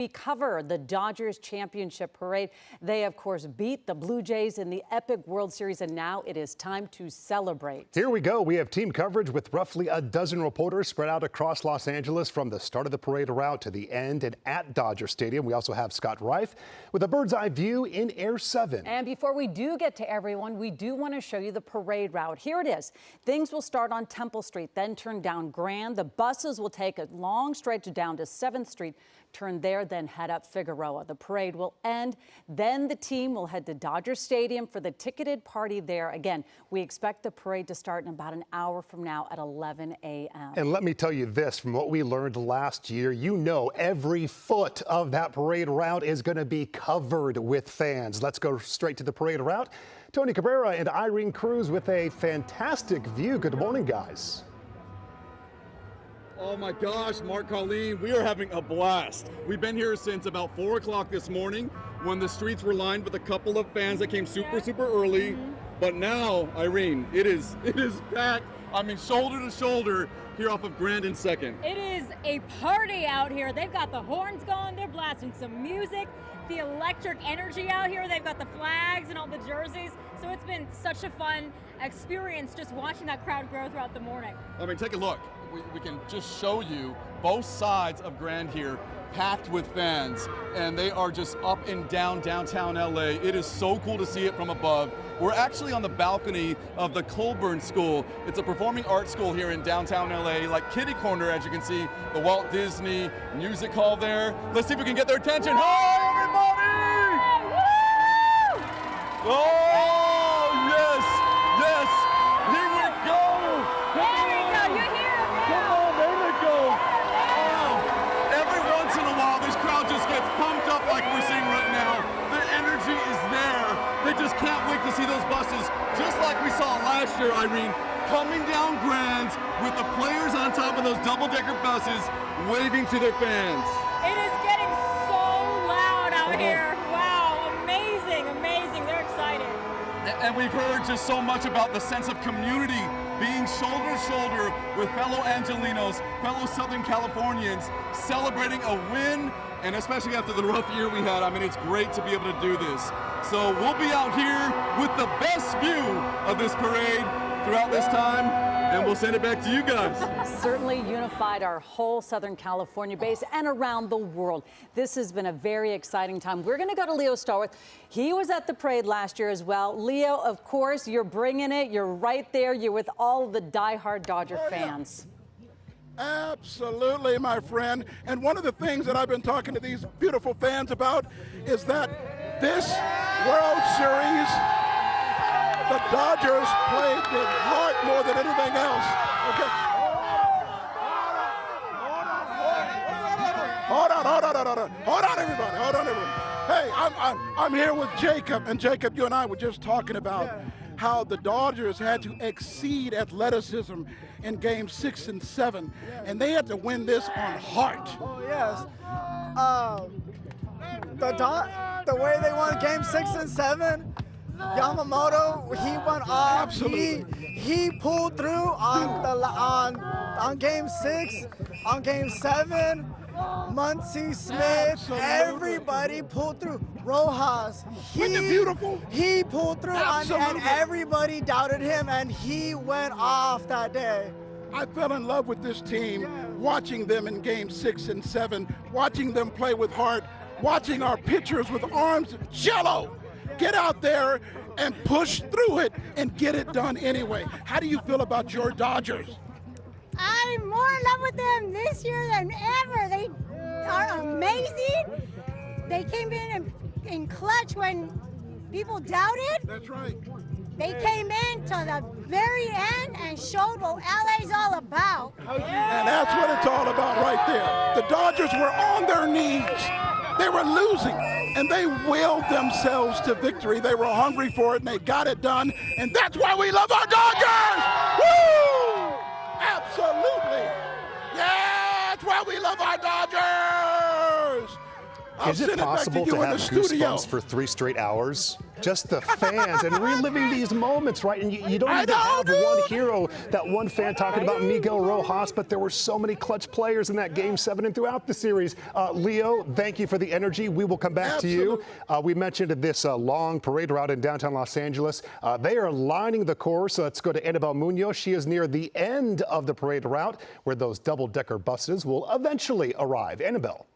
We cover the Dodgers championship parade. They, of course, beat the Blue Jays in the epic World Series, and now it is time to celebrate. Here we go. We have team coverage with roughly a dozen reporters spread out across Los Angeles from the start of the parade route to the end and at Dodger Stadium. We also have Scott Reif with a bird's eye view in Air 7. And before we do get to everyone, we do want to show you the parade route. Here it is. Things will start on Temple Street, then turn down Grand. The buses will take a long stretch down to 7th Street, turn there, then head up Figueroa. The parade will end. Then the team will head to Dodger Stadium for the ticketed party there. Again, we expect the parade to start in about an hour from now at 11 a.m. And let me tell you this, from what we learned last year, you know every foot of that parade route is going to be covered with fans. Let's go straight to the parade route. Tony Cabrera and Irene Cruz with a fantastic view. Good morning, guys. Oh my gosh, Mark, Colleen, we are having a blast. We've been here since about 4 o'clock this morning when the streets were lined with a couple of fans that came super early. But now, Irene, it is packed. I mean, shoulder to shoulder here off of Grand and 2nd. It is a party out here. They've got the horns going, they're blasting some music, the electric energy out here. They've got the flags and all the jerseys. So it's been such a fun experience just watching that crowd grow throughout the morning. I mean, take a look. We can just show you both sides of Grand here packed with fans, and they are just up and down downtown LA. It is so cool to see it from above. We're actually on the balcony of the Colburn School. It's a performing arts school here in downtown LA, like kitty corner, as you can see, the Walt Disney Music Hall there. Let's see if we can get their attention. Hi, everybody! Oh, yes, yes, here we go. There we go, you're here. Come on, there we go. Wow. Every once in a while, this crowd just gets pumped up like we're seeing right now. The energy is there. They just can't wait to see those buses, just like we saw last year, Irene, coming down Grand with the players on top of those double-decker buses waving to their fans. It is getting so loud out here. Wow, amazing, amazing. They're excited. And we've heard just so much about the sense of community, being shoulder to shoulder with fellow Angelinos, fellow Southern Californians, celebrating a win, and especially after the rough year we had. I mean, it's great to be able to do this. So we'll be out here with the best view of this parade throughout this time, and we'll send it back to you guys. Certainly unified our whole Southern California base and around the world. This has been a very exciting time. We're going to go to Leo Starworth. He was at the parade last year as well. Leo, of course, you're bringing it. You're right there. You're with all the diehard Dodger fans. Absolutely, my friend. And one of the things that I've been talking to these beautiful fans about is that this World Series, the Dodgers played with heart more than anything else. Okay. Hold on, everybody. Hey, I'm here with Jacob, and Jacob, you and I were just talking about how the Dodgers had to exceed athleticism in games 6 and 7, and they had to win this on heart. Oh yes. The way they won game 6 and 7, Yamamoto, he went off. Absolutely. He pulled through on game 6, on game 7. Muncy, Smith, Absolutely. Everybody pulled through. Rojas, Wasn't it beautiful? He pulled through, and Absolutely. everybody doubted him, and he went off that day. I fell in love with this team, watching them in game 6 and 7, watching them play with heart, watching our pitchers with arms of jello get out there and push through it and get it done anyway. How do you feel about your Dodgers? I'm more in love with them this year than ever. They are amazing. They came in clutch when people doubted. That's right. They came in to the very end and showed what LA's all about. And that's what it's all about right there. The Dodgers were on their knees. They were losing, and they willed themselves to victory. They were hungry for it, and they got it done. And that's why we love our Dodgers! Woo! Absolutely. Yeah, that's why we love our Dodgers. I'll Is it send it back possible to to you in have the studio. goosebumps for 3 straight hours? Just the fans and reliving these moments, right? And you don't I even know, have dude. one hero, that one fan talking about Miguel Rojas, but there were so many clutch players in that Game 7 and throughout the series. Leo, thank you for the energy. We will come back to you. We mentioned this long parade route in downtown Los Angeles. They are lining the course. Let's go to Annabelle Munoz. She is near the end of the parade route where those double-decker buses will eventually arrive. Annabelle.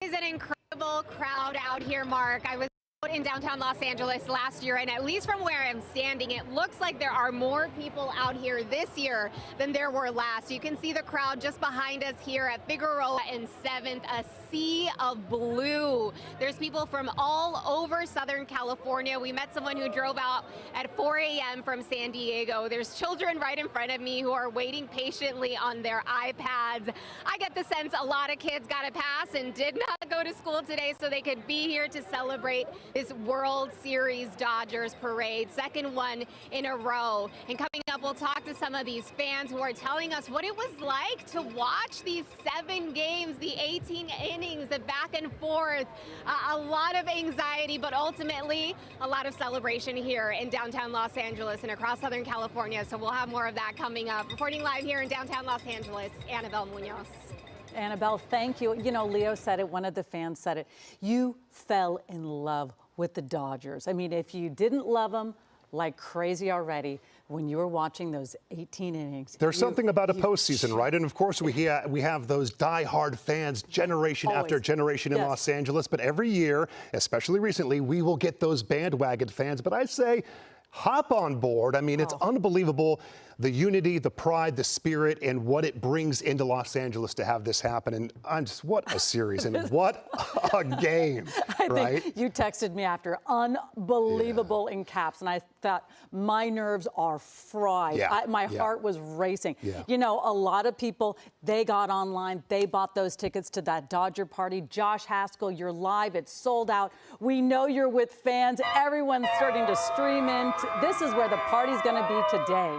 It is an incredible crowd out here, Mark. I was out in downtown Los Angeles last year, and at least from where I'm standing, it looks like there are more people out here this year than there were last. You can see the crowd just behind us here at Figueroa and 7th, a sea of blue. There's people from all over Southern California. We met someone who drove out at 4 a.m. from San Diego. There's children right in front of me who are waiting patiently on their iPads. I get the sense a lot of kids got a pass and did not go to school today so they could be here to celebrate this World Series Dodgers parade, second one in a row. And coming up, we'll talk to some of these fans who are telling us what it was like to watch these 7 games, the 18 innings, the back and forth, a lot of anxiety, but ultimately a lot of celebration here in downtown Los Angeles and across Southern California. So we'll have more of that coming up. Reporting live here in downtown Los Angeles, Annabelle Munoz. Annabelle, thank you. You know, Leo said it, one of the fans said it. You fell in love with the Dodgers. I mean, if you didn't love them like crazy already when you were watching those 18 innings. There's something about a postseason, right? And of course, we have those diehard fans generation after generation in Los Angeles. But every year, especially recently, we will get those bandwagon fans. But I say, hop on board. I mean, it's unbelievable, the unity, the pride, the spirit, and what it brings into Los Angeles to have this happen. And I'm just, what a series and what a game, right? Think you texted me after, unbelievable in caps, and I thought, my nerves are fried. My heart was racing. You know, a lot of people, they got online, they bought those tickets to that Dodger party. Josh Haskell, you're live, it's sold out. We know you're with fans. Everyone's starting to stream in. This is where the party's gonna be today.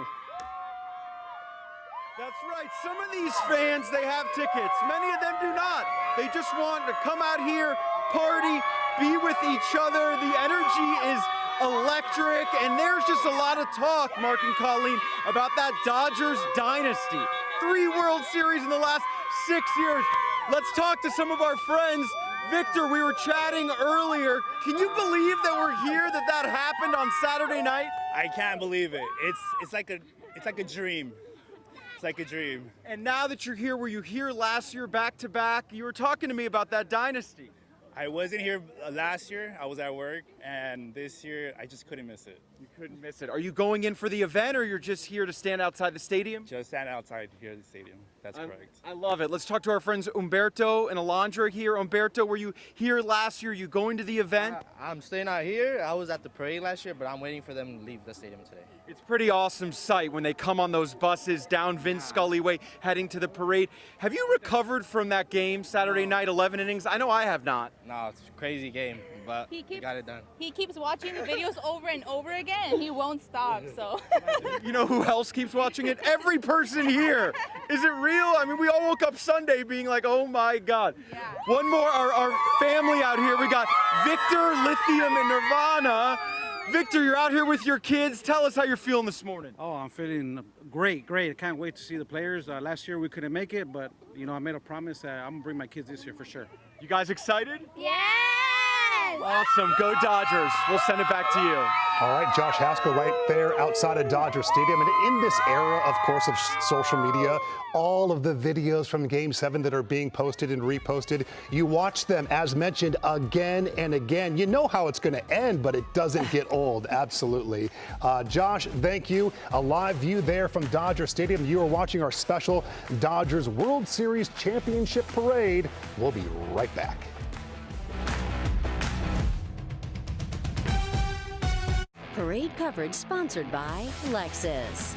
That's right. Some of these fans, they have tickets. Many of them do not. They just want to come out here, party, be with each other. The energy is electric, and there's just a lot of talk, Mark and Colleen, about that Dodgers dynasty. 3 World Series in the last 6 years. Let's talk to some of our friends. Victor, we were chatting earlier. Can you believe that we're here, that happened on Saturday night? I can't believe it. It's like a dream. It's like a dream. And now that you're here, were you here last year back to back? You were talking to me about that dynasty. I wasn't here last year. I was at work, and this year I just couldn't miss it. You couldn't miss it. Are you going in for the event, or you're just here to stand outside the stadium? Just stand outside here at the stadium. That's correct. I love it. Let's talk to our friends Umberto and Alondra here. Umberto, were you here last year? Are you going to the event? I'm staying out here. I was at the parade last year, but I'm waiting for them to leave the stadium today. It's a pretty awesome sight when they come on those buses down Vince Scully Way heading to the parade. Have you recovered from that game Saturday night, 11 innings? I know I have not. No, it's a crazy game, but we got it done. He keeps watching the videos over and over again, and he won't stop, so. You know who else keeps watching it? Every person here. Is it real? I mean, we all woke up Sunday being like, oh my God. Yeah. One more, our family out here. We got Victor, Lithium, and Nirvana. Victor, you're out here with your kids. Tell us how you're feeling this morning. Oh, I'm feeling great. I can't wait to see the players. Last year we couldn't make it, but you know, I made a promise that I'm gonna bring my kids this year for sure. You guys excited? Yes! Awesome. Go Dodgers. We'll send it back to you. All right, Josh Haskell right there outside of Dodger Stadium. And in this era, of course, of social media, all of the videos from Game 7 that are being posted and reposted, you watch them, as mentioned, again and again. You know how it's going to end, but it doesn't get old. Absolutely. Josh, thank you. A live view there from Dodger Stadium. You are watching our special Dodgers World Series Championship Parade. We'll be right back. Parade coverage sponsored by Lexus.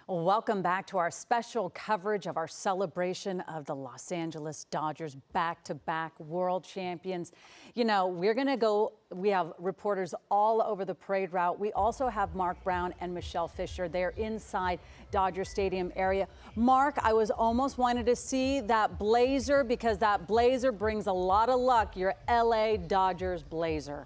Welcome back to our special coverage of our celebration of the Los Angeles Dodgers back-to-back world champions. You know, we have reporters all over the parade route. We also have Mark Brown and Michelle Fisher. They're inside Dodger Stadium area. Mark, I was almost wanted to see that blazer because that blazer brings a lot of luck, your LA Dodgers blazer.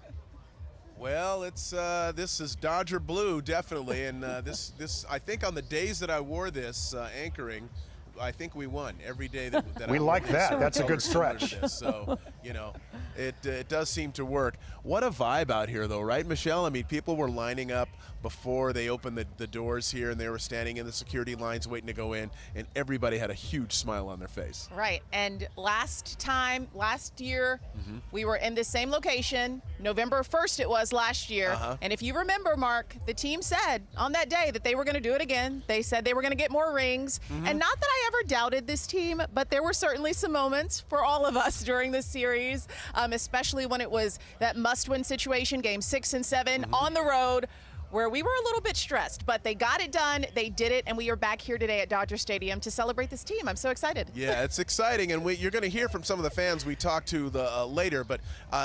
Well, it's this is Dodger blue, definitely, and this I think on the days that I wore this anchoring, I think we won every day that we I like wore that. this. That's a good stretch. So you know, it does seem to work. What a vibe out here, though, right, Michelle? I mean, people were lining up before they opened the doors here, and they were standing in the security lines waiting to go in, and everybody had a huge smile on their face. Right, and last year, we were in the same location. November 1st it was last year. And if you remember, Mark, the team said on that day that they were going to do it again. They said they were going to get more rings. And not that I ever doubted this team, but there were certainly some moments for all of us during this series, especially when it was that must-win situation, game 6 and 7 on the road, where we were a little bit stressed, but they got it done, they did it, and we are back here today at Dodger Stadium to celebrate this team. I'm so excited. Yeah, it's exciting, and you're going to hear from some of the fans we talked to later, but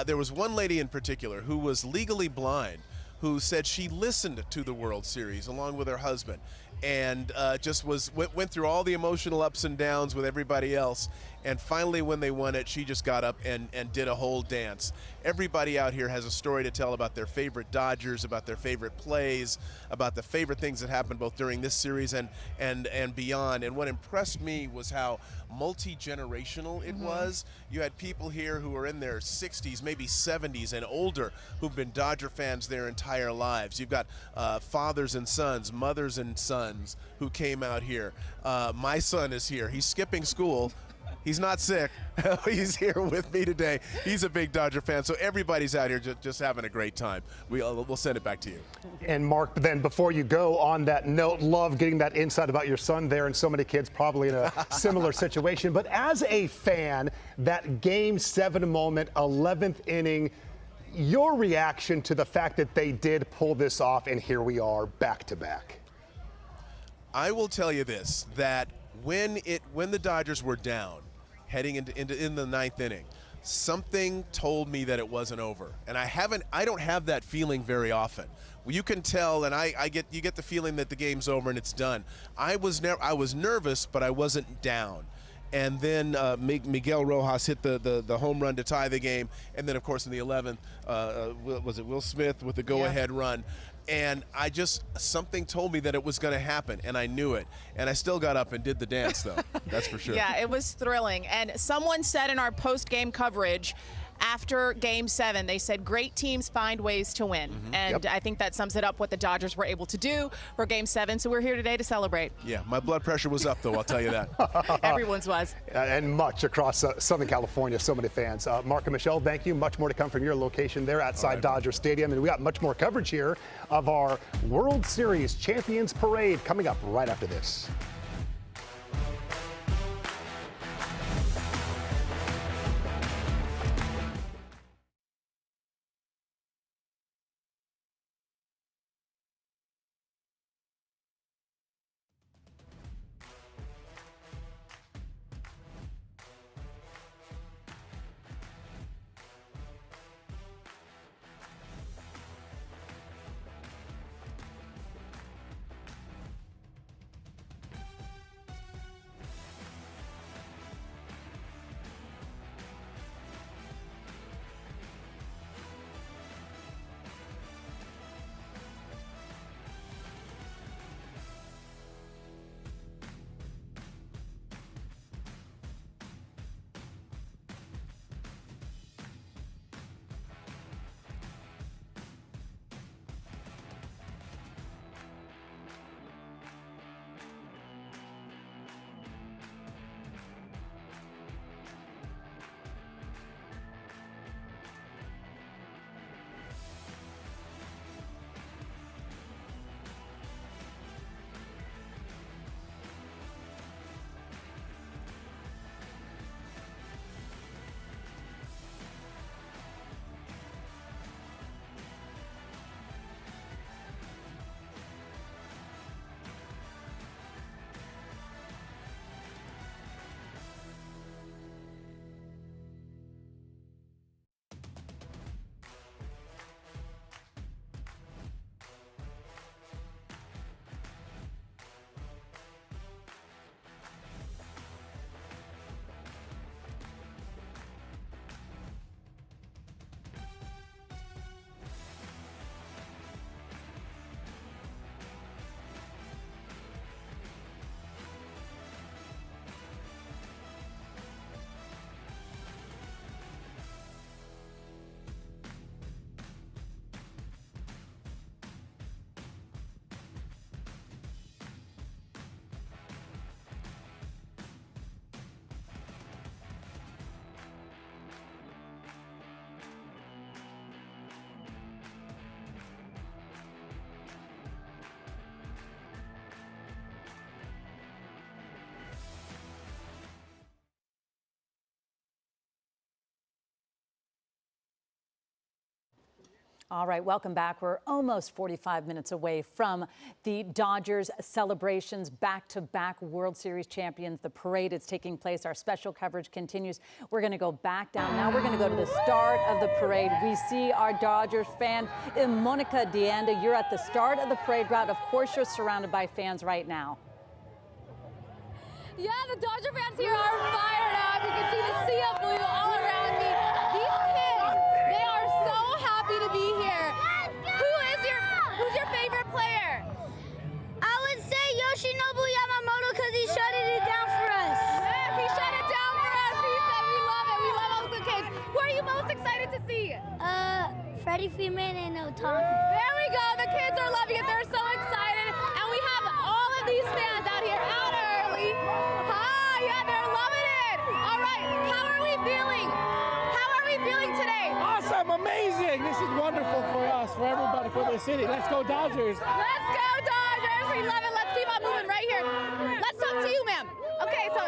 there was one lady in particular who was legally blind, who said she listened to the World Series along with her husband, and just went through all the emotional ups and downs with everybody else. And finally, when they won it, she just got up and did a whole dance. Everybody out here has a story to tell about their favorite Dodgers, about their favorite plays, about the favorite things that happened both during this series and beyond. And what impressed me was how multi-generational it was. You had people here who were in their 60s, maybe 70s and older, who've been Dodger fans their entire lives. You've got fathers and sons, mothers and sons who came out here. My son is here. He's skipping school. He's not sick. He's here with me today. He's a big Dodger fan, so everybody's out here just having a great time. We'll send it back to you. And Mark, then before you go, on that note, love getting that insight about your son there, and so many kids probably in a similar situation. But as a fan, that Game 7 moment, 11th inning, your reaction to the fact that they did pull this off, and here we are back to back. I will tell you this, that when the Dodgers were down, heading in the 9th inning, something told me that it wasn't over, and I don't have that feeling very often. Well, you can tell, and you get the feeling that the game's over and it's done. I was nervous, but I wasn't down. And then Miguel Rojas hit the home run to tie the game, and then of course in the 11th, was it Will Smith with the go-ahead run? And something told me that it was going to happen, and I knew it. And I still got up and did the dance, though. That's for sure. Yeah, it was thrilling. And someone said in our post-game coverage after Game 7, they said great teams find ways to win. And I think that sums it up what the Dodgers were able to do for Game 7. So we're here today to celebrate. Yeah, my blood pressure was up, though, I'll tell you that. Everyone's was. And much across Southern California, so many fans. Mark and Michelle, thank you. Much more to come from your location there outside Dodger Stadium. And we got much more coverage here of our World Series Champions Parade coming up right after this. All right, welcome back. We're almost 45 minutes away from the Dodgers celebrations, back-to-back World Series champions. The parade is taking place. Our special coverage continues. We're going to go back down. Now we're going to go to the start of the parade. We see our Dodgers fan, Monica Deanda. You're at the start of the parade route. Of course, you're surrounded by fans right now. Yeah, the Dodger fans here are fired up. You can see the sea of blue all around me. These kids, they are so happy to be here. Who's your favorite player? I would say Yoshinobu Yamamoto because he shut it down for us. Yes, he shut it down for us. He said we love it. We love all the kids. Who are you most excited to see? Freddie Freeman and Otani. There we go. The kids are loving it. They're so excited. And we have all of these fans out here out early. Yeah, they're loving it. All right, how are we feeling? How are we feeling today? Awesome, amazing. This is wonderful for us, for everybody, for the city. Let's go Dodgers. Let's go Dodgers. We love it. Let's keep on moving right here. Let's talk to you, ma'am. Okay, so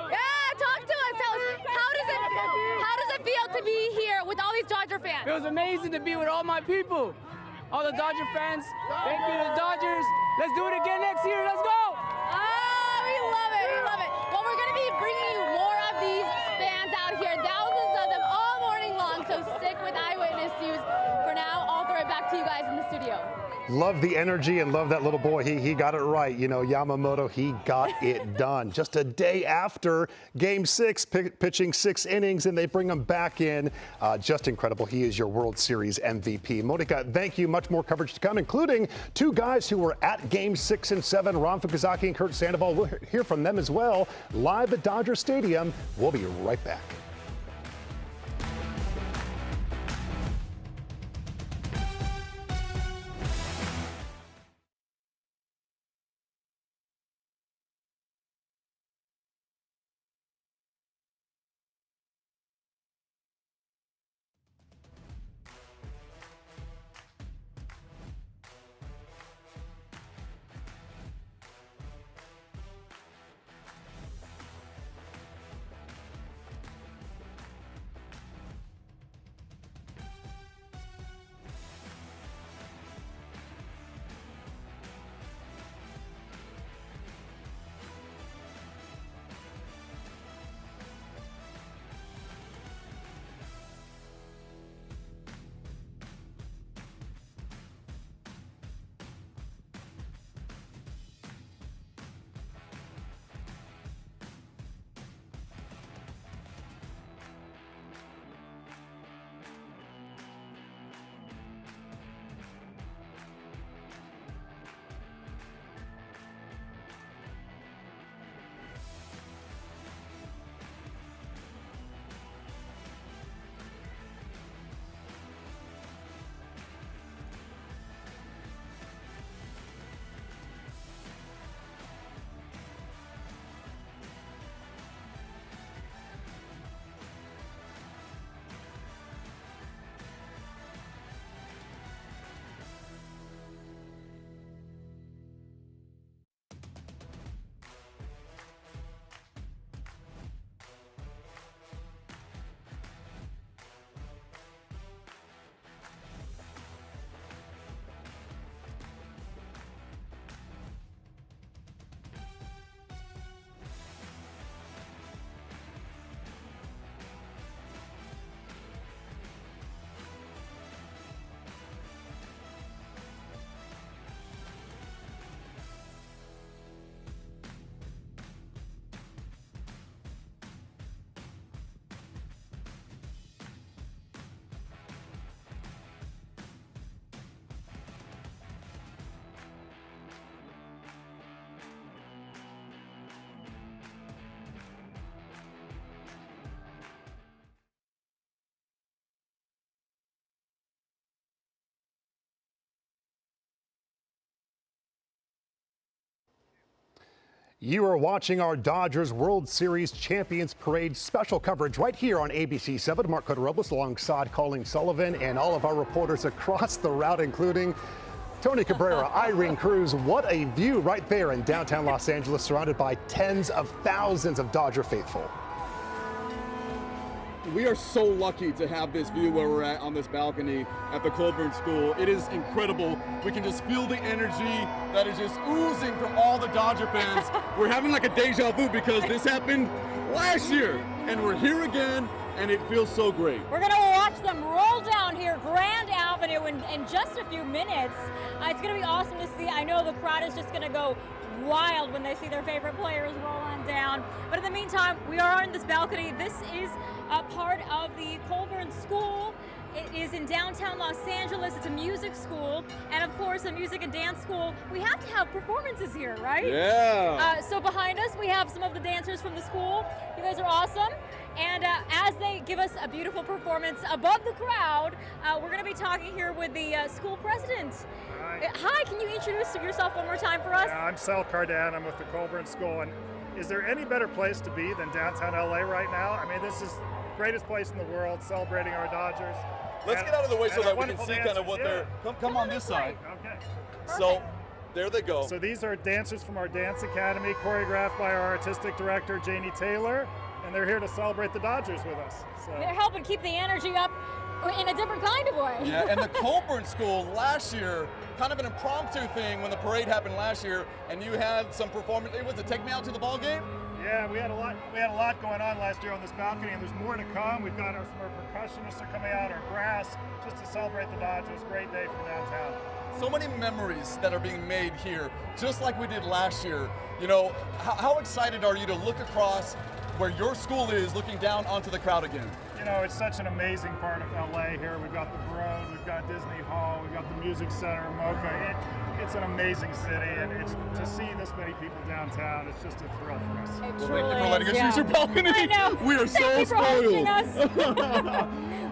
yeah, talk to us. Tell us, how does it feel to be here with all these Dodger fans? It was amazing to be with all my people, all the Dodger fans. Thank you to the Dodgers. Let's do it again next year. Let's go. We love it. We love it. Well, we're going to be bringing you more of these fans out here, thousands of them all morning long. So stick with Eyewitness News. For now, I'll throw it back to you guys in the studio. Love the energy and love that little boy. He got it right. You know, Yamamoto, he got it done. Just a day after Game 6, pitching 6 innings, and they bring him back in. Just incredible. He is your World Series MVP. Monica, thank you. Much more coverage to come, including 2 guys who were at Game 6 and 7, Ron Fukuzaki and Kurt Sandoval. We'll hear from them as well, live at Dodger Stadium. We'll be right back. You are watching our Dodgers World Series Champions Parade special coverage right here on ABC 7. Mark Cotorobles alongside Colleen Sullivan and all of our reporters across the route, including Tony Cabrera, Irene Cruz. What a view right there in downtown Los Angeles, surrounded by tens of thousands of Dodger faithful. we are so lucky to have this view where we're at on this balcony at the Colburn School. It is incredible. We can just feel the energy that is just oozing from all the Dodger fans. We're having like a deja vu because this happened last year, and we're here again, and it feels so great. We're going to watch them roll down here Grand Avenue in just a few minutes. It's going to be awesome to see. I know the crowd is just going to go wild when they see their favorite players roll on down. But in the meantime, we are on this balcony. This is a part of the Colburn School. It is in downtown Los Angeles. It's a music school, and of course, a music and dance school. We have to have performances here, right? Yeah. So behind us, we have some of the dancers from the school. You guys are awesome. And as they give us a beautiful performance above the crowd, we're going to be talking here with the school president. Hi, can you introduce yourself one more time for us? I'm Sal Cardan. I'm with the Colburn School. And is there any better place to be than downtown LA right now? I mean, this is the greatest place in the world, celebrating our Dodgers. Let's get out of the way so that we can see kind of what they're. Come on this side. Okay. So there they go. So these are dancers from our dance academy, choreographed by our artistic director, Janie Taylor, and they're here to celebrate the Dodgers with us. So. They're helping keep the energy up in a different kind of way. Yeah, and the Colburn School last year, kind of an impromptu thing when the parade happened last year, and you had some performance. Was it Take Me Out to the Ball Game? Yeah, we had a lot going on last year on this balcony, and there's more to come. We've got some of our percussionists are coming out, our brass, just to celebrate the Dodgers. Great day for downtown. So many memories that are being made here, just like we did last year. You know, how excited are you to look across where your school is, looking down onto the crowd again? You know, it's such an amazing part of LA here. We've got the Broad, we've got Disney Hall, we've got the Music Center, Mocha. It's an amazing city, and to see this many people downtown, it's just a thrill for us. It well, truly thank you for letting us use your balcony. I know. We are Thank so you for hosting spoiled. us.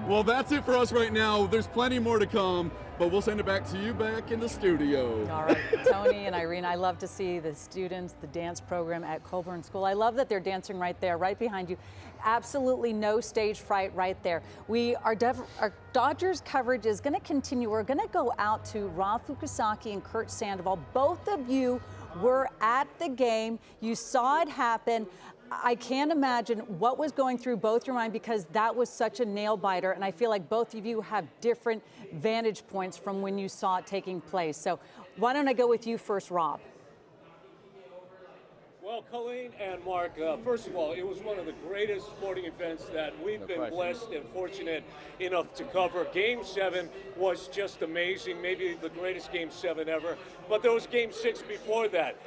Well, that's it for us right now. There's plenty more to come, but we'll send it back to you back in the studio. All right, Tony and Irene, I love to see the students, the dance program at Colburn School. I love that they're dancing right there, right behind you. Absolutely no stage fright right there. Our Dodgers coverage is going to continue. We're going to go out to Rob Fukusaki and Kurt Sandoval. Both of you were at the game. You saw it happen. I can't imagine what was going through both your mind, because that was such a nail biter, and I feel like both of you have different vantage points from when you saw it taking place. So why don't I go with you first, Rob? Well, Colleen and Mark, first of all, it was one of the greatest sporting events that we've been blessed and fortunate enough to cover. Game 7 was just amazing, maybe the greatest Game 7 ever. But there was Game 6 before that.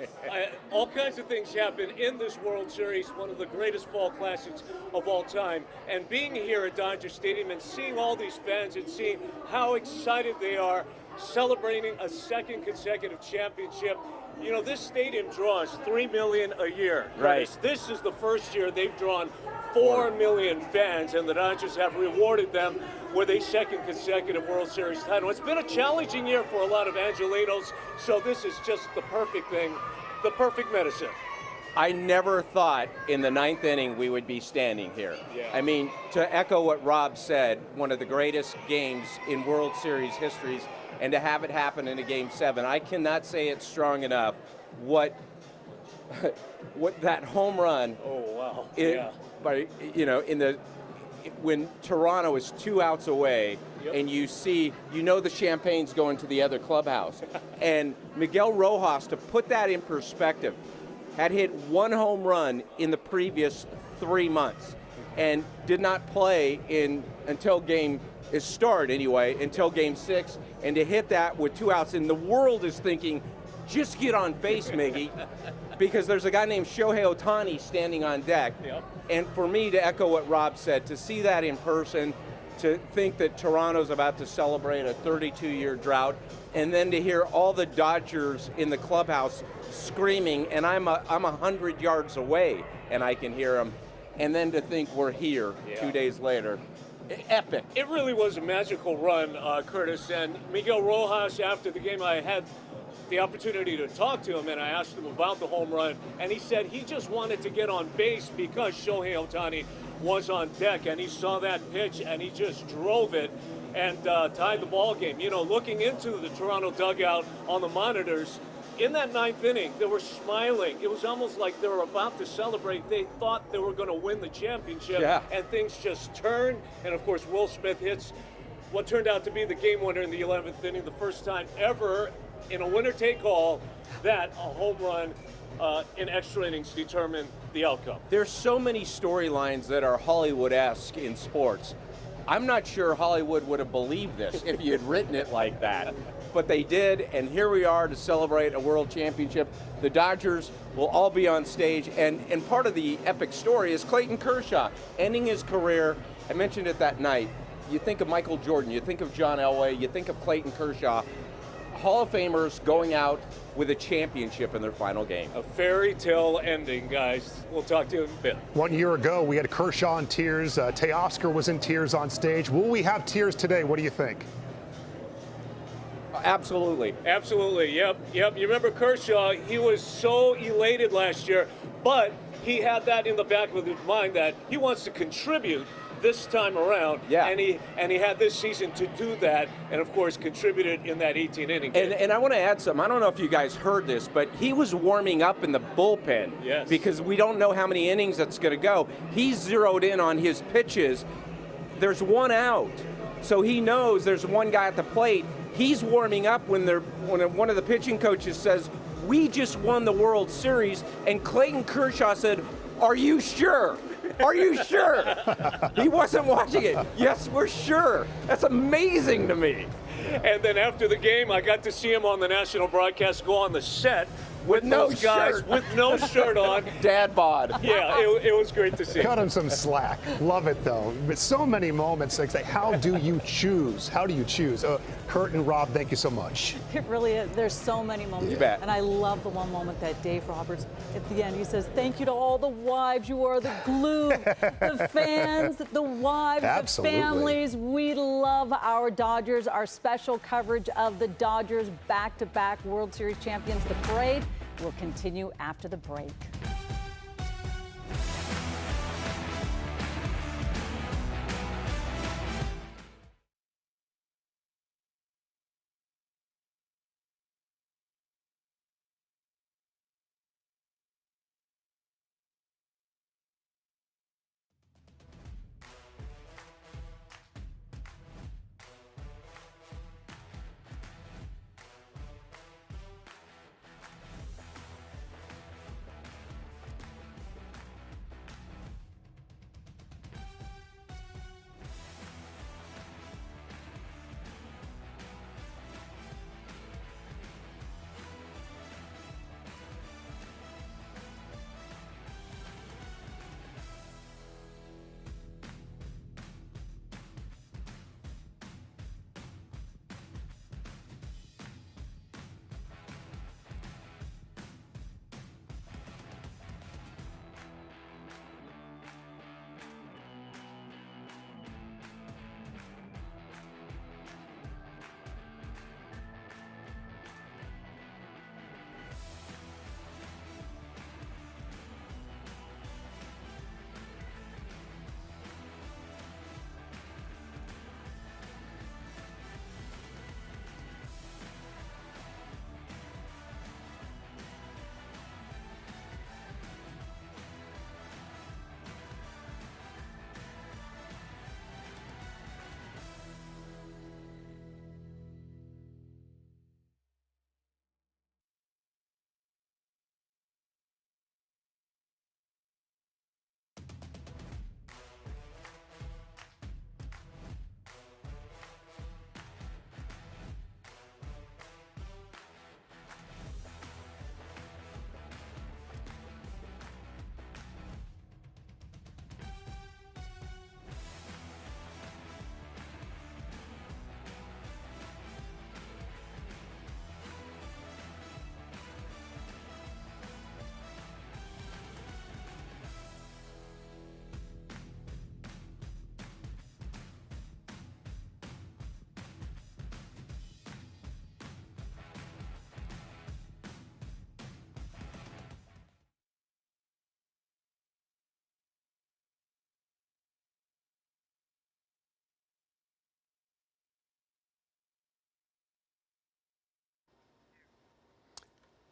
All kinds of things happened in this World Series, one of the greatest fall classics of all time. And being here at Dodger Stadium and seeing all these fans and seeing how excited they are, celebrating a second consecutive championship. You know, this stadium draws 3 million a year. Right. This is the first year they've drawn 4 million fans, and the Dodgers have rewarded them with a second consecutive World Series title. It's been a challenging year for a lot of Angelinos, so this is just the perfect thing, the perfect medicine. I never thought in the 9th inning we would be standing here. Yeah. I mean, to echo what Rob said, one of the greatest games in World Series histories, and to have it happen in a Game 7, I cannot say it strong enough what that home run. Oh wow! But you know, when Toronto is 2 outs away, and you know the champagne's going to the other clubhouse, and Miguel Rojas, to put that in perspective, had hit 1 home run in the previous 3 months, and did not play until Game 6, and to hit that with 2 outs, and the world is thinking, just get on base, Miggy, because there's a guy named Shohei Ohtani standing on deck. And for me, to echo what Rob said, to see that in person, to think that Toronto's about to celebrate a 32-year drought, and then to hear all the Dodgers in the clubhouse screaming, and I'm 100 yards away, and I can hear them, and then to think we're here 2 days later. Epic. It really was a magical run, Curtis. And Miguel Rojas, after the game, I had the opportunity to talk to him, and I asked him about the home run, and he said he just wanted to get on base because Shohei Ohtani was on deck, and he saw that pitch, and he just drove it and tied the ball game. You know, looking into the Toronto dugout on the monitors, in that ninth inning, they were smiling. It was almost like they were about to celebrate. They thought they were going to win the championship, and things just turned. And of course, Will Smith hits what turned out to be the game winner in the 11th inning, the first time ever in a winner-take-all that a home run in extra innings determined the outcome. There's so many storylines that are Hollywood-esque in sports. I'm not sure Hollywood would have believed this if you had written it like that. But they did, and here we are to celebrate a world championship. The Dodgers will all be on stage, and part of the epic story is Clayton Kershaw ending his career. I mentioned it that night. You think of Michael Jordan, you think of John Elway, you think of Clayton Kershaw. Hall of Famers going out with a championship in their final game. A fairy tale ending, guys. We'll talk to you in a bit. 1 year ago, we had Kershaw in tears. Teoscar was in tears on stage. Will we have tears today? What do you think? Absolutely. Absolutely, yep. You remember Kershaw, he was so elated last year, but he had that in the back of his mind that he wants to contribute this time around, and he had this season to do that, and of course contributed in that 18 inning game. And I want to add something. I don't know if you guys heard this, but he was warming up in the bullpen because we don't know how many innings that's going to go. He's zeroed in on his pitches. There's one out, so he knows there's one guy at the plate. He's warming up when one of the pitching coaches says, "We just won the World Series," and Clayton Kershaw said, "Are you sure? Are you sure?" He wasn't watching it. Yes, we're sure. That's amazing to me. And then after the game, I got to see him on the national broadcast go on the set with no those guys shirt. with no shirt on. Dad bod. Yeah, it was great to see. Cut him some slack. Love it, though. But so many moments. Like, how do you choose? How do you choose? Kurt and Rob, thank you so much. It really is. There's so many moments. You bet. And I love the one moment that Dave Roberts, at the end, he says, "Thank you to all the wives. You are the glue." The fans, the wives, Absolutely. the families. We love our Dodgers, our special coverage of the Dodgers back-to-back World Series champions. The parade will continue after the break.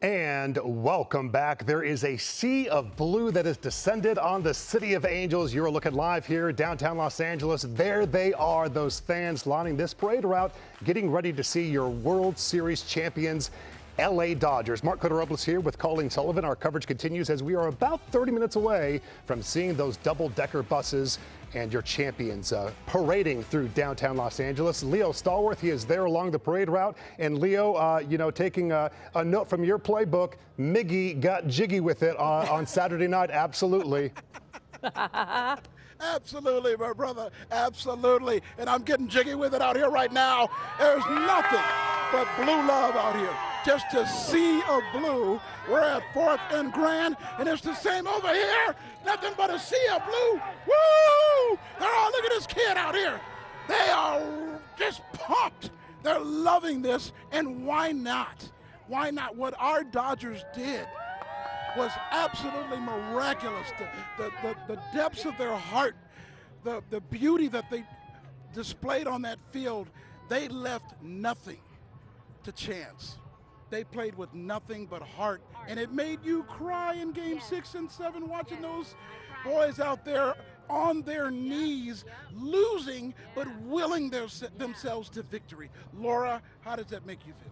And welcome back. There is a sea of blue that has descended on the City of Angels. You're looking live here downtown Los Angeles. There they are, those fans lining this parade route, getting ready to see your World Series champions, LA Dodgers. Mark Cotoropolis here with Colleen Sullivan. Our coverage continues as we are about 30 minutes away from seeing those double-decker buses and your champions parading through downtown Los Angeles. Leo Stallworth, he is there along the parade route. And Leo, taking a note from your playbook, Miggy got jiggy with it on Saturday night. Absolutely. Absolutely, my brother. Absolutely. And I'm getting jiggy with it out here right now. There's nothing but blue love out here. Just a sea of blue. We're at 4th and Grand, and it's the same over here. Nothing but a sea of blue. Woo! They're all, look at this kid out here. They are just pumped. They're loving this, and why not? Why not? What our Dodgers did was absolutely miraculous. The depths of their heart, the beauty that they displayed on that field, they left nothing to chance. They played with nothing but heart, and it made you cry in Game 6 and 7 watching those boys out there on their knees, losing but willing themselves to victory. Laura, how does that make you feel?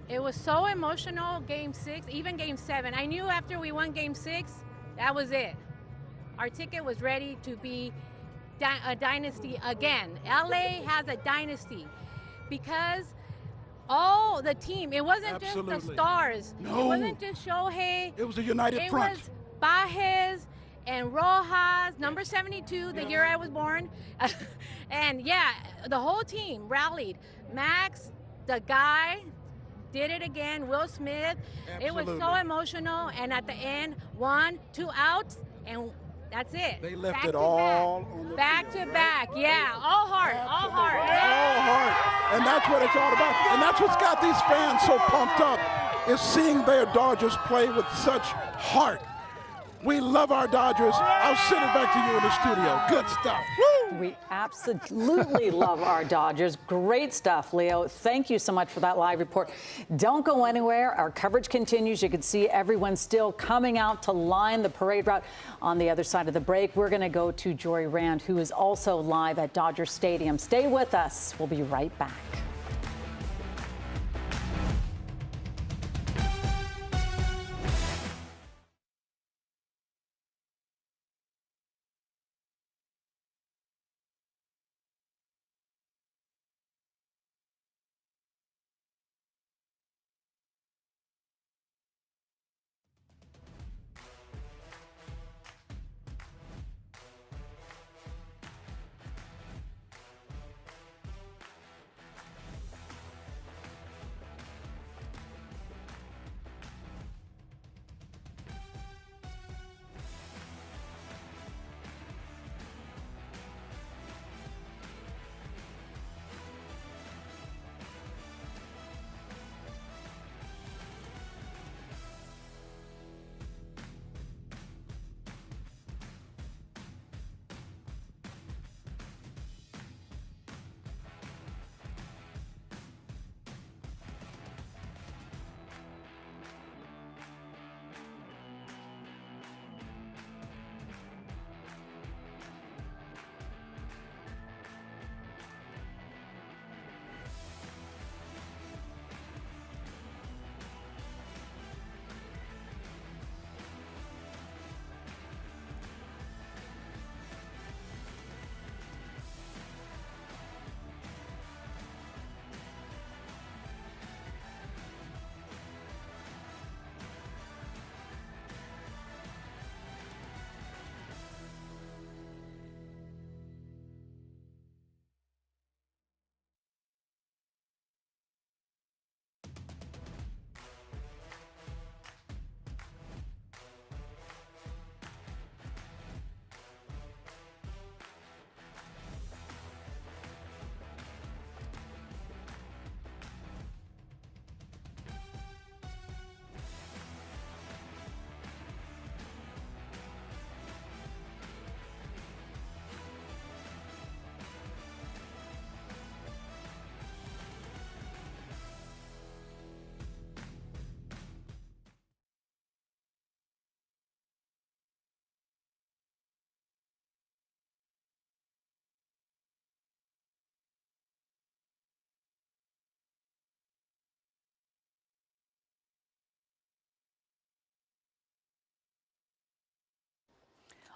It was so emotional, Game 6, even Game 7. I knew after we won Game 6, that was it. Our ticket was ready to be a dynasty again. LA has a dynasty because all the team, it wasn't just the stars. No. It wasn't just Shohei. It was a united front. It was Baez and Rojas, number 72, the year I was born. And yeah, the whole team rallied. Max, the guy, did it again. Will Smith. Absolutely. It was so emotional. And at the end, 1, 2 outs, and that's it. They left back it all on the back field, to right? back. Yeah, all heart, all heart. All heart. And that's what it's all about. And that's what's got these fans so pumped up, is seeing their Dodgers play with such heart. We love our Dodgers. I'll send it back to you in the studio. Good stuff. Woo! We absolutely love our Dodgers. Great stuff, Leo. Thank you so much for that live report. Don't go anywhere. Our coverage continues. You can see everyone still coming out to line the parade route. On the other side of the break, we're going to go to Jory Rand, who is also live at Dodger Stadium. Stay with us. We'll be right back.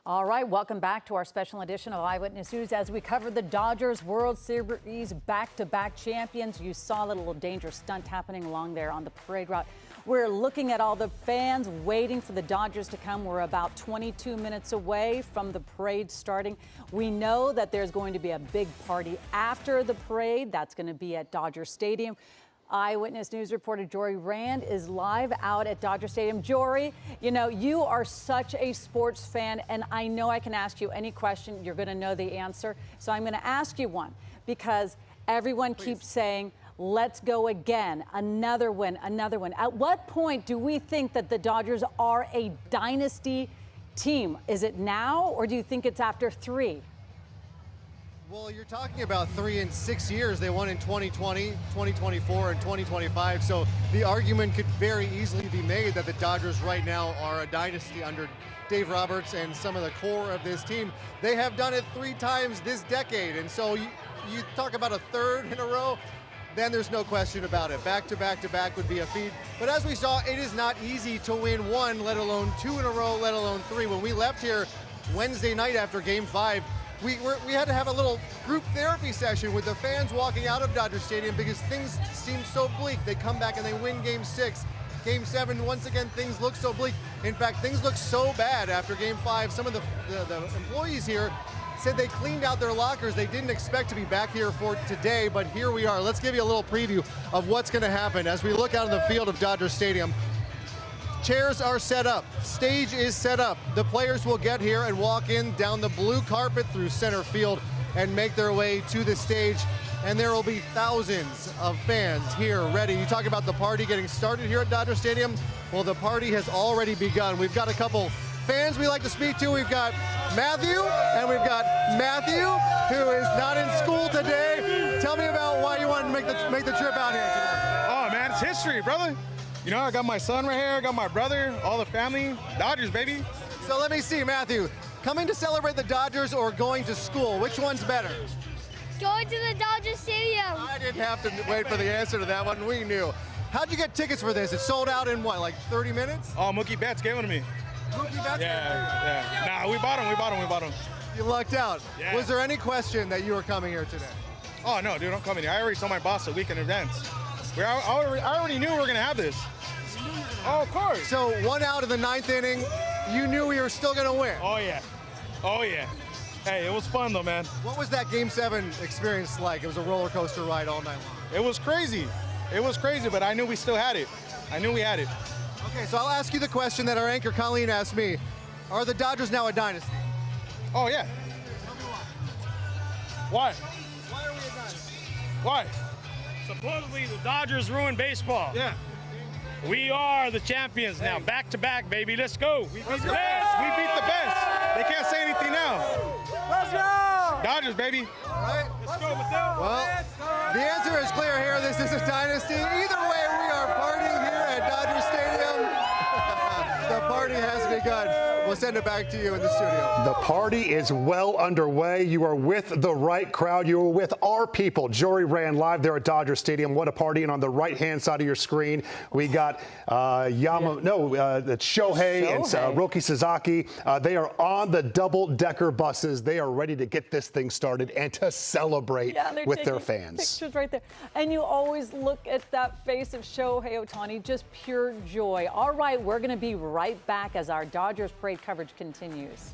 All right, welcome back to our special edition of Eyewitness News as we cover the Dodgers World Series back-to-back champions. You saw the little dangerous stunt happening along there on the parade route. We're looking at all the fans waiting for the Dodgers to come. We're about 22 minutes away from the parade starting. We know that there's going to be a big party after the parade. That's going to be at Dodger Stadium. Eyewitness News reporter Jory Rand is live out at Dodger Stadium. Jory, you know, you are such a sports fan, and I know I can ask you any question. You're going to know the answer. So I'm going to ask you one because everyone keeps saying, let's go again. Another win, another win. At what point do we think that the Dodgers are a dynasty team? Is it now, or do you think it's after 3? Well, you're talking about 3 in 6 years. They won in 2020, 2024, and 2025. So the argument could very easily be made that the Dodgers right now are a dynasty under Dave Roberts and some of the core of this team. They have done it 3 times this decade. And so you talk about a third in a row, then there's no question about it. Back to back to back would be a feat. But as we saw, it is not easy to win 1, let alone 2 in a row, let alone 3. When we left here Wednesday night after Game 5, we had to have a little group therapy session with the fans walking out of Dodger Stadium because things seemed so bleak. They come back and they win Game 6. Game 7, once again, things look so bleak. In fact, things look so bad after Game 5. Some of the employees here said they cleaned out their lockers. They didn't expect to be back here for today, but here we are. Let's give you a little preview of what's going to happen as we look out on the field of Dodger Stadium. Chairs are set up. Stage is set up. The players will get here and walk in down the blue carpet through center field and make their way to the stage. And there will be thousands of fans here ready. You talk about the party getting started here at Dodger Stadium. Well, the party has already begun. We've got a couple fans we like to speak to. We've got Matthew, and we've got Matthew, who is not in school today. Tell me about why you wanted to make the trip out here today. Oh man, it's history, brother. You know, I got my son right here, I got my brother, all the family, Dodgers, baby. So let me see, Matthew, coming to celebrate the Dodgers or going to school, which one's better? Going to the Dodger Stadium. I didn't have to wait for the answer to that one, we knew. How'd you get tickets for this? It sold out in what, like 30 minutes? Oh, Mookie Betts gave them to me. Mookie Betts? Yeah. Nah, we bought them. You lucked out. Yeah. Was there any question that you were coming here today? Oh no, dude, I'm coming here. I already told my boss a week in advance. I already knew we were gonna have this. Oh, of course. So 1 out of the 9th inning, you knew we were still gonna win. Oh yeah. Hey, it was fun though, man. What was that Game 7 experience like? It was a roller coaster ride all night long. It was crazy, but I knew we still had it. I knew we had it. Okay, so I'll ask you the question that our anchor Colleen asked me. Are the Dodgers now a dynasty? Oh yeah. Tell me Why? Why are we a dynasty? Why? Supposedly the Dodgers ruined baseball. Yeah. We are the champions now. Back to back, baby. Let's go. We beat the best. We beat the best. They can't say anything now. Let's go. Dodgers, baby. All right. Let's go, Mattel. Well, the answer is clear here. This is a dynasty. Either way, we are partying here at Dodger Stadium. The party has begun. We'll send it back to you in the studio. The party is well underway. You are with the right crowd. You are with our people. Jory Rand live there at Dodger Stadium. What a party. And on the right-hand side of your screen, we got Shohei and Roki Sasaki. They are on the double-decker buses. They are ready to get this thing started and to celebrate with their fans. Pictures right there. And you always look at that face of Shohei Ohtani, just pure joy. All right, we're going to be right back as our Dodgers parade coverage continues.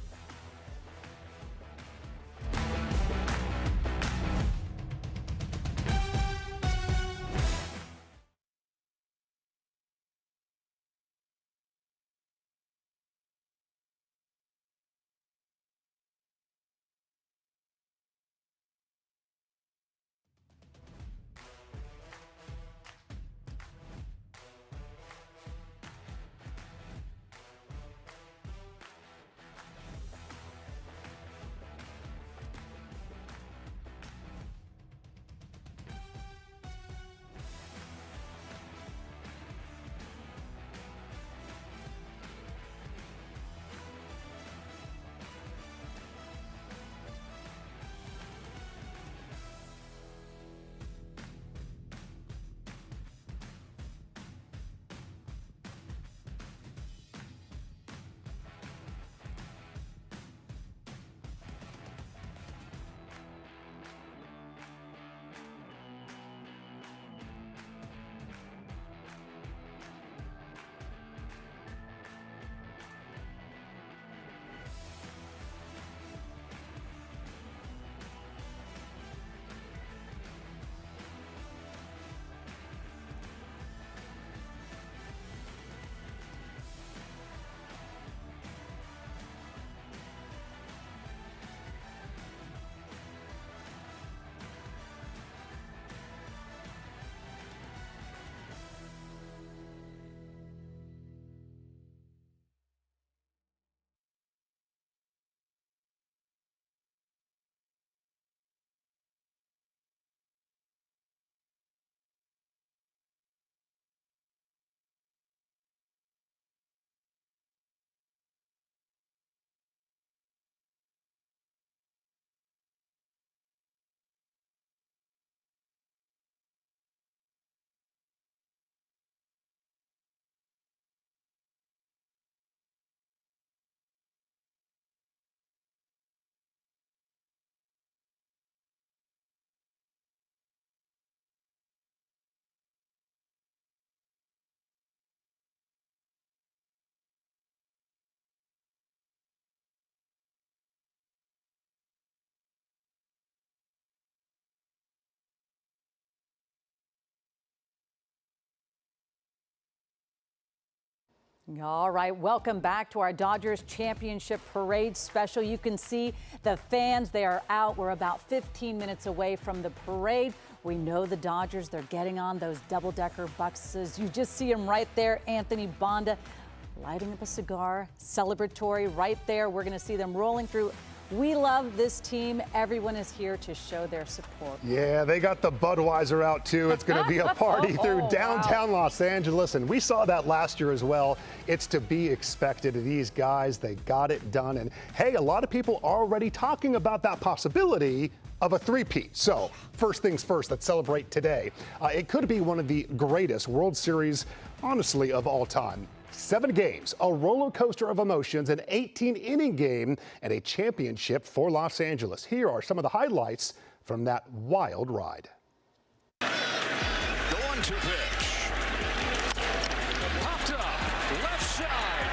All right, welcome back to our Dodgers Championship Parade special. You can see the fans, they are out. We're about 15 minutes away from the parade. We know the Dodgers, they're getting on those double-decker buses. You just see them right there, Anthony Bonda lighting up a cigar, celebratory right there. We're gonna see them rolling through. We love this team. Everyone is here to show their support. Yeah, they got the Budweiser out too. It's going to be a party through downtown Los Angeles, and we saw that last year as well. It's to be expected. These guys, they got it done. And hey, a lot of people are already talking about that possibility of a three-peat. So first things first, let's celebrate today. It could be one of the greatest World Series, honestly, of all time. 7 games, a roller coaster of emotions, an 18-inning game, and a championship for Los Angeles. Here are some of the highlights from that wild ride. The 1-2 pitch. Popped up, left side.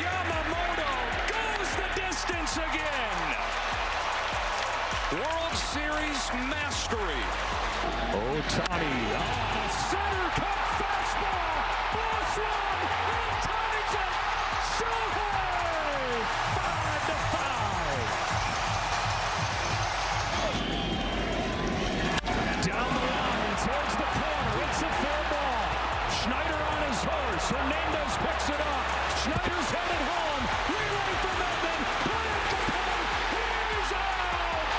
Yamamoto goes the distance again. World Series mastery. Ohtani, center cut fastball, ball swung. Hernandez picks it up. Schneider's headed home. Relay for Melvin. Put it to play. He's out.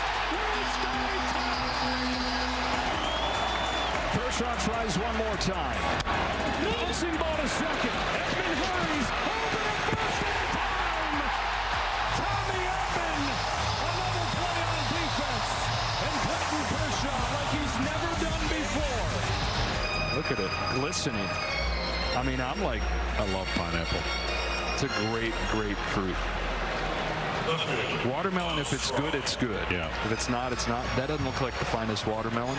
Kershaw tries one more time. Bouncing ball to second. Edman hurries. Over to first in time. Tommy Edman. Another play on defense. And Clayton Kershaw like he's never done before. Look at it. Glistening. I mean, I love pineapple. It's a great, great fruit. Watermelon, if it's good, it's good. Yeah. If it's not, it's not. That doesn't look like the finest watermelon.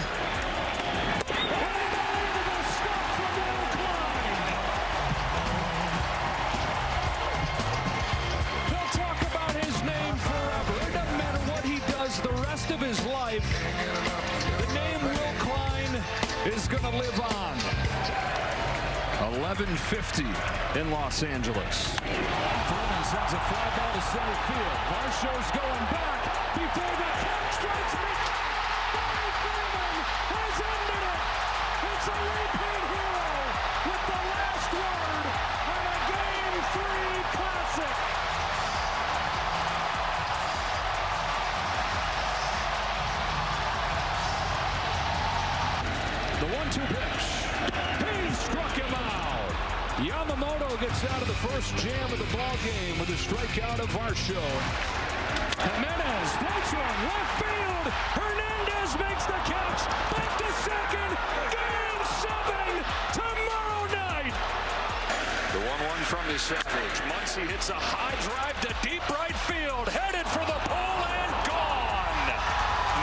They'll talk about his name forever. It doesn't matter what he does the rest of his life. The name Will Klein is going to live on. 11:50 in Los Angeles. Freeman sends a fly ball to center field. Varsho's going back before the catch strikes me. Freeman has ended it. It's a repeat hero with the last word on a Game 3 classic. The 1-2 pitch. He struck him out. Yamamoto gets out of the first jam of the ball game with a strikeout of Varsho. Jimenez floats one left field. Hernandez makes the catch. Back to second. Game 7 tomorrow night. The 1-1 from the Savage. Muncy hits a high drive to deep right field. Headed for the pole and gone.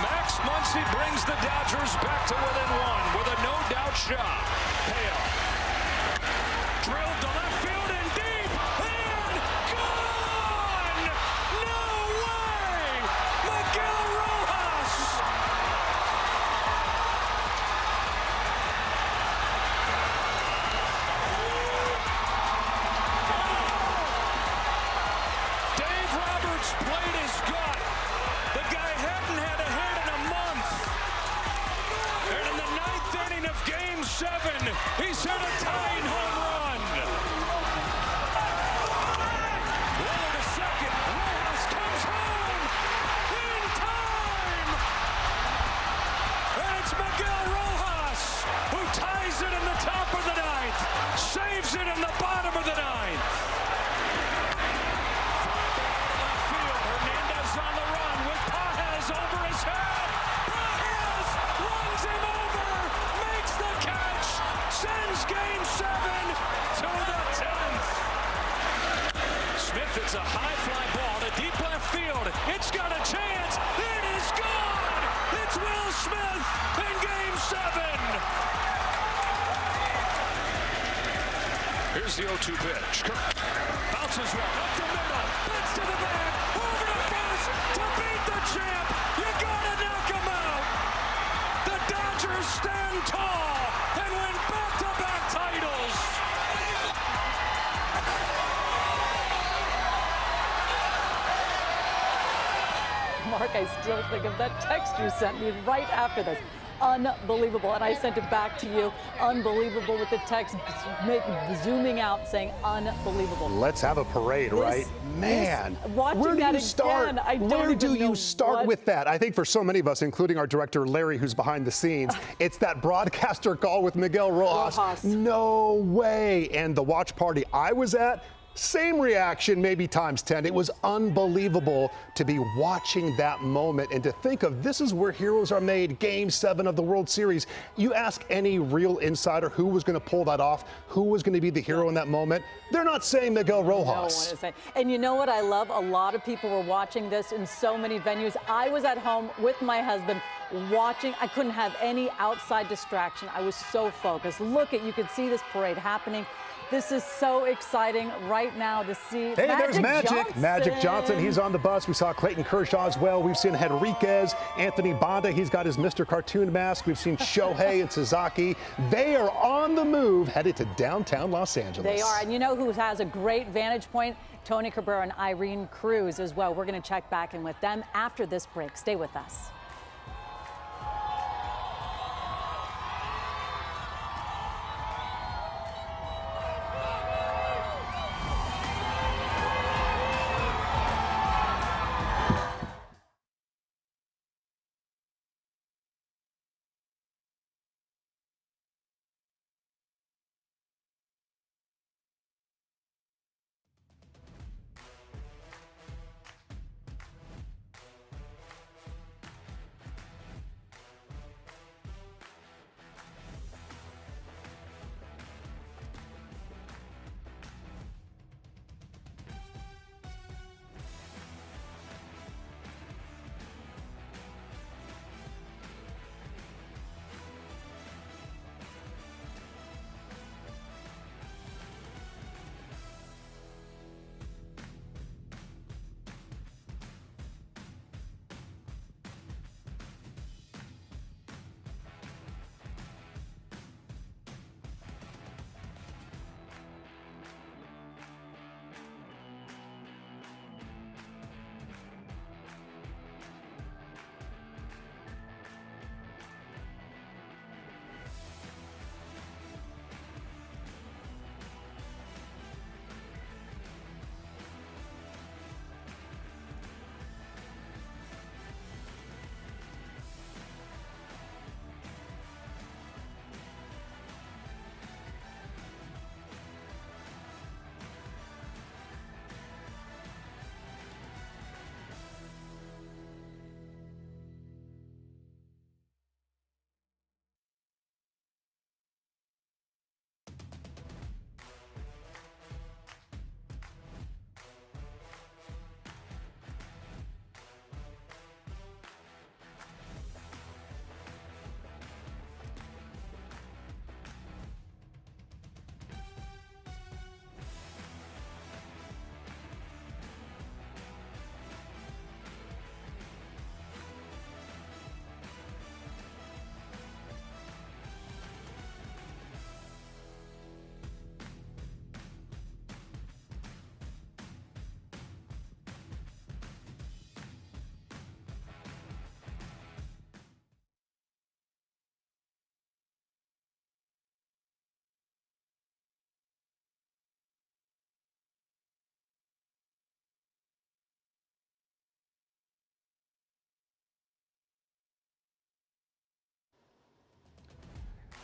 Max Muncy brings the Dodgers back to within 1 with a no-doubt shot. Payoff. Drilled to left field and deep, and gone! No way! Miguel Rojas! Dave Roberts played his gut. The guy hadn't had a hit in a month. And in the 9th inning of Game 7, he's hit a tying home run. Roller to second. Rojas comes home in time. And it's Miguel Rojas who ties it in the top of the 9th. Saves it in the bottom of the 9th. Left field. Hernandez on the run with Pages over his head. Pages runs him over. Makes the catch. Sends Game 7 to the 10th. Smith hits a high fly ball to deep left field. It's got a chance. It is gone. It's Will Smith in Game 7. Here's the 0-2 pitch. Bounces one up the middle. Bits to the back. Over to first to beat the champ. You gotta knock him out. The Dodgers stand tall and win back-to-back titles. Mark, I still think of that text you sent me right after this. Unbelievable. And I sent it back to you. Unbelievable with the text zooming out saying unbelievable. Let's have a parade, right? Man, where do you start? Where do you start with that? I think for so many of us, including our director Larry, who's behind the scenes, it's that broadcaster call with Miguel Rojas. No way. And the watch party I was at, same reaction, maybe times 10. It was unbelievable to be watching that moment and to think of this is where heroes are made, Game 7 of the World Series. You ask any real insider who was going to pull that off, who was going to be the hero in that moment, they're not saying Miguel Rojas. No one is saying. And you know what I love? A lot of people were watching this in so many venues. I was at home with my husband watching. I couldn't have any outside distraction. I was so focused. Look at, you could see this parade happening. This is so exciting right now to see. Hey, there's Magic Johnson. He's on the bus. We saw Clayton Kershaw as well. We've seen Henriquez, Anthony Banda. He's got his Mr. Cartoon mask. We've seen Shohei and Sasaki. They are on the move, headed to downtown Los Angeles. They are. And you know who has a great vantage point? Tony Cabrera and Irene Cruz as well. We're going to check back in with them after this break. Stay with us.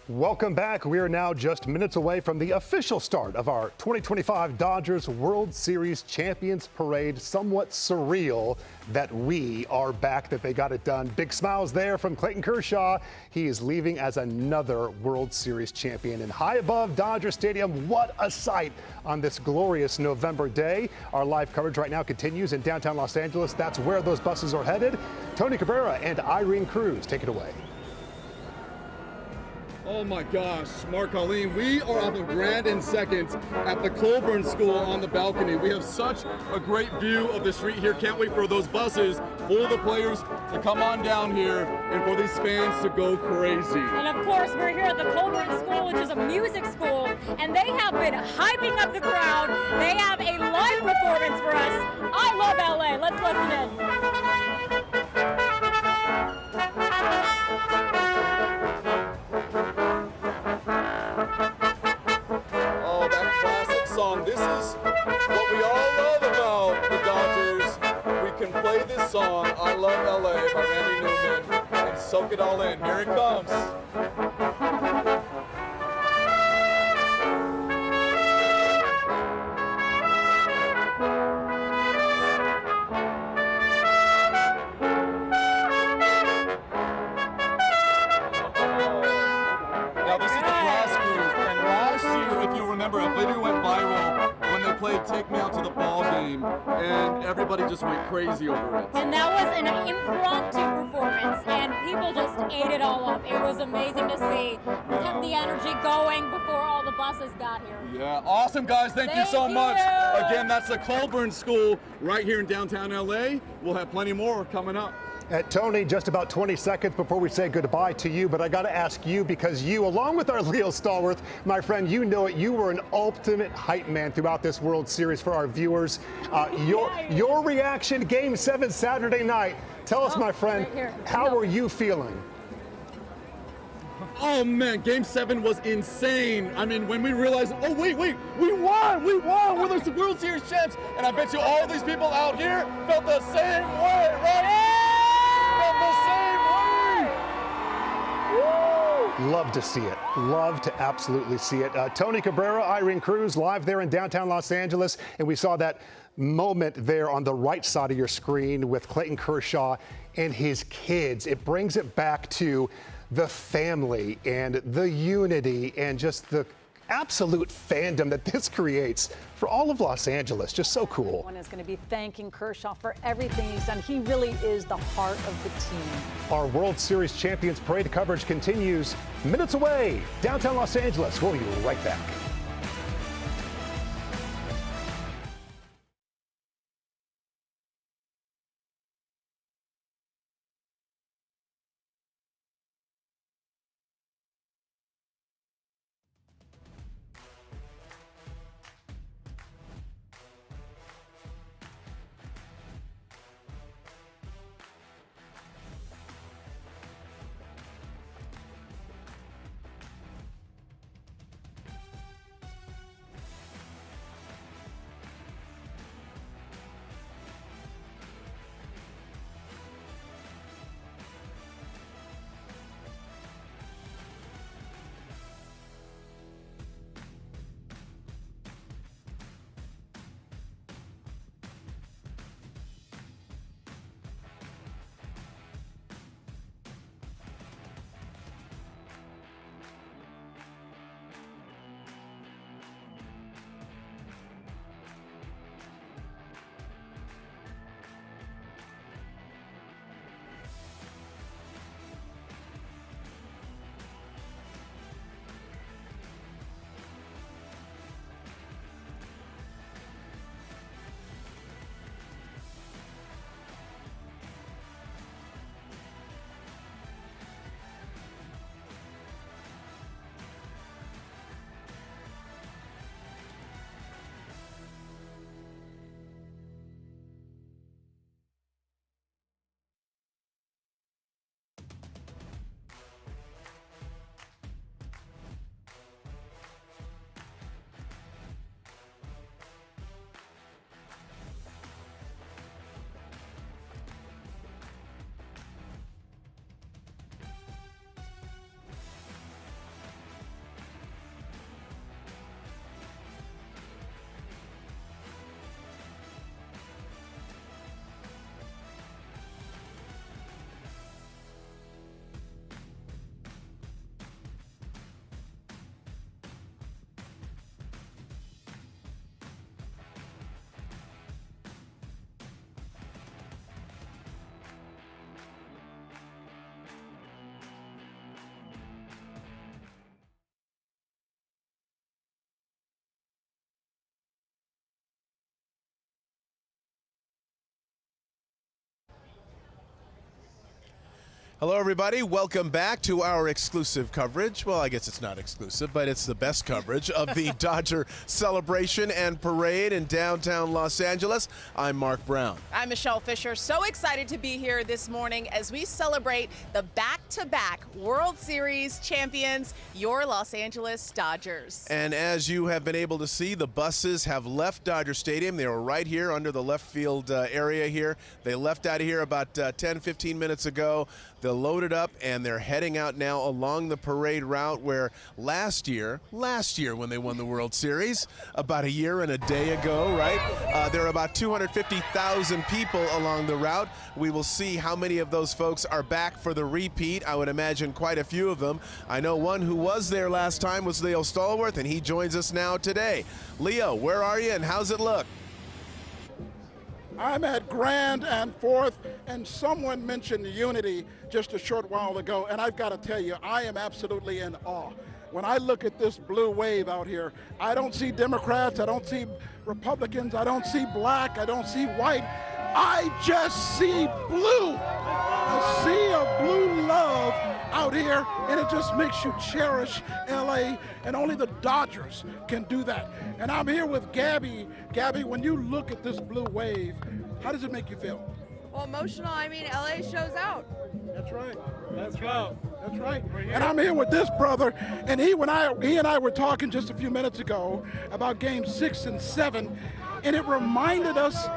Welcome back. We are now just minutes away from the official start of our 2025 Dodgers World Series Champions Parade. Somewhat surreal that we are back, that they got it done. Big smiles there from Clayton Kershaw. He is leaving as another World Series champion. And high above Dodger Stadium, what a sight on this glorious November day. Our live coverage right now continues in downtown Los Angeles. That's where those buses are headed. Tony Cabrera and Irene Cruz, take it away. Oh my gosh, Mark Colleen, we are off of Grand and Second at the Colburn School on the balcony. We have such a great view of the street here. Can't wait for those buses full of the players to come on down here and for these fans to go crazy. And of course, we're here at the Colburn School, which is a music school, and they have been hyping up the crowd. They have a live performance for us. I love LA. Let's listen in. song, I Love LA by Randy Newman, and soak it all in. Here it comes. Now this is the brass group, and last year, if you remember, a video went viral when they played Take Me Out to the Ball Game, and everybody just went crazy over it. And that was an impromptu performance, and people just ate it all up. It was amazing to see. Kept the energy going before all the buses got here. Yeah, awesome, guys. Thank you so much. Again, that's the Colburn School right here in downtown LA. We'll have plenty more coming up. Tony, just about 20 seconds before we say goodbye to you, but I got to ask you, because you, along with our Leo Stallworth, my friend, you know it, you were an ultimate hype man throughout this World Series for our viewers. Your reaction, Game 7 Saturday night. Tell us, my friend, how were you feeling? Oh man, Game 7 was insane. I mean, when we realized, oh wait, we won, we're the World Series champs, and I bet you all these people out here felt the same way, right? Felt the same way. Woo! Love to see it. Love to absolutely see it. Tony Cabrera, Irene Cruz, live there in downtown Los Angeles, and we saw that moment there on the right side of your screen with Clayton Kershaw and his kids. It brings it back to the family and the unity and just the absolute fandom that this creates for all of Los Angeles. Just so cool. One is going to be thanking Kershaw for everything he's done. He really is the heart of the team. Our World Series Champions Parade coverage continues minutes away. Downtown Los Angeles. We'll be right back. Hello, everybody. Welcome back to our exclusive coverage. Well, I guess it's not exclusive, but it's the best coverage of the Dodger celebration and parade in downtown Los Angeles. I'm Mark Brown. I'm Michelle Fisher. So excited to be here this morning as we celebrate the back-to-back World Series champions, your Los Angeles Dodgers. And as you have been able to see, the buses have left Dodger Stadium. They were right here under the left field area here. They left out of here about 10-15 minutes ago. They're loaded up and they're heading out now along the parade route where last year when they won the World Series, about a year and a day ago, right? There are about 250,000 people along the route. We will see how many of those folks are back for the repeat. I would imagine quite a few of them. I know one who was there last time was Leo Stallworth, and he joins us now today. Leo, where are you and how's it look? I'm at Grand and Fourth, and someone mentioned unity just a short while ago, and I've got to tell you, I am absolutely in awe. When I look at this blue wave out here, I don't see Democrats, I don't see Republicans, I don't see black, I don't see white. I just see blue. A sea of blue love out here, and it just makes you cherish LA, and only the Dodgers can do that. And I'm here with Gabby. Gabby, when you look at this blue wave, how does it make you feel? Well, emotional. I mean, LA shows out. That's right. Let's go. That's right. And I'm here with this brother, and he and I were talking just a few minutes ago about Game 6 and 7, and it reminded us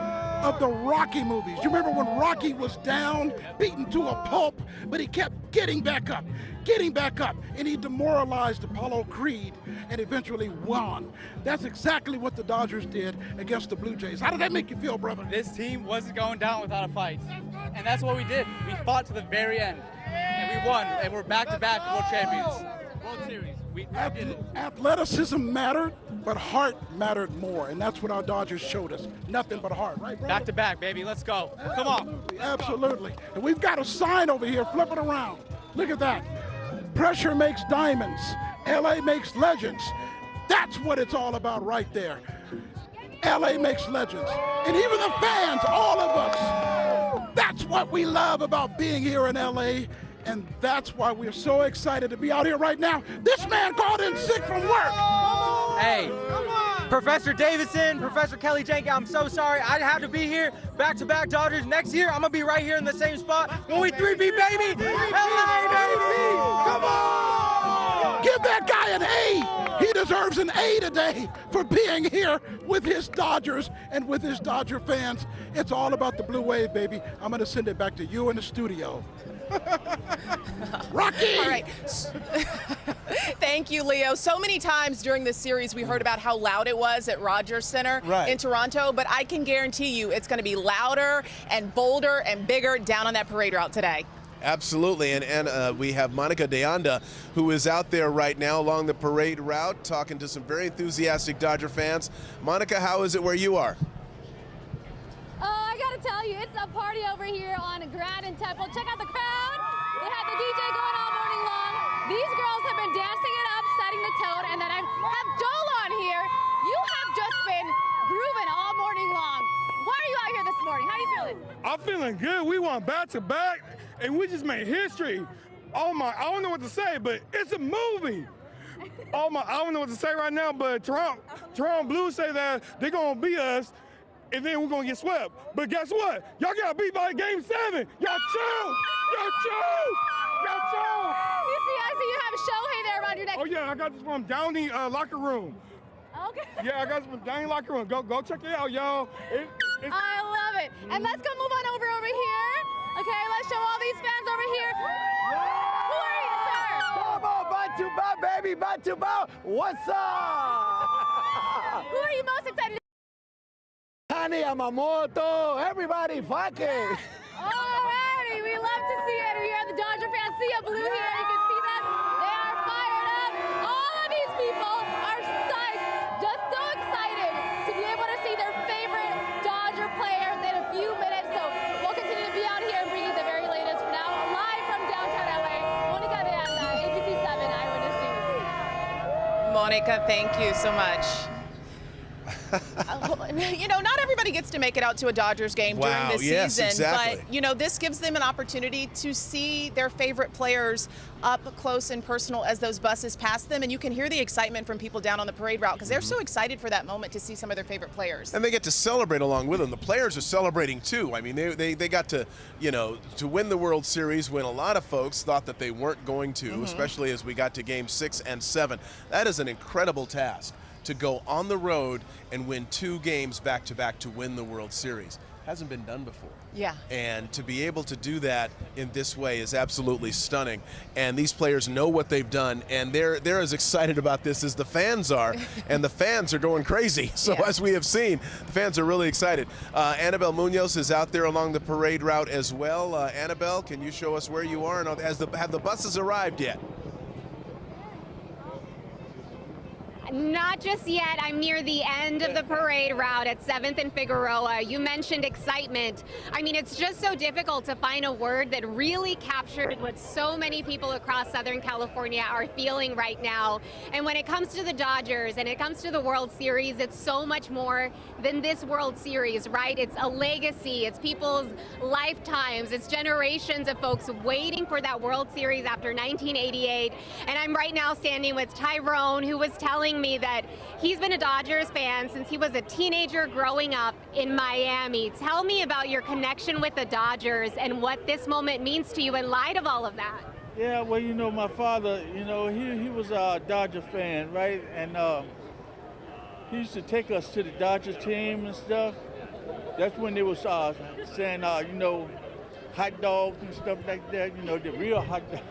of the Rocky movies. You remember when Rocky was down, beaten to a pulp, but he kept getting back up, and he demoralized Apollo Creed and eventually won. That's exactly what the Dodgers did against the Blue Jays. How did that make you feel, brother? This team wasn't going down without a fight, and that's what we did. We fought to the very end, and we won, and we're back-to-back world champions. World Series. We did it. Athleticism mattered, but heart mattered more, and that's what our Dodgers showed us. Nothing but heart, right, brother? Back-to-back, baby. Let's go. Come on. Absolutely. And we've got a sign over here. Flip it around. Look at that. Pressure makes diamonds. LA makes legends. That's what it's all about right there. LA makes legends. And even the fans, all of us, that's what we love about being here in LA. And that's why we're so excited to be out here right now. This man called in sick from work. Hey, Professor Davidson, Professor Kelly Jenkins, I'm so sorry. I have to be here. Back-to-back Dodgers. Next year, I'm going to be right here in the same spot when we 3-peat, baby. LA, baby. Come on. Give that guy an A. He deserves an A today for being here with his Dodgers and with his Dodger fans. It's all about the blue wave, baby. I'm going to send it back to you in the studio. Rocky! All right. Thank you, Leo. So many times during this series we heard about how loud it was at Rogers Center in Toronto, but I can guarantee you it's going to be louder and bolder and bigger down on that parade route today. Absolutely, and we have Monica de Anda, who is out there right now along the parade route talking to some very enthusiastic Dodger fans. Monica, how is it where you are? I gotta tell you, it's a party over here on Grand and Temple. Check out the crowd. They had the DJ going all morning long. These girls have been dancing it up, setting the tone, and then I have Joel on here. You have just been grooving all morning long. Why are you out here this morning? How are you feeling? I'm feeling good. We won back-to-back, and we just made history. Oh my, I don't know what to say, but it's a movie. Oh my, I don't know what to say right now, but Toronto Blues say that they're gonna beat us, and then we're gonna get swept. But guess what? Y'all got beat by Game 7. Y'all choke! Y'all choke! Y'all choke! I see you have Shohei there around your neck. Oh yeah, I got this from Downey locker room. Okay. Yeah, I got this from Downey locker room. Go check it out, y'all. I love it. And let's go move on over here. Okay, let's show all these fans over here. Who are you, sir? Come on, Batuba, baby, Batuba. What's up? Who are you most excited to Hani Yamamoto, everybody, fuck it. Alrighty, we love to see it. We are the Dodger fans. See a blue here. You can see them. They are fired up. All of these people are psyched, just so excited to be able to see their favorite Dodger players in a few minutes. So we'll continue to be out here and bring you the very latest. For now, live from downtown LA, Monica de Anda, ABC 7 Eyewitness News. Monica, thank you so much. You know, not everybody gets to make it out to a Dodgers game during the season, exactly. but, you know, this gives them an opportunity to see their favorite players up close and personal as those buses pass them, and you can hear the excitement from people down on the parade route because they're so excited for that moment to see some of their favorite players. And they get to celebrate along with them. The players are celebrating too. I mean, they got to, you know, to win the World Series when a lot of folks thought that they weren't going to, especially as we got to Game 6 and 7. That is an incredible task, to go on the road and win 2 games back-to-back to win the World Series. Hasn't been done before. Yeah. And to be able to do that in this way is absolutely stunning. And these players know what they've done, and they're as excited about this as the fans are, and the fans are going crazy. So as we have seen, the fans are really excited. Annabelle Munoz is out there along the parade route as well. Annabelle, can you show us where you are? And have the buses arrived yet? Not just yet. I'm near the end of the parade route at 7th and Figueroa. You mentioned excitement. I mean, it's just so difficult to find a word that really captures what so many people across Southern California are feeling right now. And when it comes to the Dodgers and it comes to the World Series, it's so much more than this World Series, right? It's a legacy. It's people's lifetimes. It's generations of folks waiting for that World Series after 1988. And I'm right now standing with Tyrone, who was telling me that he's been a Dodgers fan since he was a teenager growing up in Miami. Tell me about your connection with the Dodgers and what this moment means to you in light of all of that. Yeah, well, you know, my father, you know, he was a Dodger fan, right? And he used to take us to the Dodgers team and stuff. That's when they was saying, you know, hot dogs and stuff like that, you know, the real hot dogs.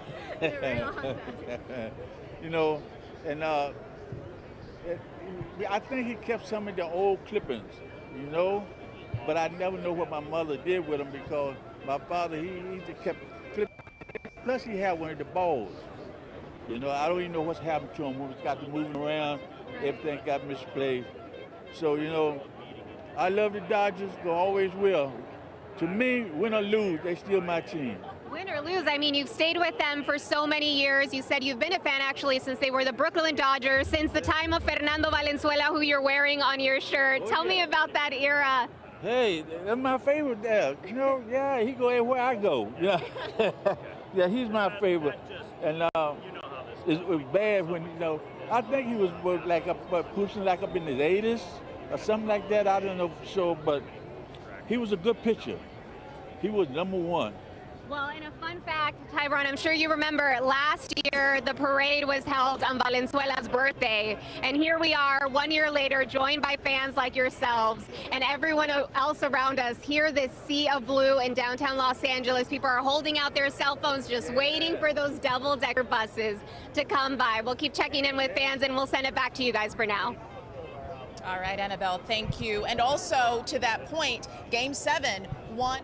You know, and I think he kept some of the old clippings, you know, but I never know what my mother did with them because my father, he just kept clipping. Plus he had one of the balls. You know, I don't even know what's happened to him. When it's got to moving around, everything got misplaced. So, you know, I love the Dodgers, they always will. To me, win or lose, they still my team. Win or lose, I mean, you've stayed with them for so many years. You said you've been a fan actually since they were the Brooklyn Dodgers, since the time of Fernando Valenzuela, who you're wearing on your shirt. Tell me about that era. Hey, that's my favorite there. You know, yeah, he go everywhere I go. Yeah, yeah, he's my favorite. And it was bad when, you know, I think he was like pushing like up in his 80s or something like that. I don't know for sure, but he was a good pitcher. He was #1. Well, and a fun fact, Tyrone, I'm sure you remember last year the parade was held on Valenzuela's birthday. And here we are 1 year later, joined by fans like yourselves and everyone else around us. Here, this sea of blue in downtown Los Angeles. People are holding out their cell phones, just waiting for those double-decker buses to come by. We'll keep checking in with fans and we'll send it back to you guys for now. All right, Annabelle, thank you. And also to that point, Game 7 won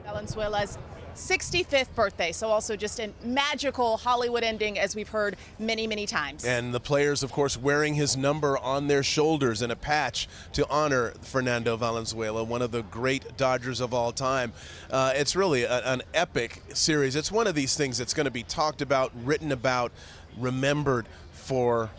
Valenzuela's 65th birthday, so also just a magical Hollywood ending, as we've heard many, many times. And the players, of course, wearing his number on their shoulders in a patch to honor Fernando Valenzuela, one of the great Dodgers of all time. It's really an epic series. It's one of these things that's going to be talked about, written about, remembered for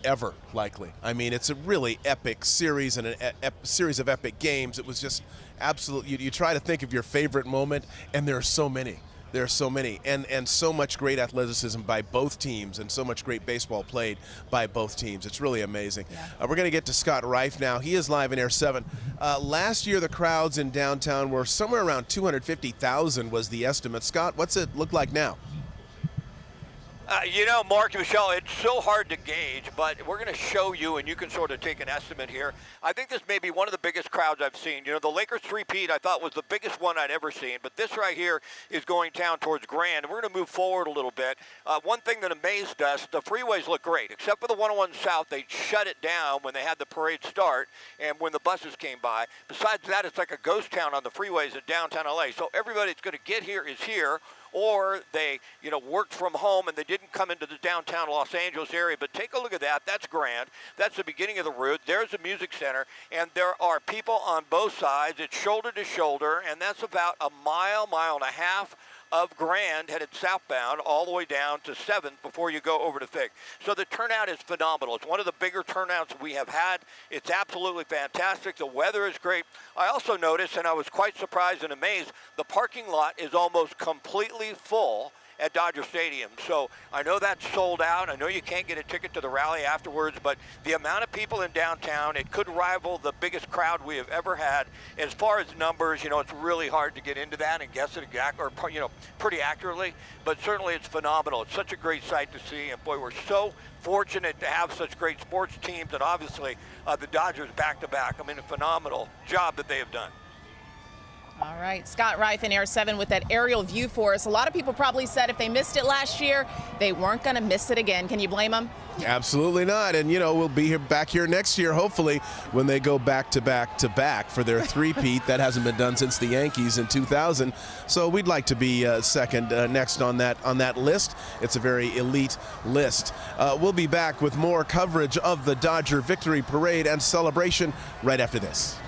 ever, likely. I mean, it's a really epic series and a series of epic games. It was just absolute. You try to think of your favorite moment, and there are so many. There are so many, and so much great athleticism by both teams, and so much great baseball played by both teams. It's really amazing. Yeah. We're going to get to Scott Reif now. He is live in Air 7. Last year, the crowds in downtown were somewhere around 250,000 was the estimate. Scott, what's it look like now? You know, Mark and Michelle, it's so hard to gauge, but we're going to show you, and you can sort of take an estimate here. I think this may be one of the biggest crowds I've seen. You know, the Lakers three-peat I thought was the biggest one I'd ever seen, but this right here is going down towards Grand, and we're going to move forward a little bit. One thing that amazed us, the freeways look great, except for the 101 South. They shut it down when they had the parade start and when the buses came by. Besides that, it's like a ghost town on the freeways in downtown LA, so everybody that's going to get here is here, or they, you know, worked from home and they didn't come into the downtown Los Angeles area. But take a look at that. That's Grand. That's the beginning of the route. There's the music center, and there are people on both sides. It's shoulder to shoulder, and that's about a mile, mile and a half of Grand headed southbound all the way down to 7th before you go over to Fig. So the turnout is phenomenal. It's one of the bigger turnouts we have had. It's absolutely fantastic. The weather is great. I also noticed, and I was quite surprised and amazed, the parking lot is almost completely full at Dodger Stadium. So I know that's sold out. I know you can't get a ticket to the rally afterwards, but the amount of people in downtown, it could rival the biggest crowd we have ever had. As far as numbers, you know, it's really hard to get into that and guess it exact, or, you know, pretty accurately, but certainly it's phenomenal. It's such a great sight to see, and boy, we're so fortunate to have such great sports teams, and obviously the Dodgers back-to-back. I mean, a phenomenal job that they have done. All right, Scott Reif in Air 7 with that aerial view for us. A lot of people probably said if they missed it last year, they weren't going to miss it again. Can you blame them? Absolutely not. And, you know, we'll be here back here next year, hopefully, when they go back to back for their three-peat. That hasn't been done since the Yankees in 2000. So we'd like to be second next on that list. It's a very elite list. We'll be back with more coverage of the Dodger Victory Parade and celebration right after this.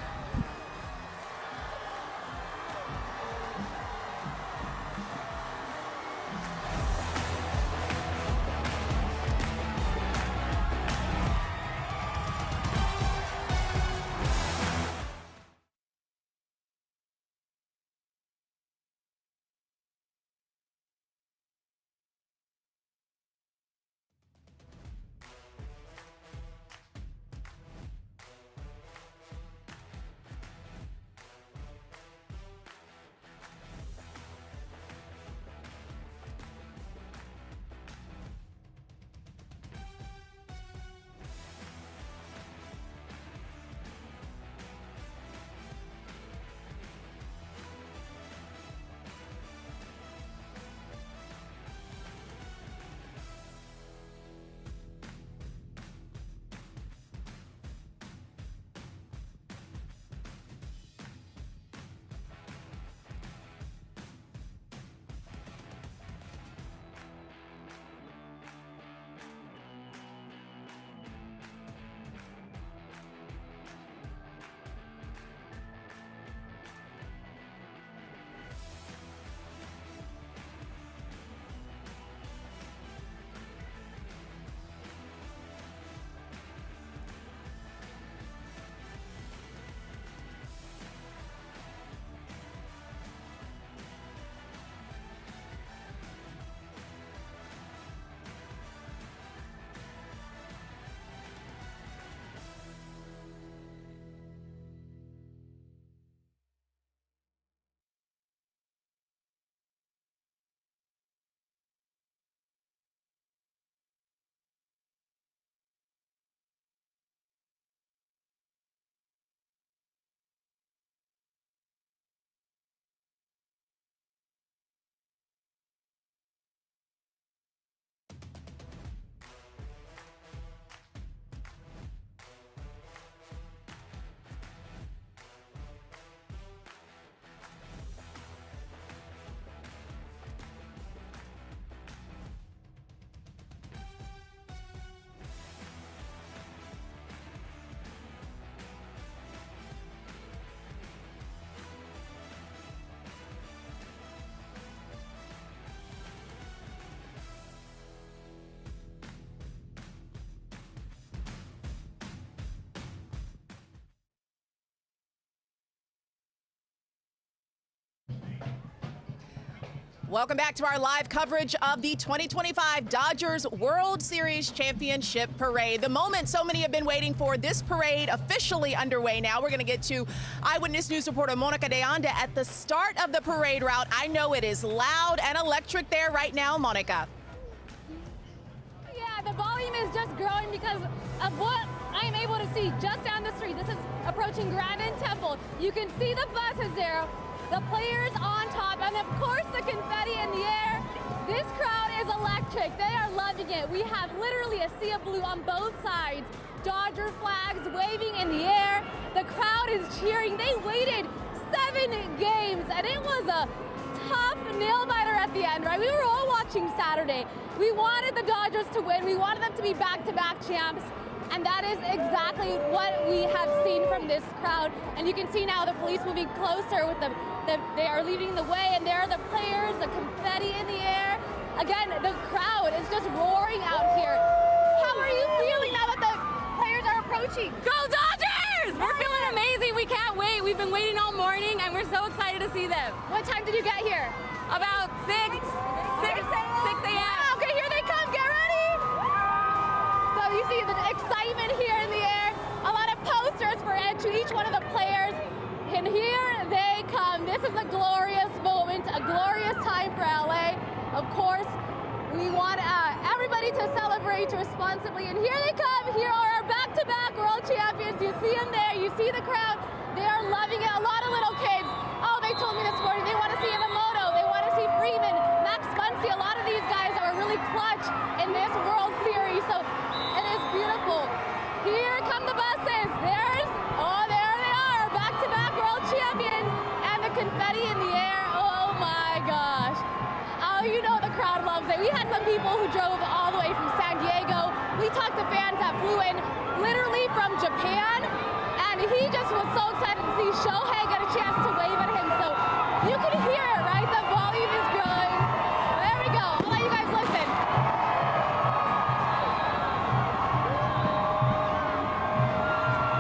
Welcome back to our live coverage of the 2025 Dodgers World Series Championship Parade. The moment so many have been waiting for. This parade officially underway now. We're going to get to Eyewitness News reporter Monica de Anda at the start of the parade route. I know it is loud and electric there right now, Monica. Yeah, the volume is just growing because of what I'm able to see just down the street. This is approaching Grand and Temple. You can see the buses there, the players on top, and of course the confetti in the air. This crowd is electric. They are loving it. We have literally a sea of blue on both sides. Dodger flags waving in the air. The crowd is cheering. They waited 7 games, and it was a tough nail-biter at the end, right? We were all watching Saturday. We wanted the Dodgers to win. We wanted them to be back-to-back champs. And that is exactly what we have seen from this crowd. And you can see now the police moving closer with they are leading the way, and there are the players, the confetti in the air. Again, the crowd is just roaring out here. How are you feeling now that the players are approaching? Go Dodgers! We're feeling amazing. We can't wait. We've been waiting all morning, and we're so excited to see them. What time did you get here? About 6 a.m. Okay, here they come. Get ready. So you see the excitement here in the air. A lot of posters for each one of the players. And here they come. This is a glorious moment, a glorious time for LA. Of course, we want everybody to celebrate responsibly. And here they come. Here are our back-to-back world champions. You see them there. You see the crowd. They are loving it. A lot of little kids. Oh, they told me this morning they want to see Yamamoto. They want to see Freeman, Max Muncy. A lot of these guys are really clutch in this World Series. So it is beautiful. Here come the buses. There they are, back-to-back world champions, and the confetti in the air. Oh my gosh. Oh, you know the crowd loves it. We had some people who drove all the way from San Diego. We talked to fans that flew in literally from Japan, and he just was so excited to see Shohei get a chance to wave at him. So you can hear it, right? The volume is growing. There we go. I'll let you guys listen.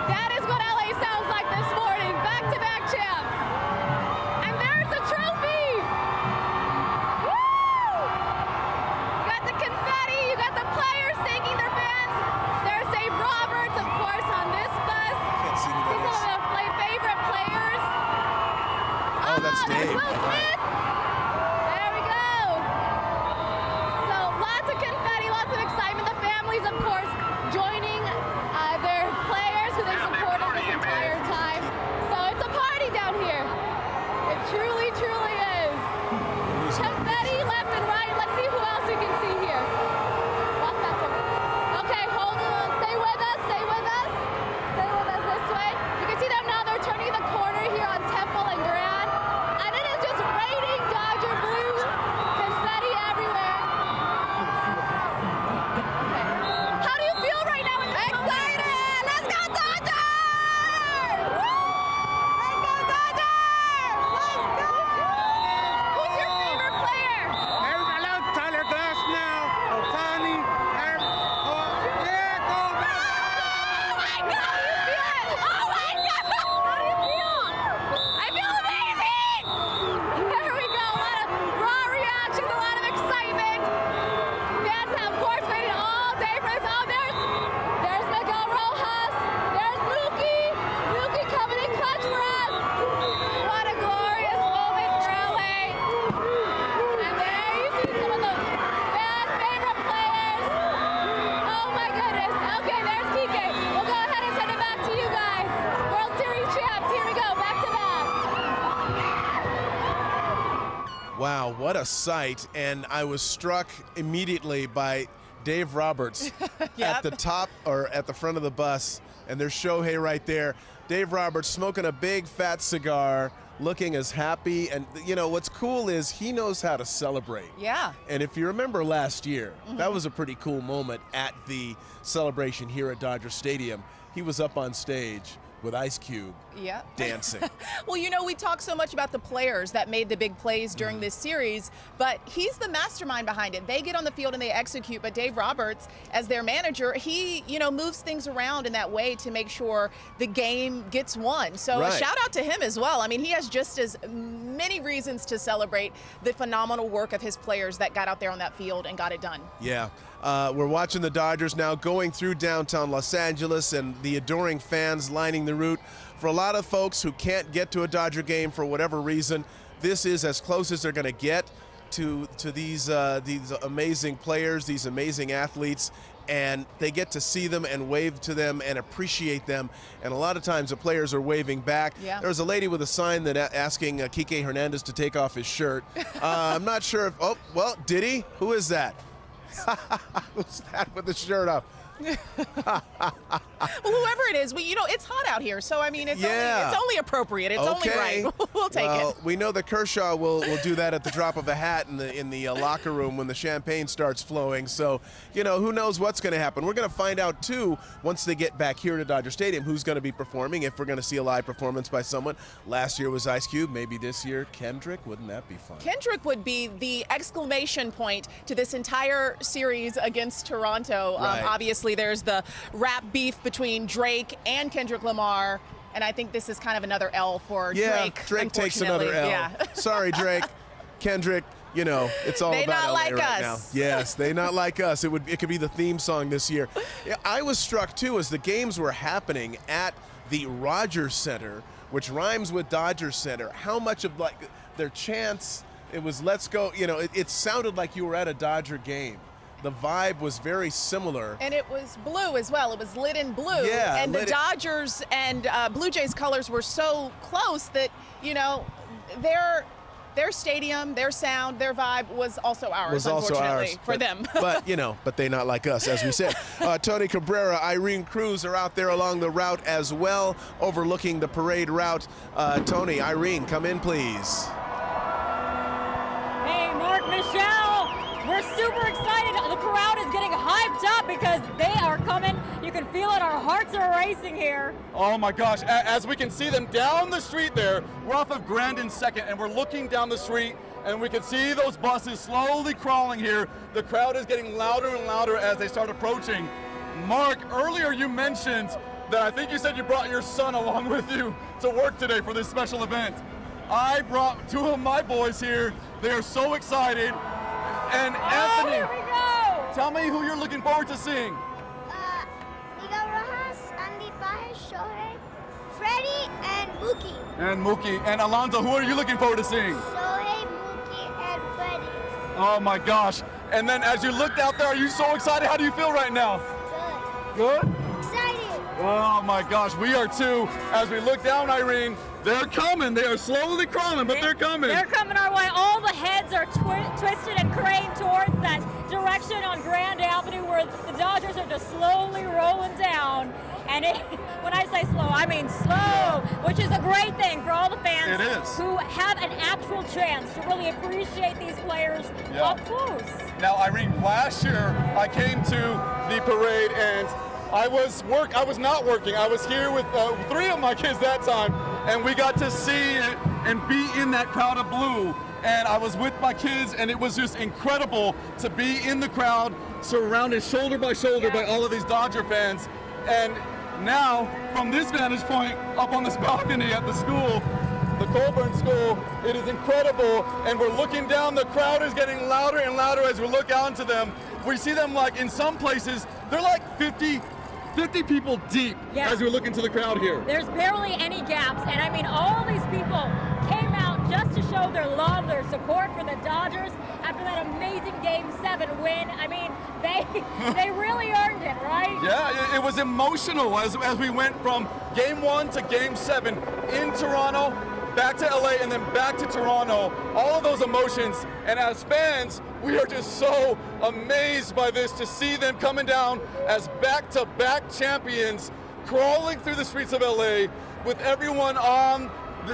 That is what LA sounds like this morning. Back-to-back champs. And there's the trophy. Woo! You got the confetti. You got the players thanking their fans. There's Dave Roberts, of course, on this bus. Can't see who See that some is. of the favorite players. Oh, that's there's Dave. Will Smith. There we go. So lots of confetti, lots of excitement. The families, of course, joining their players who they've supported this entire time. So it's a party down here. It truly, truly is. Confetti left and right. Let's see who else we can see here. Walk that way. Okay, hold on. Stay with us. Stay with us. Stay with us this way. You can see them now. They're turning the corner here on Temple and Grand. And it is just raining Dodger blue confetti everywhere. Okay. How do you feel right now? Excited! Let's go Dodgers! Woo! Let's go Dodgers! Let's go! Who's your favorite player? I love Tyler Glass now. Otani. Yeah, go back. Oh my God! You feel it? Oh my God! How do you feel? I feel amazing! There we go. A lot of raw reaction, a lot of excitement. Fans have, of course, waited all day for this. Oh, there's Miguel Rojas. There's Mookie. Mookie coming in clutch for us. What a glorious moment for LA. And there you see some of the fans' favorite players. Oh my goodness. Okay, there's Kike. We'll go ahead and send it back to you guys. World Series champs. Here we go. Back to back. Wow, what a sight. And I was struck immediately by Dave Roberts at the top or at the front of the bus. And there's Shohei right there. Dave Roberts smoking a big fat cigar, looking as happy. And you know, what's cool is he knows how to celebrate. Yeah. And if you remember last year, that was a pretty cool moment at the celebration here at Dodger Stadium. He was up on stage with Ice Cube Yeah. dancing. Well, you know, we talk so much about the players that made the big plays during this series, but he's the mastermind behind it. They get on the field and they execute, but Dave Roberts, as their manager, he, you know, moves things around in that way to make sure the game gets won. So Right. a shout out to him as well. I mean, he has just as many reasons to celebrate the phenomenal work of his players that got out there on that field and got it done. Yeah. We're watching the Dodgers now going through downtown Los Angeles and the adoring fans lining the route. For a lot of folks who can't get to a Dodger game for whatever reason, this is as close as they're going to get to these amazing players, these amazing athletes, and they get to see them and wave to them and appreciate them. And a lot of times the players are waving back. Yeah. There was a lady with a sign that asking Kike Hernandez to take off his shirt. I'm not sure if, oh, well, did he? Who is that? Who's that with the shirt off? Well, whoever it is, it's hot out here, so I mean, it's only appropriate. It's only right. We'll take it. We know that Kershaw will do that at the drop of a hat in the locker room when the champagne starts flowing. So, who knows what's going to happen. We're going to find out, too, once they get back here to Dodger Stadium, who's going to be performing, if we're going to see a live performance by someone. Last year was Ice Cube. Maybe this year, Kendrick. Wouldn't that be fun? Kendrick would be the exclamation point to this entire series against Toronto. Right. Obviously, there's the rap beef between Drake and Kendrick Lamar, and I think this is kind of another L for Drake. Drake takes another L. Yeah. Sorry, Drake. Kendrick, it's all they about not LA like right us. now. Yes, they not like us. It could be the theme song this year. Yeah, I was struck too as the games were happening at the Rogers Center, which rhymes with Dodger Center. How much of their chants? It was "Let's go." It sounded like you were at a Dodger game. The vibe was very similar. And it was blue as well. It was lit in blue. Yeah, and the Dodgers and Blue Jays colors were so close that, their stadium, their sound, their vibe was also ours, unfortunately, for them. But they not like us, as we said. Tony Cabrera, Irene Cruz are out there along the route as well, overlooking the parade route. Tony, Irene, come in, please. Hey, Mark, Michelle. We're super excited. The crowd is getting hyped up because they are coming. You can feel it. Our hearts are racing here. Oh my gosh, as we can see them down the street there, we're off of Grand and 2nd, and we're looking down the street, and we can see those buses slowly crawling here. The crowd is getting louder and louder as they start approaching. Mark, earlier you mentioned that I think you said you brought your son along with you to work today for this special event. I brought 2 of my boys here. They are so excited. And Anthony, here we go. Tell me who you're looking forward to seeing. Miguel Rojas, Andy Baez, Shohei, Freddie, and Mookie. And Mookie. And Alonzo, who are you looking forward to seeing? Shohei, Mookie, and Freddie. Oh my gosh. And then as you looked out there, are you so excited? How do you feel right now? Good. Good? Excited. Oh my gosh, we are too. As we look down, Irene, they're coming. They are slowly crawling, but they're coming. They're coming our way. All the heads are twisted and craned towards that direction on Grand Avenue where the Dodgers are just slowly rolling down. And when I say slow, I mean slow, which is a great thing for all the fans who have an actual chance to really appreciate these players up close. Now, Irene, last year I came to the parade and I was not working. I was here with 3 of my kids that time, and we got to see it and be in that crowd of blue. And I was with my kids, and it was just incredible to be in the crowd, surrounded shoulder by shoulder by all of these Dodger fans. And now, from this vantage point, up on this balcony at the school, the Colburn School, it is incredible. And we're looking down, the crowd is getting louder and louder as we look out into them. We see them in some places, they're like 50 people deep as we look into the crowd here. There's barely any gaps, and I mean, all these people came out just to show their love, their support for the Dodgers after that amazing Game 7 win. I mean, they really earned it, right? Yeah, it was emotional as we went from Game 1 to Game 7 in Toronto, back to LA, and then back to Toronto. All of those emotions, and as fans, we are just so amazed by this to see them coming down as back-to-back champions, crawling through the streets of LA with everyone on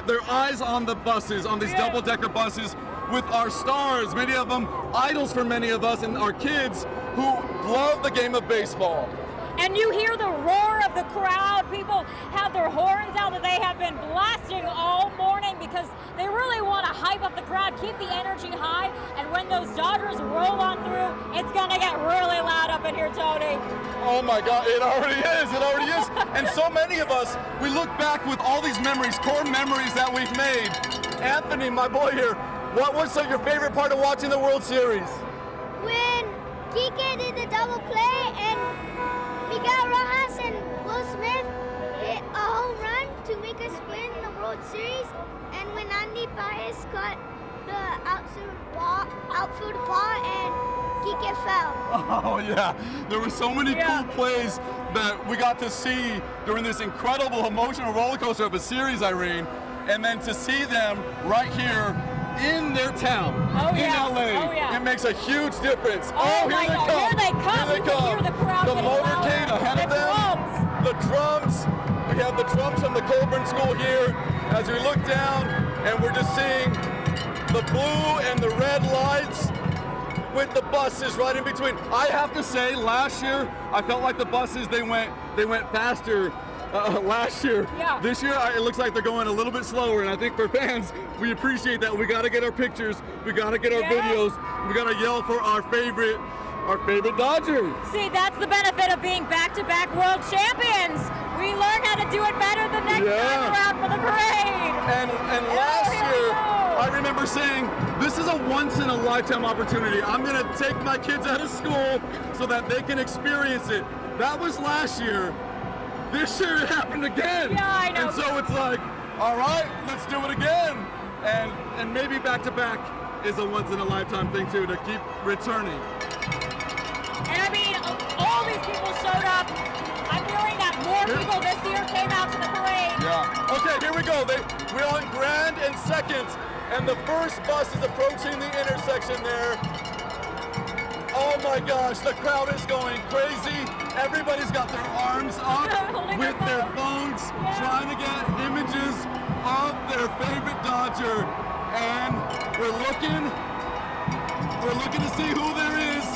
their eyes on the buses, on these double-decker buses, with our stars, many of them idols for many of us, and our kids who love the game of baseball. And you hear the roar of the crowd. People have their horns out that they have been blasting all morning because they really want to hype up the crowd, keep the energy high, and when those Dodgers roll on through, it's going to get really loud up in here, Tony. Oh my God, it already is. And so many of us, we look back with all these memories, core memories that we've made. Anthony, my boy here, what was your favorite part of watching the World Series? When Kike did the double play and Miguel Rojas and Will Smith hit a home run to make us win the World Series, and when Andy Baez caught the outfield ball and Kike fell. Oh yeah, there were so many cool plays that we got to see during this incredible emotional roller coaster of a series, Irene, and then to see them right here in their town, in LA. It makes a huge difference. Oh, here they come. Here they come. Here they come. Hear the crowd the motorcade ahead of them. The drums. We have the drums from the Colburn School here as we look down, and we're just seeing the blue and the red lights with the buses right in between. I have to say, last year I felt like the buses they went faster last year. Yeah. This year it looks like they're going a little bit slower, and I think for fans we appreciate that. We got to get our pictures, we got to get our videos, we got to yell for our favorite Dodgers. See, that's the benefit of being back-to-back world champions. We learn how to do it better the next time around for the parade. And last year, I remember saying, this is a once-in-a-lifetime opportunity. I'm going to take my kids out of school so that they can experience it. That was last year. This year it happened again. Yeah, I know. And so it's like, all right, let's do it again. And maybe back-to-back is a once-in-a-lifetime thing, too, to keep returning. And I mean, all these people showed up. I'm hearing that more people this year came out to the parade. Yeah. Okay, here we go. We're on Grand and Second, and the first bus is approaching the intersection there. Oh my gosh, the crowd is going crazy. Everybody's got their arms up with their phones, trying to get images of their favorite Dodger. And we're looking to see who there is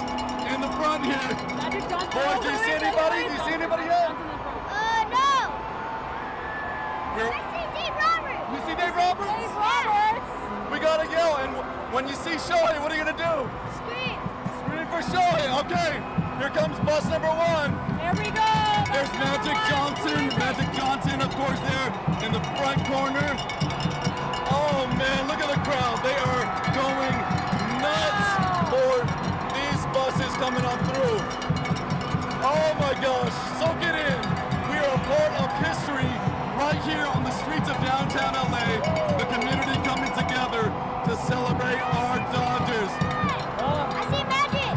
in the front here. Boys, do you see anybody? Do you see anybody yet? No. I see Dave Roberts. You see Dave Roberts? Dave Roberts. We gotta yell, and when you see Shohei, what are you gonna do? Scream. Scream for Shohei. Okay, here comes bus number 1. Here we go. There's Magic Johnson. Magic Johnson, of course, there in the front corner. Oh man, look at the crowd. They are going nuts for these buses coming on through. Oh my gosh, soak it in. We are a part of history right here on the streets of downtown LA. The community coming together to celebrate our Dodgers. I see Magic.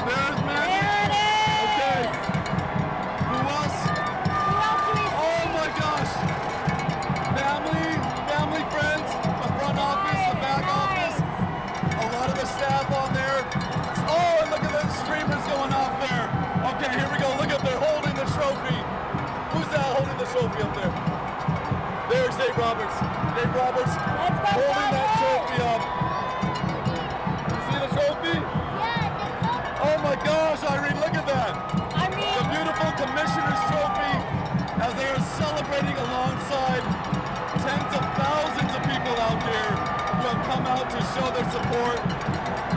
There's Magic. There it is. Okay. Who else? Who else do we see? Oh my gosh. Family, friends, the front office, the back office, a lot of the staff on there. Oh, and look at the streamers going off there. Okay, here we go. Look at they're holding the trophy. Who's that holding the trophy up there? There's Dave Roberts. Dave Roberts holding that trophy up. You see the trophy? Yeah. Oh my gosh, Irene, look at that. I mean, The beautiful commissioner's trophy as they are celebrating alongside tens of thousands of people out here who have come out to show their support.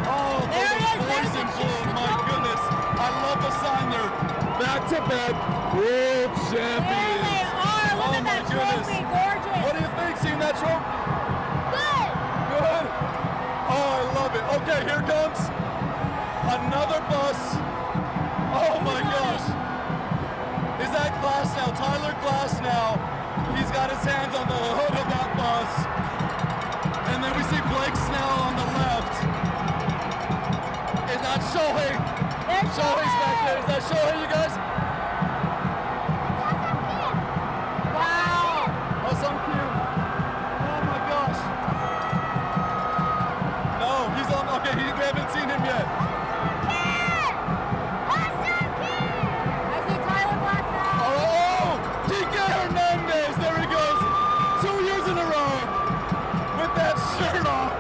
Oh, There it is. boys in blue, my goodness. I love the sign there. Back-to-back world champions. there they are. Look Oh at my that goodness. trophy. Gorgeous. What do you think, seeing that trophy? Good. Good? Oh, I love it. Okay, here comes another bus. Oh my gosh. Is that Glass now? Tyler Glass now. He's got his hands on the hood of that bus. And then we see Blake Snell on the left. Is that Shohei? Shohei's back there. Is that Shohei, you guys? Wow. Awesome cue. Oh my gosh. No, he's on. Okay, we haven't seen him yet. I see Tyler Glass now. Oh, Kike Hernandez. There he goes. 2 years in a row with that shirt off.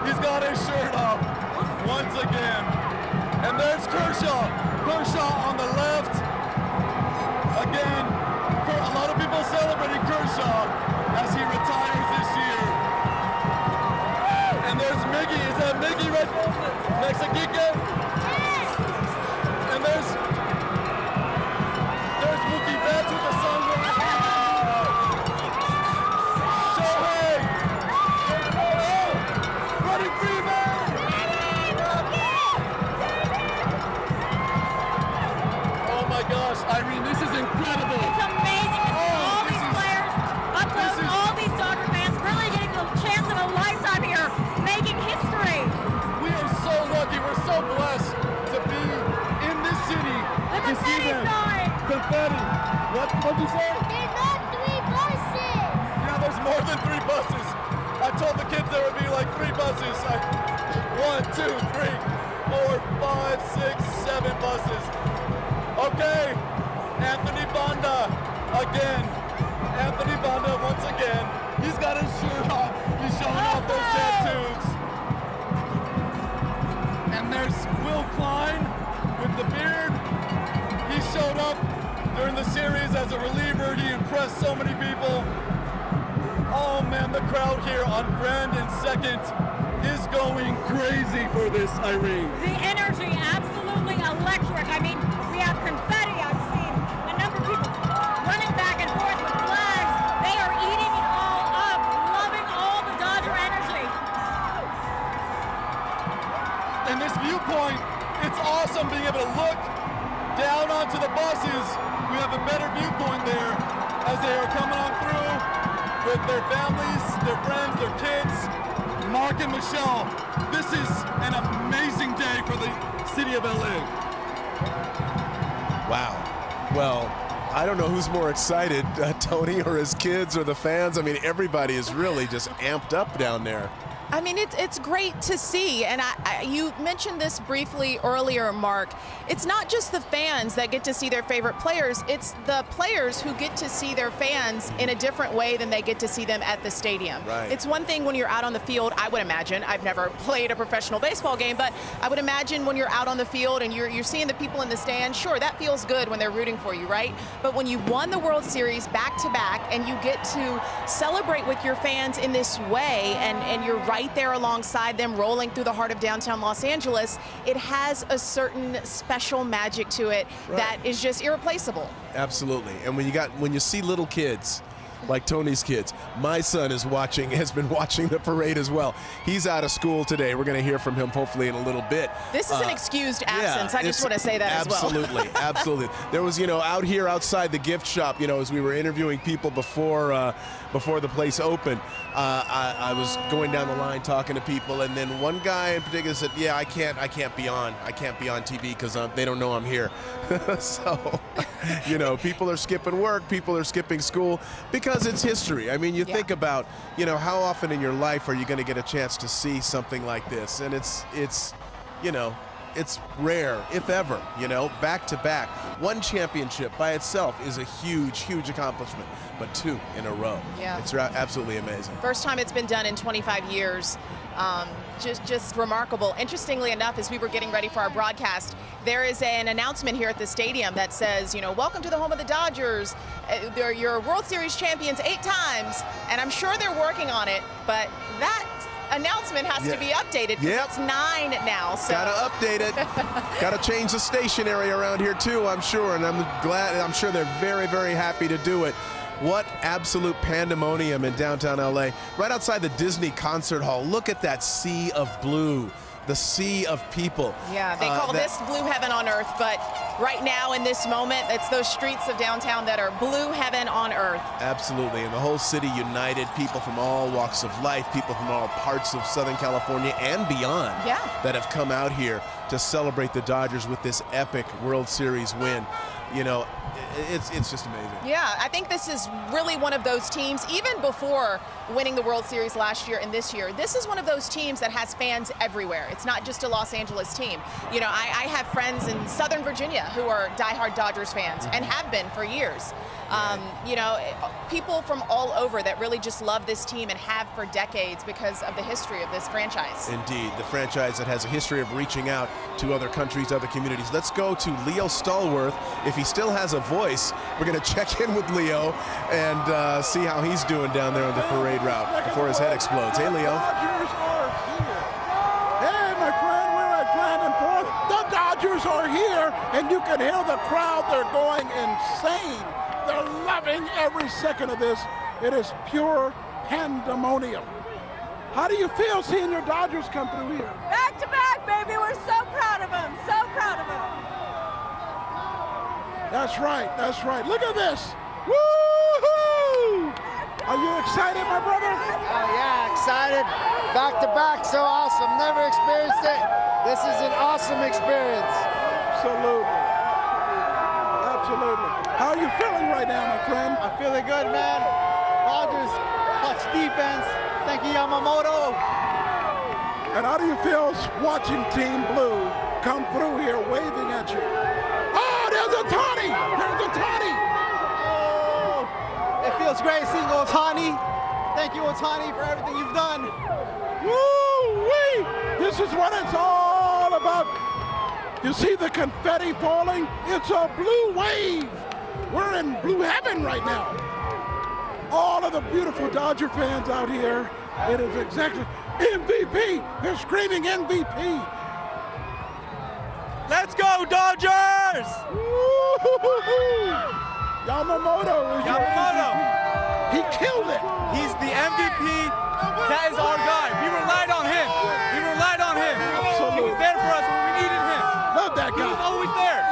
He's got his shirt off once again. And there's Kershaw. Kershaw on the left. Again, a lot of people celebrating Kershaw as he retires this year. And there's Miggy. Is that Miggy right next to Kike? And there's Mookie Betts with the sunglasses. Shohei. Oh, running Freeway. Oh my gosh, Irene, this is incredible. It's amazing to see all these players up close, all these Dodger fans really getting the chance of a lifetime here, making history. We are so lucky. We're so blessed to be in this city to see them. Confetti. What'd you say? There's not 3 buses. Yeah, there's more than 3 buses. I again. Anthony Banda once again. He's got his shirt off. He's showing off those tattoos. And there's Will Klein with the beard. He showed up during the series as a reliever. He impressed so many people. Oh man, the crowd here on Grand and Second is going crazy for this, Irene. The energy, absolutely electric. I mean, we have confetti. I've seen a number of people running back and forth with flags. They are eating it all up, loving all the Dodger energy. And this viewpoint, it's awesome being able to look down onto the buses. We have a better viewpoint there as they are coming on through with their families, their friends, their kids. Mark and Michelle, this is an amazing day for the city of LA. Wow. Well, I don't know who's more excited, Tony or his kids or the fans. I mean, everybody is really just amped up down there. I mean, it's great to see, and you mentioned this briefly earlier, Mark. It's not just the fans that get to see their favorite players, it's the players who get to see their fans in a different way than they get to see them at the stadium. Right. It's one thing when you're out on the field, I would imagine, I've never played a professional baseball game, but I would imagine when you're out on the field and you're seeing the people in the stands, sure, that feels good when they're rooting for you, right? But when you won the World Series back-to-back and you get to celebrate with your fans in this way, and you're right there alongside them, rolling through the heart of downtown Los Angeles, it has a certain special magic to it that is just irreplaceable. Absolutely. And when you see little kids like Tony's kids, my son has been watching the parade as well. He's out of school today. We're going to hear from him hopefully in a little bit. This is an excused absence. I just want to say that as well. Absolutely, absolutely. There was, out here outside the gift shop, as we were interviewing people before the place opened, I was going down the line talking to people, and then one guy in particular said, "Yeah, I can't be on TV because they don't know I'm here." So, people are skipping work, people are skipping school because it's history. I mean, you think about, how often in your life are you going to get a chance to see something like this, and it's rare, if ever, back to back. One championship by itself is a huge, huge accomplishment, but two in a row. Yeah. It's absolutely amazing. First time it's been done in 25 years. Just remarkable. Interestingly enough, as we were getting ready for our broadcast, there is an announcement here at the stadium that says, welcome to the home of the Dodgers. They're your World Series champions 8 times, and I'm sure they're working on it, but that announcement has to be updated because it's 9 now. So. Gotta update it. Gotta change the station area around here too, I'm sure, and I'm sure they're very, very happy to do it. What absolute pandemonium in downtown LA, right outside the Disney concert hall. Look at that sea of blue, the sea of people. Yeah, they call this blue heaven on earth, but right now in this moment, it's those streets of downtown that are blue heaven on earth. Absolutely, and the whole city united, people from all walks of life, people from all parts of Southern California and beyond that have come out here to celebrate the Dodgers with this epic World Series win. It's just amazing. Yeah, I think this is really one of those teams, even before winning the World Series last year and this year, this is one of those teams that has fans everywhere. It's not just a Los Angeles team. I have friends in Southern Virginia who are diehard Dodgers fans and have been for years. People from all over that really just love this team and have for decades because of the history of this franchise. Indeed, the franchise that has a history of reaching out to other countries, other communities. Let's go to Leo Stallworth. If he still has a voice, we're going to check in with Leo and see how he's doing down there on the parade route before his head explodes. Hey, Leo. Hey, my friend, we're at Grand and Fourth. The Dodgers are here, and you can hear the crowd. They're going insane. They're loving every second of this. It is pure pandemonium. How do you feel seeing your Dodgers come through here? Back to back, baby. We're so proud of them. So proud of them. That's right. That's right. Look at this. Woo-hoo! Are you excited, my brother? Oh, yeah, excited. Back to back, so awesome. Never experienced it. This is an awesome experience. Absolutely. Absolutely. How are you feeling right now, my friend? I'm feeling good, man. Dodgers, clutch defense. Thank you, Yamamoto. And how do you feel watching Team Blue come through here waving at you? Oh, there's a Tony! There's a Tony! Oh! feels great seeing Ohtani. Thank you, Ohtani, for everything you've done. Woo-wee! This is what it's all about. You see the confetti falling? It's a blue wave. We're in blue heaven right now. All of the beautiful Dodger fans out here, it is exactly MVP. They're screaming MVP. Let's go, Dodgers! Yamamoto is He killed it. He's the MVP. That is our guy. We relied on him. We relied on him. He was there for us when we needed him. Love that guy. He was always there.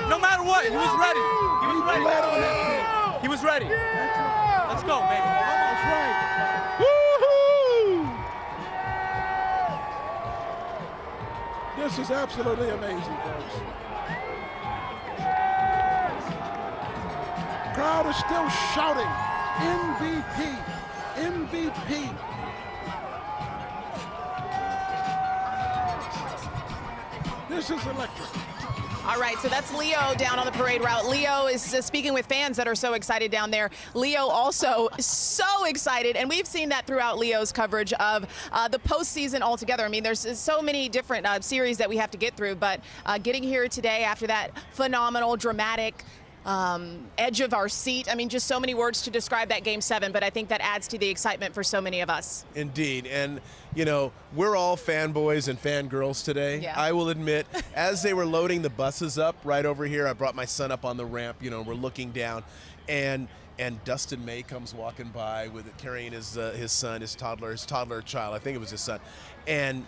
No matter what, he was ready. He was ready. He was ready. Let's go, baby. That's right. Woo-hoo! This is absolutely amazing, folks. Crowd is still shouting, MVP, MVP. This is electric. All right, so that's Leo down on the parade route. Leo is speaking with fans that are so excited down there. Leo also so excited, and we've seen that throughout Leo's coverage of the postseason altogether. I mean, there's so many different series that we have to get through, but getting here today after that phenomenal, dramatic edge of our seat. I mean, just so many words to describe that Game 7, but I think that adds to the excitement for so many of us. Indeed. And, you know, we're all fanboys and fangirls today. Yeah. I will admit, as they were loading the buses up right over here, I brought my son up on the ramp. You know, we're looking down, and Dustin May comes walking by carrying his son, his toddler child. I think it was his son. And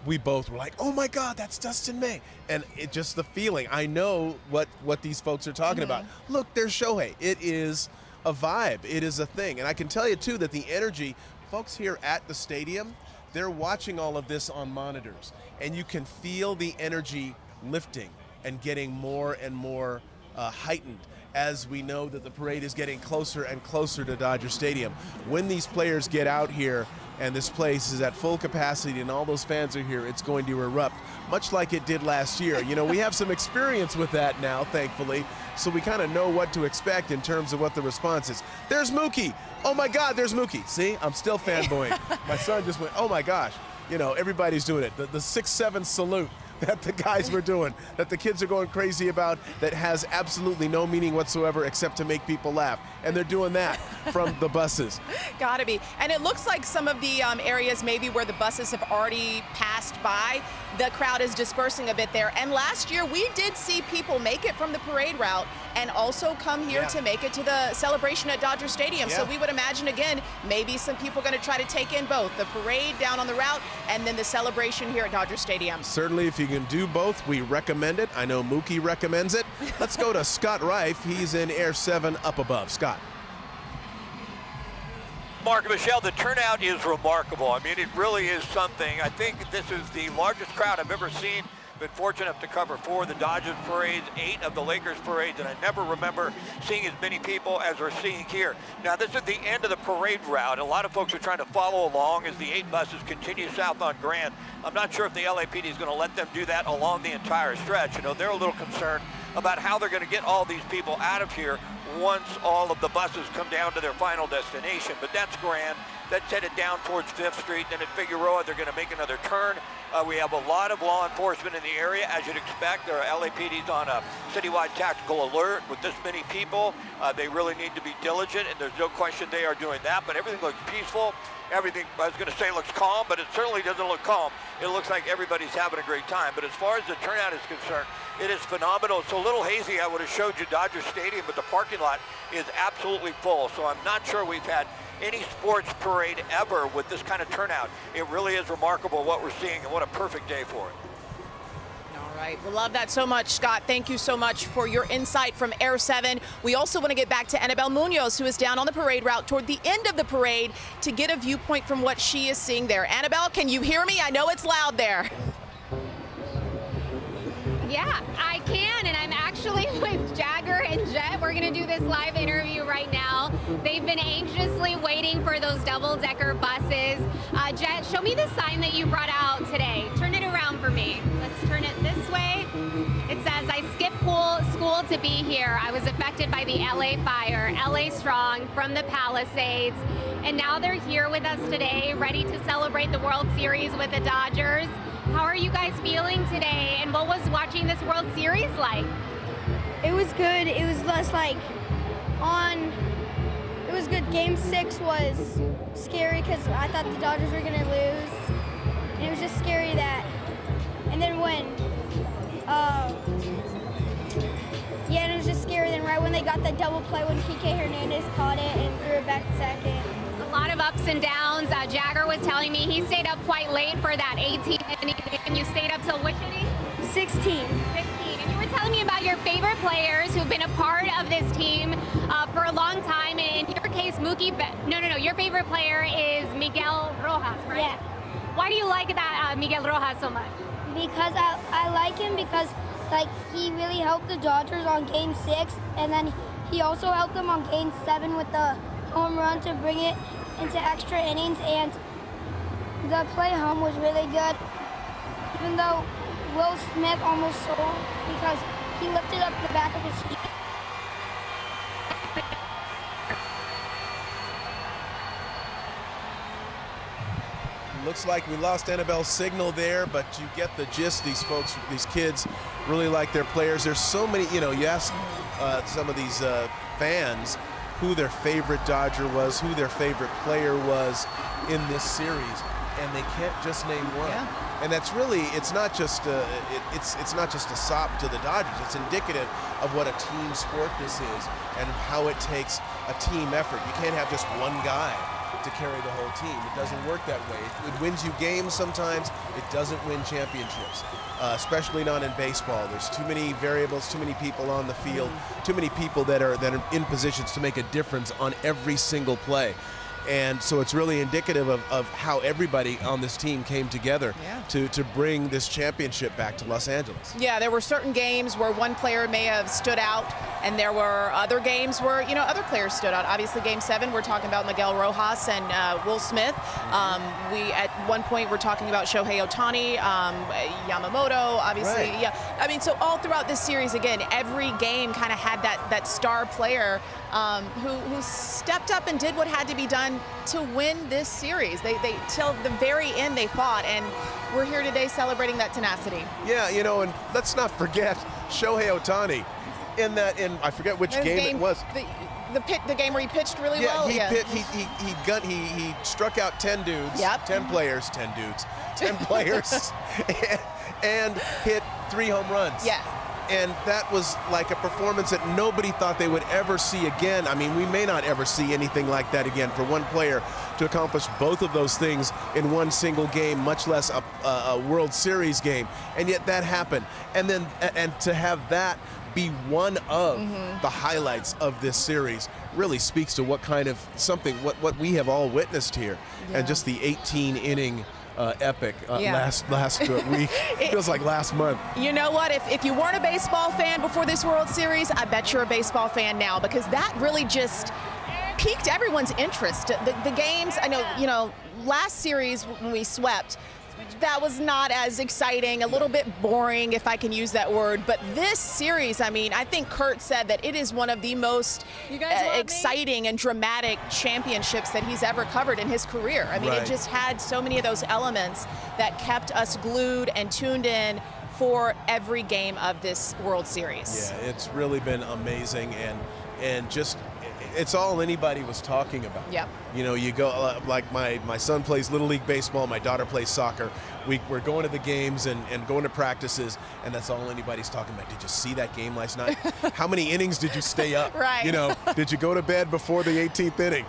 we both were like, oh my God, that's Dustin May. And it just the feeling, I know what these folks are talking about. Look, there's Shohei. It is a vibe. It is a thing. And I can tell you too that the energy, folks here at the stadium, they're watching all of this on monitors. And you can feel the energy lifting and getting more and more heightened as we know that the parade is getting closer and closer to Dodger Stadium. When these players get out here and this place is at full capacity and all those fans are here, it's going to erupt, much like it did last year. You know, we have some experience with that now, thankfully, so we kind of know what to expect in terms of what the response is. There's Mookie. Oh my God, there's Mookie. See, I'm still fanboying. My son just went, oh my gosh. You know, everybody's doing it. The 6-7 salute that the guys were doing, that the kids are going crazy about, that has absolutely no meaning whatsoever except to make people laugh. And they're doing that from the buses. Gotta be. And it looks like some of the areas maybe where the buses have already passed by, the crowd is dispersing a bit there. And last year we did see people make it from the parade route and also come here to make it to the celebration at Dodger Stadium. So we would imagine, again, maybe some people are going to try to take in both the parade down on the route and then the celebration here at Dodger Stadium. Certainly, if you can do both, we recommend it. I know Mookie recommends it. Let's go to Scott Reif. He's in Air 7 up above. Scott. Mark and Michelle, the turnout is remarkable. I mean, it really is something. I think this is the largest crowd I've ever seen. Been fortunate enough to cover 4 of the Dodgers parades, 8 of the Lakers parades, and I never remember seeing as many people as we're seeing here. Now, this is the end of the parade route. A lot of folks are trying to follow along as the 8 buses continue south on Grand. I'm not sure if the LAPD is going to let them do that along the entire stretch. You know, they're a little concerned about how they're going to get all these people out of here once all of the buses come down to their final destination. But that's Grand. That's headed down towards 5th Street. Then at Figueroa, they're going to make another turn. We have a lot of law enforcement in the area, as you'd expect. There are LAPDs on a citywide tactical alert with this many people. They really need to be diligent, and there's no question they are doing that. But everything looks peaceful. Everything, I was going to say, looks calm, but it certainly doesn't look calm. It looks like everybody's having a great time. But as far as the turnout is concerned, it is phenomenal. It's a little hazy. I would have showed you Dodger Stadium, but the parking lot is absolutely full. So I'm not sure we've had any sports parade ever with this kind of turnout. It really is remarkable what we're seeing, and what a perfect day for it. All right, we love that so much, Scott. Thank you so much for your insight from Air 7. We also want to get back to Annabelle Munoz, who is down on the parade route toward the end of the parade, to get a viewpoint from what she is seeing there. Annabelle, can you hear me? I know it's loud there. Yeah, I can, and I'm actually with Jagger and Jet. We're going to do this live interview right now. They've been anxiously waiting for those double-decker buses. Jet, show me the sign that you brought out today. Turn it around for me. Let's turn it this way. It says, I skip school to be here. I was affected by the LA fire, LA Strong from the Palisades, and now they're here with us today, ready to celebrate the World Series with the Dodgers. How are you guys feeling today, and what was watching this World Series like? It was good. It was less like it was good. Game 6 was scary because I thought the Dodgers were going to lose. And it was just scary that. And then and it was just scary. Then right when they got the double play when Kike Hernandez caught it and threw it back to second. A lot of ups and downs. Jagger was telling me he stayed up quite late for that 18th inning, and you stayed up till which inning? 16. And you were telling me about your favorite players who've been a part of this team for a long time. In your case, your favorite player is Miguel Rojas, right? Yeah. Why do you like that Miguel Rojas so much? Because I like him because he really helped the Dodgers on Game 6, and then he also helped them on Game 7 with the home run to bring it into extra innings, and the play home was really good. Even though Will Smith almost sold because he lifted up the back of his feet. Looks like we lost Annabelle's signal there, but you get the gist. These folks, these kids really like their players. There's so many, you ask some of these fans who their favorite Dodger was, who their favorite player was in this series, and they can't just name one. Yeah. And that's really, it's not just it's not just a sop to the Dodgers. It's indicative of what a team sport this is and how it takes a team effort. You can't have just one guy to carry the whole team. It doesn't work that way. It wins you games sometimes. It doesn't win championships, especially not in baseball. There's too many variables, too many people on the field, too many people that are in positions to make a difference on every single play. And so it's really indicative of how everybody on this team came together to bring this championship back to Los Angeles. Yeah, there were certain games where one player may have stood out, and there were other games where, other players stood out. Obviously, Game 7, we're talking about Miguel Rojas and Will Smith. We, at one point, we're talking about Shohei Ohtani, Yamamoto, obviously. Right. Yeah, I mean, so all throughout this series, again, every game kind of had that star player who stepped up and did what had to be done to win this series. They till the very end they fought, and we're here today celebrating that tenacity. Yeah, and let's not forget Shohei Ohtani in I forget which game it was. The game where he pitched really well. He struck out 10 dudes, 10 players, 10 dudes, 10 players, and hit 3 home runs. Yeah. And that was like a performance that nobody thought they would ever see again. I mean, we may not ever see anything like that again for one player to accomplish both of those things in one single game, much less a World Series game. And yet that happened. And then to have that be one of the highlights of this series really speaks to what kind of what we have all witnessed here. Yeah. And just the 18-inning epic last week. It feels like last month. You know what? If you weren't a baseball fan before this World Series, I bet you're a baseball fan now, because that really just piqued everyone's interest. The games, I know, last series when we swept, that was not as exciting, a little bit boring, if I can use that word. But this series, I mean, I think Kurt said that it is one of the most exciting and dramatic championships that he's ever covered in his career. I mean, It just had so many of those elements that kept us glued and tuned in for every game of this World Series. Yeah, it's really been amazing, and just it's all anybody was talking about. Yep. You go, like my son plays Little League Baseball, my daughter plays soccer. We're going to the games and going to practices, and that's all anybody's talking about. Did you see that game last night? How many innings did you stay up? Right. Did you go to bed before the 18th inning?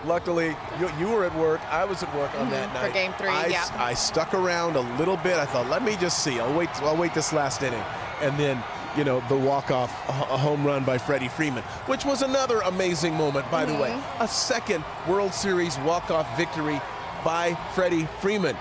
Luckily, you were at work. I was at work on that night. For Game 3, I stuck around a little bit. I thought, let me just see. I'll wait this last inning. And then, the walk-off a home run by Freddie Freeman, which was another amazing moment, by the way. A second World Series walk-off victory by Freddie Freeman.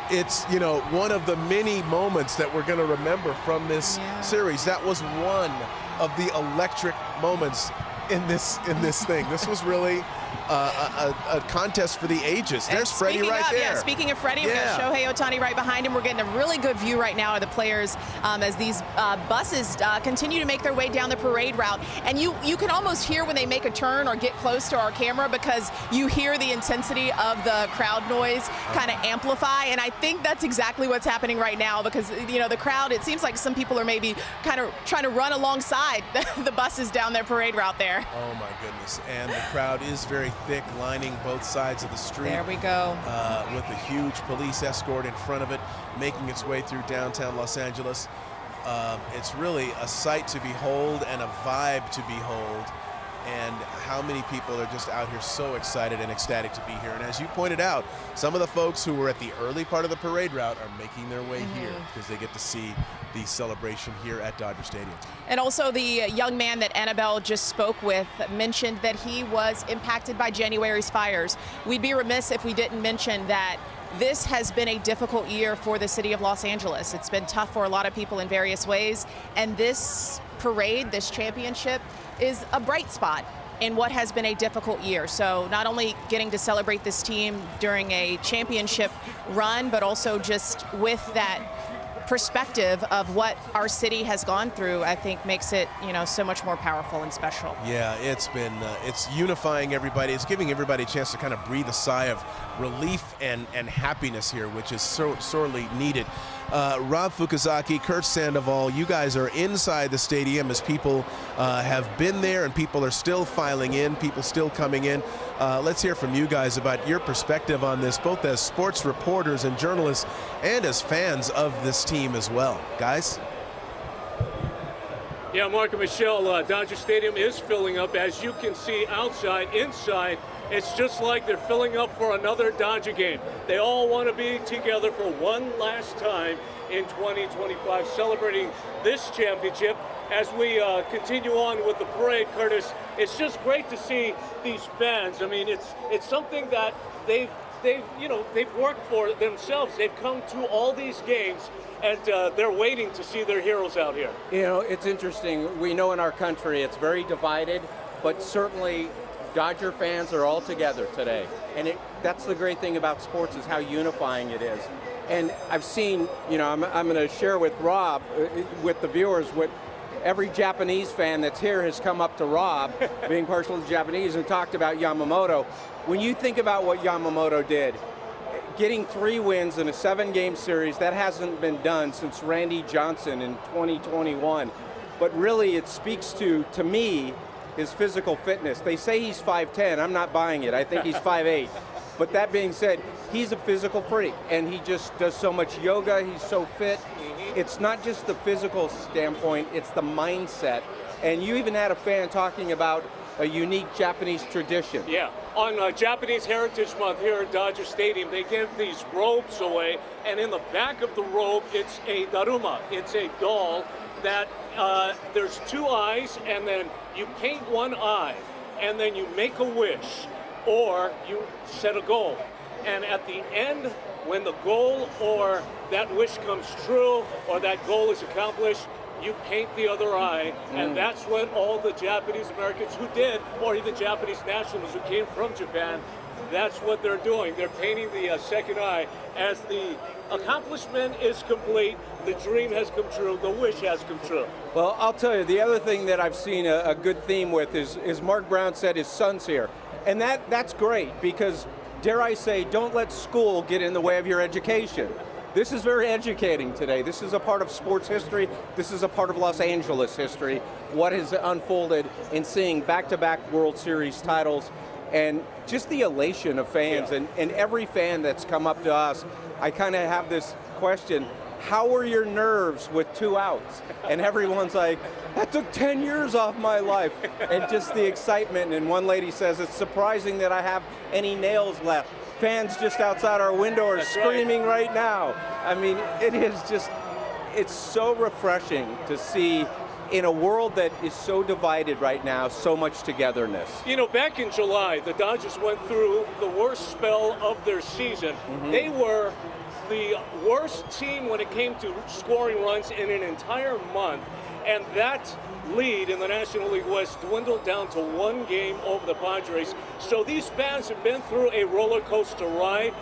It's, one of the many moments that we're going to remember from this series. That was one of the electric moments in this thing. This was really a contest for the ages. There's Freddie right there. Yeah, speaking of Freddie, we got Shohei Ohtani right behind him. We're getting a really good view right now of the players as these buses continue to make their way down the parade route. And you can almost hear when they make a turn or get close to our camera, because you hear the intensity of the crowd noise kind of amplify. And I think that's exactly what's happening right now, because, you know, the crowd, it seems like some people are maybe kind of trying to run alongside the buses down their parade route there. Oh my goodness. And the crowd is very thick, lining both sides of the street. There we go. With a huge police escort in front of it, making its way through downtown Los Angeles. It's really a sight to behold and a vibe to behold. And how many people are just out here so excited and ecstatic to be here. And as you pointed out, some of the folks who were at the early part of the parade route are making their way here because they get to see the celebration here at Dodger Stadium. And also the young man that Annabelle just spoke with mentioned that he was impacted by January's fires. We'd be remiss if we didn't mention that this has been a difficult year for the city of Los Angeles. It's been tough for a lot of people in various ways. And this parade, this championship, is a bright spot in what has been a difficult year. So not only getting to celebrate this team during a championship run, but also just with that perspective of what our city has gone through, I think makes it, you know, so much more powerful and special. Yeah, it's been, it's unifying everybody. It's giving everybody a chance to kind of breathe a sigh of relief and happiness here, which is so sorely needed. Rob Fukuzaki, Kurt Sandoval, you guys are inside the stadium as people have been there and people are still filing in, people still coming in. Let's hear from you guys about your perspective on this, both as sports reporters and journalists and as fans of this team as well. Guys? Yeah, Mark and Michelle, Dodger Stadium is filling up. As you can see outside, inside, it's just like they're filling up for another Dodger game. They all want to be together for one last time in 2025, celebrating this championship. As we continue on with the parade, Curtis, it's just great to see these fans. I mean, it's something that they've worked for themselves. They've come to all these games, and they're waiting to see their heroes out here. You know, it's interesting. We know in our country it's very divided, but certainly Dodger fans are all together today. And that's the great thing about sports, is how unifying it is. And I've seen, you know, I'm going to share with Rob, with the viewers, what every Japanese fan that's here has come up to Rob, being partially Japanese, and talked about Yamamoto. When you think about what Yamamoto did, getting 3 wins in a 7-game series, that hasn't been done since Randy Johnson in 2021. But really it speaks to me, his physical fitness. They say he's 5'10", I'm not buying it. I think he's 5'8". But that being said, he's a physical freak, and he just does so much yoga, he's so fit. It's not just the physical standpoint, it's the mindset. And you even had a fan talking about a unique Japanese tradition. Yeah, on Japanese Heritage Month here at Dodger Stadium, they give these robes away, and in the back of the robe, it's a daruma. It's a doll that there's 2 eyes, and then you paint 1 eye, and then you make a wish, or you set a goal. And at the end, when the goal or that wish comes true, or that goal is accomplished, you paint the other eye, and that's what all the Japanese Americans who did, or even Japanese nationals who came from Japan, that's what they're doing. They're painting the second eye. As the accomplishment is complete, the dream has come true, the wish has come true. Well, I'll tell you, the other thing that I've seen a good theme with is Mark Brown said his son's here. And that's great, because, dare I say, don't let school get in the way of your education. This is very educating today. This is a part of sports history. This is a part of Los Angeles history, what has unfolded in seeing back-to-back World Series titles, and just the elation of fans. Yeah. And every fan that's come up to us, I kind of have this question, how were your nerves with 2 outs? And everyone's like, that took 10 years off my life. And just the excitement. And one lady says, it's surprising that I have any nails left. Fans just outside our window are screaming right now. I mean, it is just, it's so refreshing to see, in a world that is so divided right now, so much togetherness. You know, back in July, the Dodgers went through the worst spell of their season. They were the worst team when it came to scoring runs in an entire month. And that lead in the National League West dwindled down to 1 game over the Padres. So these fans have been through a roller coaster ride,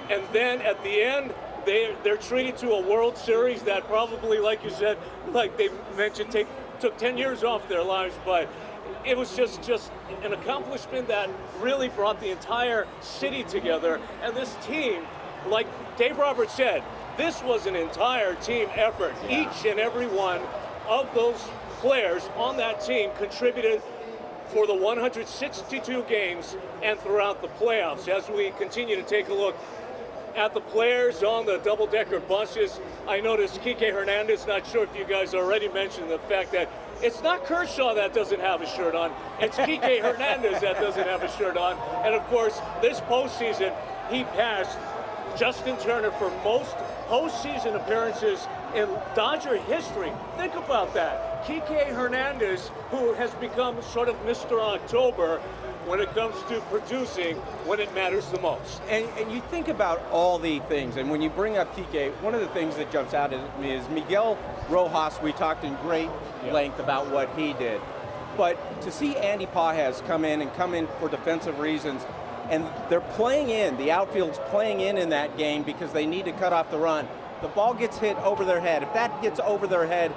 and then at the end, they're treated to a World Series that probably, like you said, like they mentioned, took 10 years off their lives, but it was just an accomplishment that really brought the entire city together. And this team, like Dave Roberts said, this was an entire team effort. Yeah. Each and every one of those players on that team contributed for the 162 games and throughout the playoffs. As we continue to take a look at the players on the double-decker buses, I noticed Kike Hernandez. Not sure if you guys already mentioned the fact that it's not Kershaw that doesn't have a shirt on, it's Kike Hernandez that doesn't have a shirt on. And of course, this postseason, he passed Justin Turner for most postseason appearances in Dodger history. Think about that. Kike Hernandez, who has become sort of Mr. October when it comes to producing when it matters the most. And you think about all the things, and when you bring up Kike, one of the things that jumps out at me is Miguel Rojas. We talked in great length about what he did. But to see Andy Pages come in for defensive reasons, and they're playing in, the outfield's playing in that game because they need to cut off the run. The ball gets hit over their head. If that gets over their head,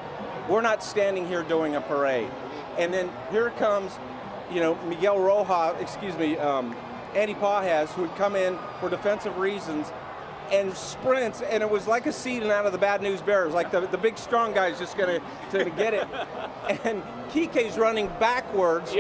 we're not standing here doing a parade. And then here comes, Miguel Rojas, Andy Pages, who would come in for defensive reasons and sprints, and it was like a scene out of the Bad News Bears, like the big strong guy's just gonna get it. And Kike's running backwards,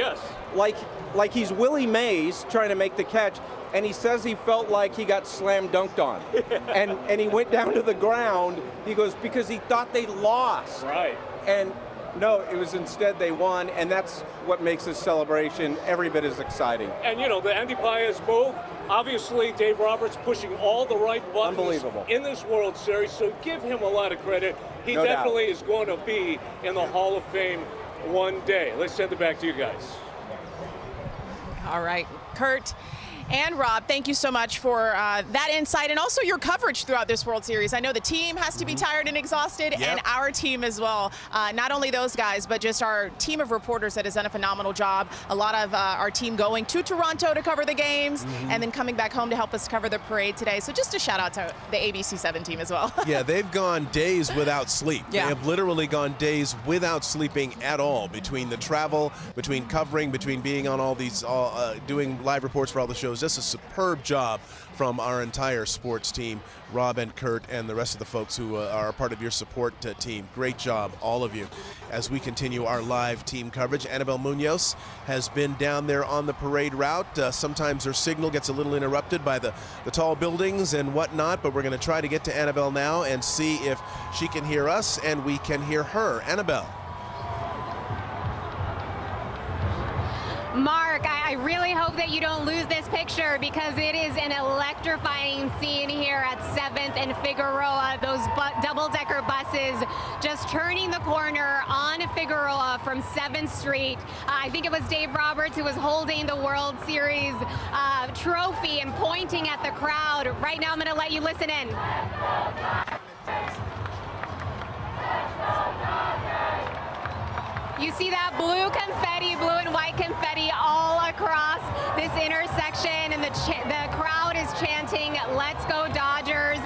like he's Willie Mays trying to make the catch, and he says he felt like he got slam dunked on. and he went down to the ground, he goes, because he thought they lost. Right. And no, it was instead they won, and that's what makes this celebration every bit as exciting. And the Andy Pages move, obviously Dave Roberts pushing all the right buttons in this World Series, so give him a lot of credit. He definitely is going to be in the Hall of Fame one day. Let's send it back to you guys. All right, Kurt and Rob, thank you so much for that insight and also your coverage throughout this World Series. I know the team has to be tired and exhausted, and our team as well. Not only those guys, but just our team of reporters that has done a phenomenal job. A lot of our team going to Toronto to cover the games and then coming back home to help us cover the parade today. So just a shout out to the ABC7 team as well. Yeah, they've gone days without sleep. Yeah. They have literally gone days without sleeping at all, between the travel, between covering, between being on all these, doing live reports for all the shows. Just a superb job from our entire sports team, Rob and Kurt and the rest of the folks who are a part of your support team. Great job, all of you. As we continue our live team coverage, Annabelle Munoz has been down there on the parade route. Sometimes her signal gets a little interrupted by the tall buildings and whatnot, but we're going to try to get to Annabelle now and see if she can hear us and we can hear her. Annabelle. Mark, I really hope that you don't lose this picture because it is an electrifying scene here at 7th and Figueroa. Those double-decker buses just turning the corner on Figueroa from 7th Street. I think it was Dave Roberts who was holding the World Series trophy and pointing at the crowd. Right now, I'm going to let you listen in. You see that blue confetti, blue and white confetti all across this intersection, and the crowd is chanting, "Let's go Dodgers."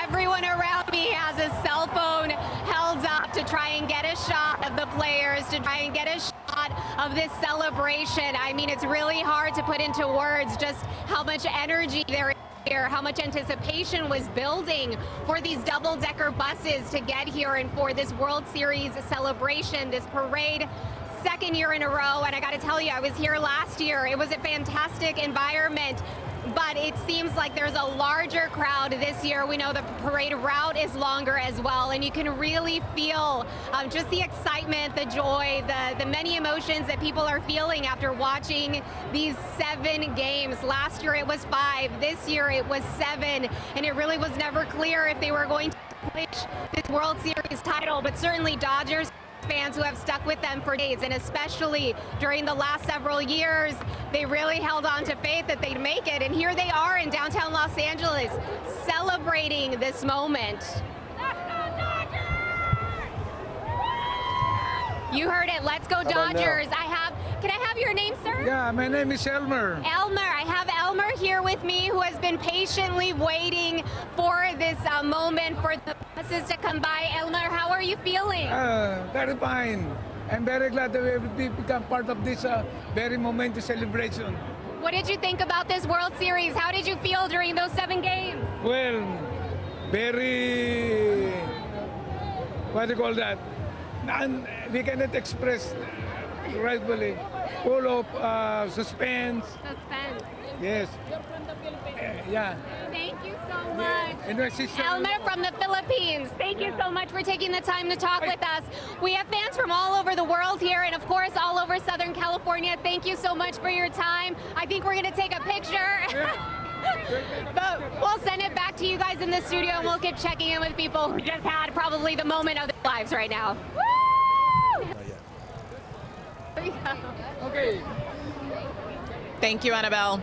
Everyone around me has a cell phone held up to try and get a shot of the players, to try and get a shot of this celebration. I mean, it's really hard to put into words just how much energy there is here, how much anticipation was building for these double-decker buses to get here and for this World Series celebration, this parade. Second year in a row, and I got to tell you, I was here last year. It was a fantastic environment, but it seems like there's a larger crowd this year. We know the parade route is longer as well, and you can really feel just the excitement, the joy, the many emotions that people are feeling after watching these 7 games. Last year it was 5, this year it was 7, and it really was never clear if they were going to clinch this World Series title, but certainly Dodgers fans who have stuck with them for days, and especially during the last several years, they really held on to faith that they'd make it, and here they are in downtown Los Angeles celebrating this moment. You heard it. Let's go Dodgers. Can I have your name, sir? Yeah, my name is Elmer. Elmer. I have Elmer here with me, who has been patiently waiting for this moment for the buses to come by. Elmer, how are you feeling? Very fine. I'm very glad that we become part of this very momentous celebration. What did you think about this World Series? How did you feel during those 7 games? Well, very, what do you call that? We cannot express rightfully. Full of suspense. Suspense. Yes. Yeah. Thank you so much. And Elmer from the Philippines. Thank you so much for taking the time to talk with us. We have fans from all over the world here and, of course, all over Southern California. Thank you so much for your time. I think we're going to take a picture. But we'll send it back to you guys in the studio, and we'll keep checking in with people who just had probably the moment of their lives right now. Woo! Okay. Thank you, Annabelle.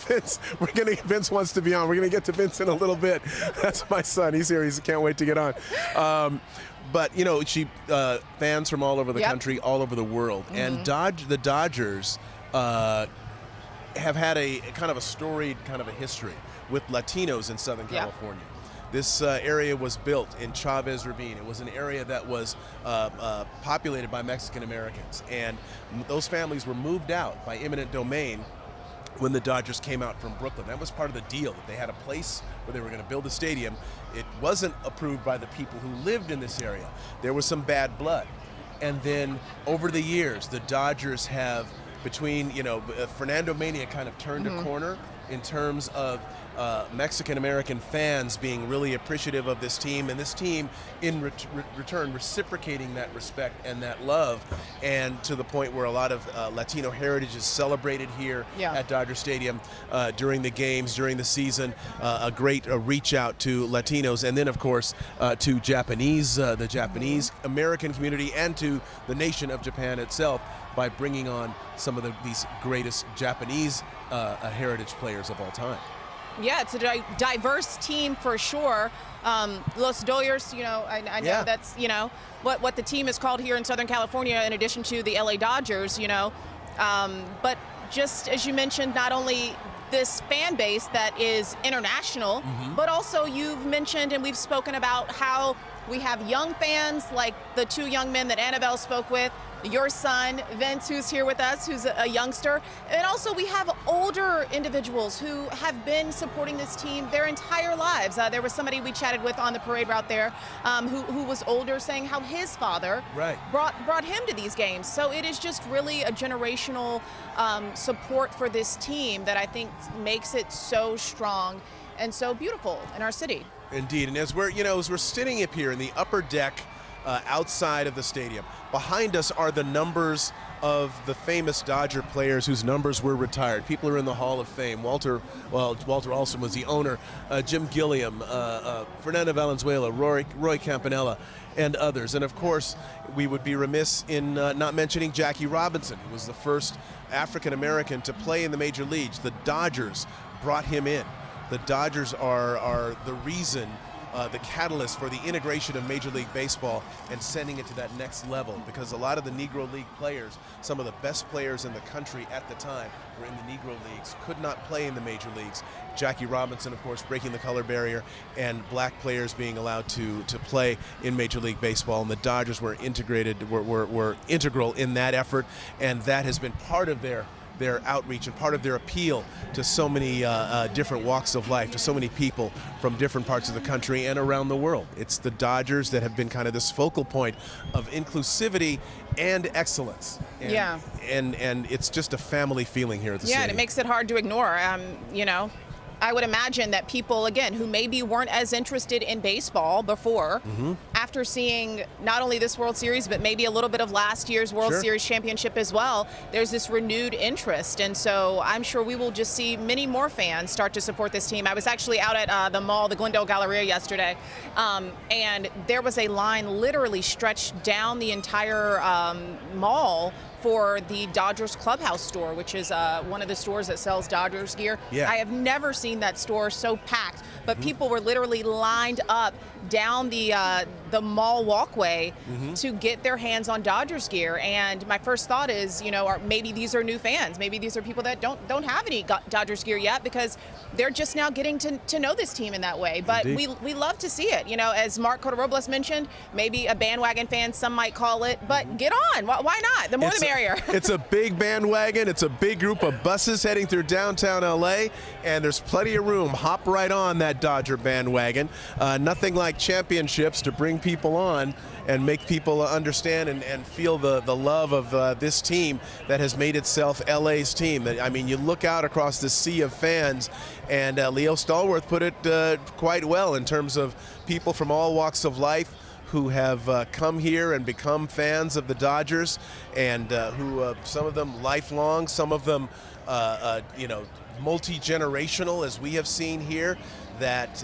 Vince wants to be on. We're gonna get to Vince in a little bit. That's my son. He's here. He can't wait to get on. But you know, fans from all over the country, all over the world, and the Dodgers have had a kind of a storied kind of a history with Latinos in Southern California. This area was built in Chavez Ravine. It was an area that was populated by Mexican Americans, and those families were moved out by eminent domain when the Dodgers came out from Brooklyn. That was part of the deal, that they had a place where they were going to build a stadium. It wasn't approved by the people who lived in this area. There was some bad blood. And then over the years, the Dodgers have, between, Fernando Mania kind of turned a corner in terms of Mexican-American fans being really appreciative of this team, and this team in return reciprocating that respect and that love, and to the point where a lot of Latino heritage is celebrated here at Dodger Stadium during the games, during the season. A great reach out to Latinos, and then of course to Japanese, the Japanese American community, and to the nation of Japan itself, by bringing on some of these greatest Japanese heritage players of all time. Yeah, it's a diverse team for sure. Los Dodgers, I know that's, what the team is called here in Southern California, in addition to the LA Dodgers, but just as you mentioned, not only this fan base that is international, but also you've mentioned, and we've spoken about how we have young fans like the 2 young men that Annabelle spoke with, your son, Vince, who's here with us, who's a youngster. And also we have older individuals who have been supporting this team their entire lives. There was somebody we chatted with on the parade route there who was older, saying how his father brought him to these games. So it is just really a generational support for this team that I think makes it so strong and so beautiful in our city. Indeed, and as we're sitting up here in the upper deck outside of the stadium, behind us are the numbers of the famous Dodger players whose numbers were retired. People are in the Hall of Fame. Walter Alston was the owner, Jim Gilliam, Fernando Valenzuela, Roy Campanella, and others. And of course, we would be remiss in not mentioning Jackie Robinson, who was the first African American to play in the major leagues. The Dodgers brought him in. The Dodgers are the reason, the catalyst for the integration of Major League Baseball and sending it to that next level, because a lot of the Negro League players, some of the best players in the country at the time, were in the Negro Leagues, could not play in the Major Leagues. Jackie Robinson, of course, breaking the color barrier, and black players being allowed to play in Major League Baseball, and the Dodgers were were integral in that effort, and that has been part of their outreach and part of their appeal to so many different walks of life, to so many people from different parts of the country and around the world. It's the Dodgers that have been kind of this focal point of inclusivity and excellence. And, and it's just a family feeling here at the stadium. And it makes it hard to ignore. I would imagine that people, again, who maybe weren't as interested in baseball before, after seeing not only this World Series, but maybe a little bit of last year's World Series championship as well, there's this renewed interest. And so I'm sure we will just see many more fans start to support this team. I was actually out at the mall, the Glendale Galleria yesterday, and there was a line literally stretched down the entire mall for the Dodgers Clubhouse store, which is one of the stores that sells Dodgers gear. I have never seen that store so packed, but people were literally lined up down the the mall walkway to get their hands on Dodgers gear. And my first thought is, maybe these are new fans. Maybe these are people that don't have any Dodgers gear yet because they're just now getting to know this team in that way. But we love to see it. As Mark Cota-Robles mentioned, maybe a bandwagon fan, some might call it, but get on. Why not? The more the merrier. It's a big bandwagon. It's a big group of buses heading through downtown LA, and there's plenty of room. Hop right on that Dodger bandwagon. Nothing like championships to bring people on and make people understand and feel the love of this team that has made itself LA's team. I mean, you look out across the sea of fans, and Leo Stallworth put it quite well in terms of people from all walks of life who have come here and become fans of the Dodgers, and who some of them lifelong, some of them multi-generational, as we have seen here, that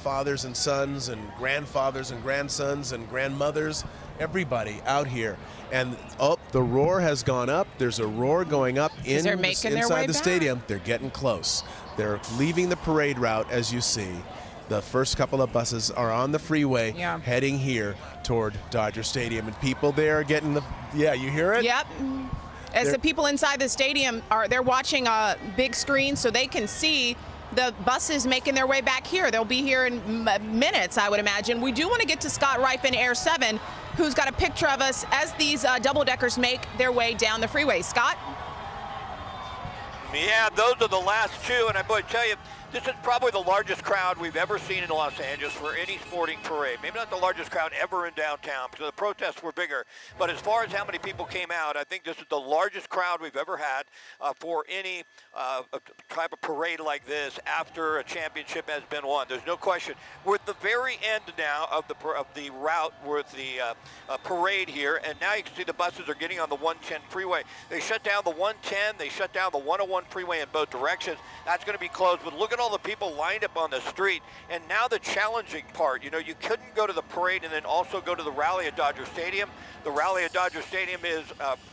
fathers and sons and grandfathers and grandsons and grandmothers, everybody out here. And the roar has gone up. There's a roar going up inside the stadium. They're getting close. They're leaving the parade route, as you see. The first couple of buses are on the freeway heading here toward Dodger Stadium, and people there are getting you hear it? Yep. As the people inside the stadium they're watching a big screen so they can see the buses making their way back here. They'll be here in minutes, I would imagine. We do want to get to Scott Reif in Air 7, who's got a picture of us as these double-deckers make their way down the freeway. Scott? Yeah, those are the last two, and I'm going to tell you, this is probably the largest crowd we've ever seen in Los Angeles for any sporting parade. Maybe not the largest crowd ever in downtown because the protests were bigger. But as far as how many people came out, I think this is the largest crowd we've ever had for any type of parade like this after a championship has been won. There's no question. We're at the very end now of the route with the parade here, and now you can see the buses are getting on the 110 freeway. They shut down the 110. They shut down the 101 freeway in both directions. That's going to be closed. But look at all the people lined up on the street. And now the challenging part, you couldn't go to the parade and then also go to the rally at Dodger Stadium. The rally at Dodger Stadium is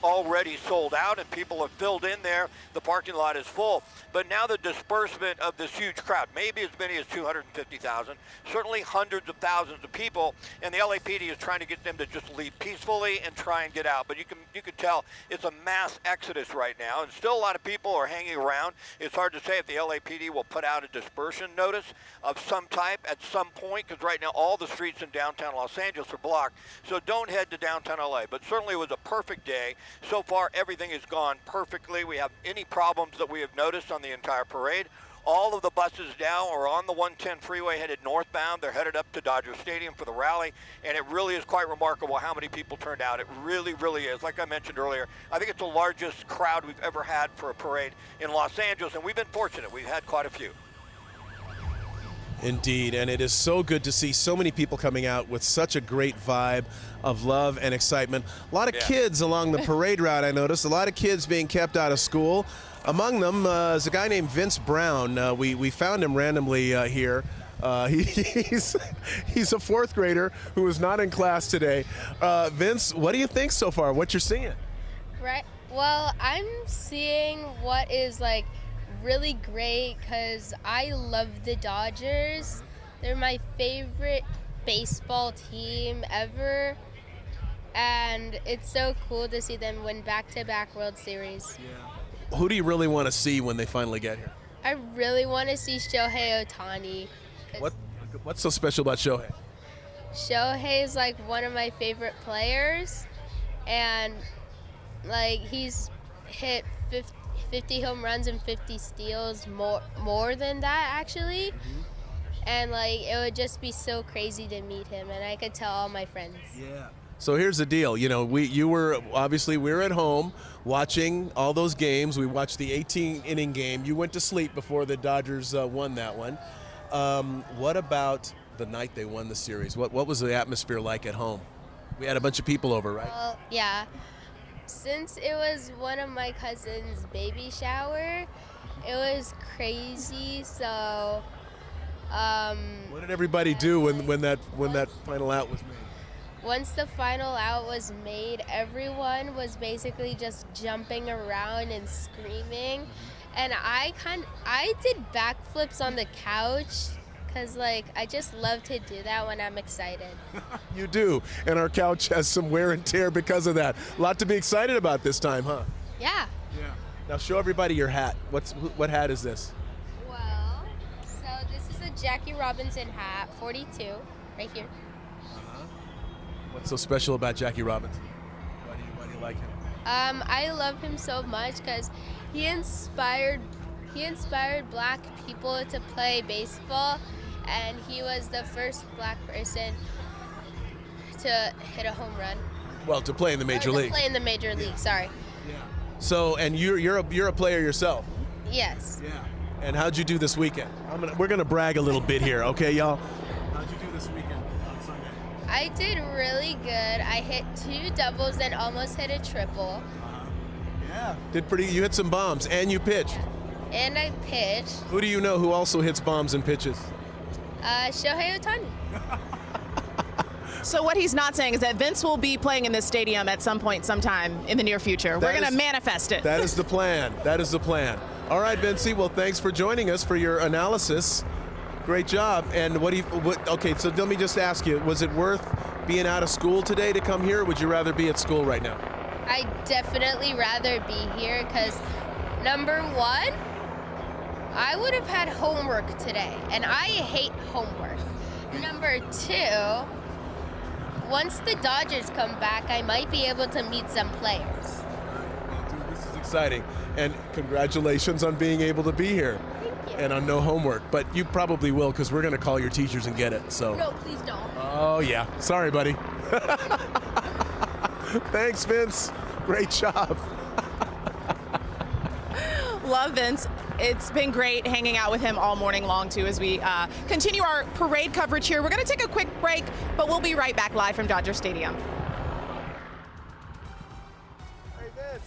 already sold out, and people have filled in there. The parking lot is full. But now the disbursement of this huge crowd, maybe as many as 250,000, certainly hundreds of thousands of people, and the LAPD is trying to get them to just leave peacefully and try and get out. But you can tell it's a mass exodus right now, and still a lot of people are hanging around. It's hard to say if the LAPD will put out a dispersion notice of some type at some point, because right now all the streets in downtown Los Angeles are blocked. So don't head to downtown LA. But certainly it was a perfect day. So far everything has gone perfectly. We have any problems that we have noticed on the entire parade. All of the buses now are on the 110 freeway headed northbound. They're headed up to Dodger Stadium for the rally, and it really is quite remarkable how many people turned out. It really, really is. Like I mentioned earlier, I think it's the largest crowd we've ever had for a parade in Los Angeles, and we've been fortunate. We've had quite a few. Indeed, and it is so good to see so many people coming out with such a great vibe of love and excitement. A lot of kids along the parade route, I noticed. A lot of kids being kept out of school. Among them is a guy named Vince Brown. We found him randomly here. He's a fourth grader who is not in class today. Vince, what do you think so far? What you're seeing? Right. Well, I'm seeing what is really great because I love the Dodgers. They're my favorite baseball team ever, and it's so cool to see them win back-to-back World Series. Yeah. Who do you really want to see when they finally get here? I really want to see Shohei Ohtani. What's so special about Shohei? Shohei is one of my favorite players, and he's hit 50 home runs and 50 steals, more than that actually. And it would just be so crazy to meet him, and I could tell all my friends. Yeah. So here's the deal. We were at home watching all those games. We watched the 18-inning game. You went to sleep before the Dodgers won that one. What about the night they won the series? What was the atmosphere like at home? We had a bunch of people over, right? Well, yeah. Since it was one of my cousin's baby shower, it was crazy. So, what did everybody do when that final out was made? Once the final out was made, everyone was basically just jumping around and screaming, and I did backflips on the couch because like I just love to do that when I'm excited. You do, and our couch has some wear and tear because of that. A lot to be excited about this time, huh? Yeah. Yeah. Now show everybody your hat. What hat is this? Well, so this is a Jackie Robinson hat, 42, right here. What's so special about Jackie Robinson? Why do you like him? I love him so much because he inspired black people to play baseball, and he was the first black person to hit a home run. Well, to play in the major league. Play in the major league. Sorry. Yeah. So, and you're a player yourself. Yes. Yeah. And how'd you do this weekend? We're gonna brag a little bit here, okay, y'all? How'd you do this weekend on Sunday? I did really good. I hit 2 doubles and almost hit a triple. Yeah. Did pretty. You hit some bombs and you pitched. And I pitched. Who do you know who also hits bombs and pitches? Shohei Ohtani. So what he's not saying is that Vince will be playing in this stadium at some point, sometime in the near future. We're going to manifest it. That is the plan. That is the plan. All right, Vincey. Well, thanks for joining us for your analysis. Great job. And okay, so let me just ask you, was it worth being out of school today to come here, or would you rather be at school right now? I'd definitely rather be here because, number one, I would have had homework today, and I hate homework. Number 2, once the Dodgers come back, I might be able to meet some players. Well, dude, this is exciting. And congratulations on being able to be here. Thank you. And on no homework. But you probably will, because we're going to call your teachers and get it. So. No, please don't. Oh, yeah. Sorry, buddy. Thanks, Vince. Great job. Love Vince. It's been great hanging out with him all morning long, too, as we continue our parade coverage here. We're going to take a quick break, but we'll be right back live from Dodger Stadium. Hey, Vince.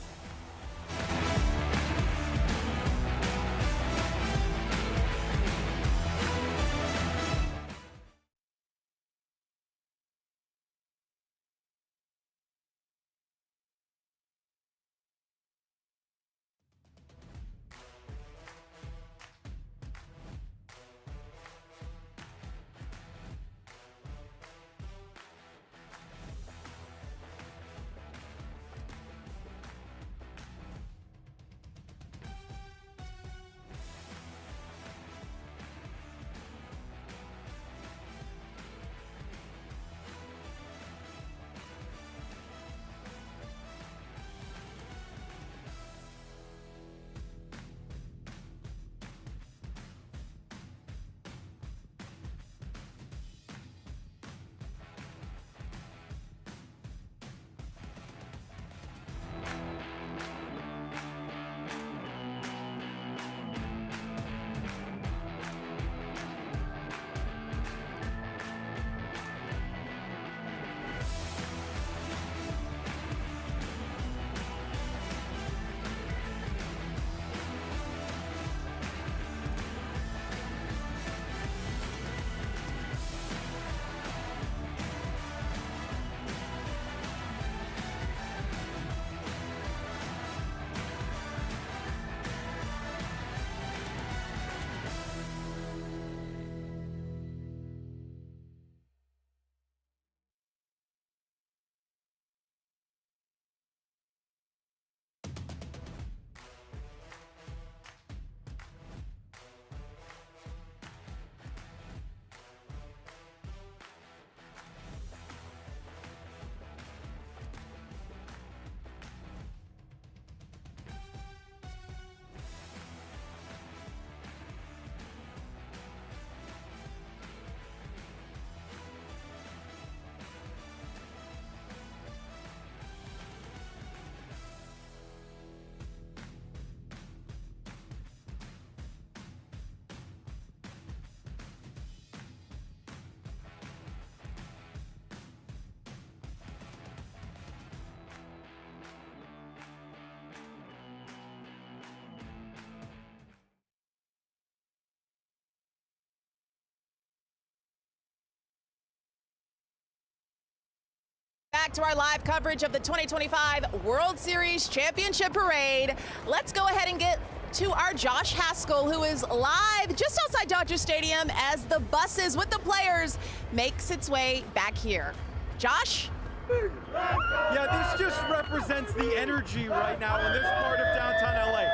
Back to our live coverage of the 2025 World Series Championship Parade. Let's go ahead and get to our Josh Haskell, who is live just outside Dodger Stadium as the buses with the players makes its way back here. Josh? Yeah, this just represents the energy right now in this part of downtown LA.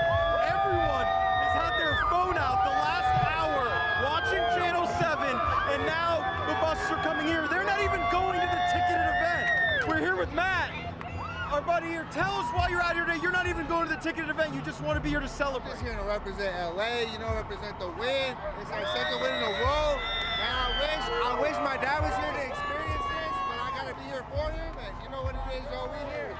Everyone has had their phone out the last hour watching Channel 7, and now the buses are coming here. They're not even going to the ticketed event. We're here with Matt, our buddy here. Tell us why you're out here today. You're not even going to the ticketed event. You just want to be here to celebrate. Just here to represent LA, represent the win. It's our second win in a row. And I wish my dad was here to experience this, but I got to be here for him. And you know what it is, though, we here.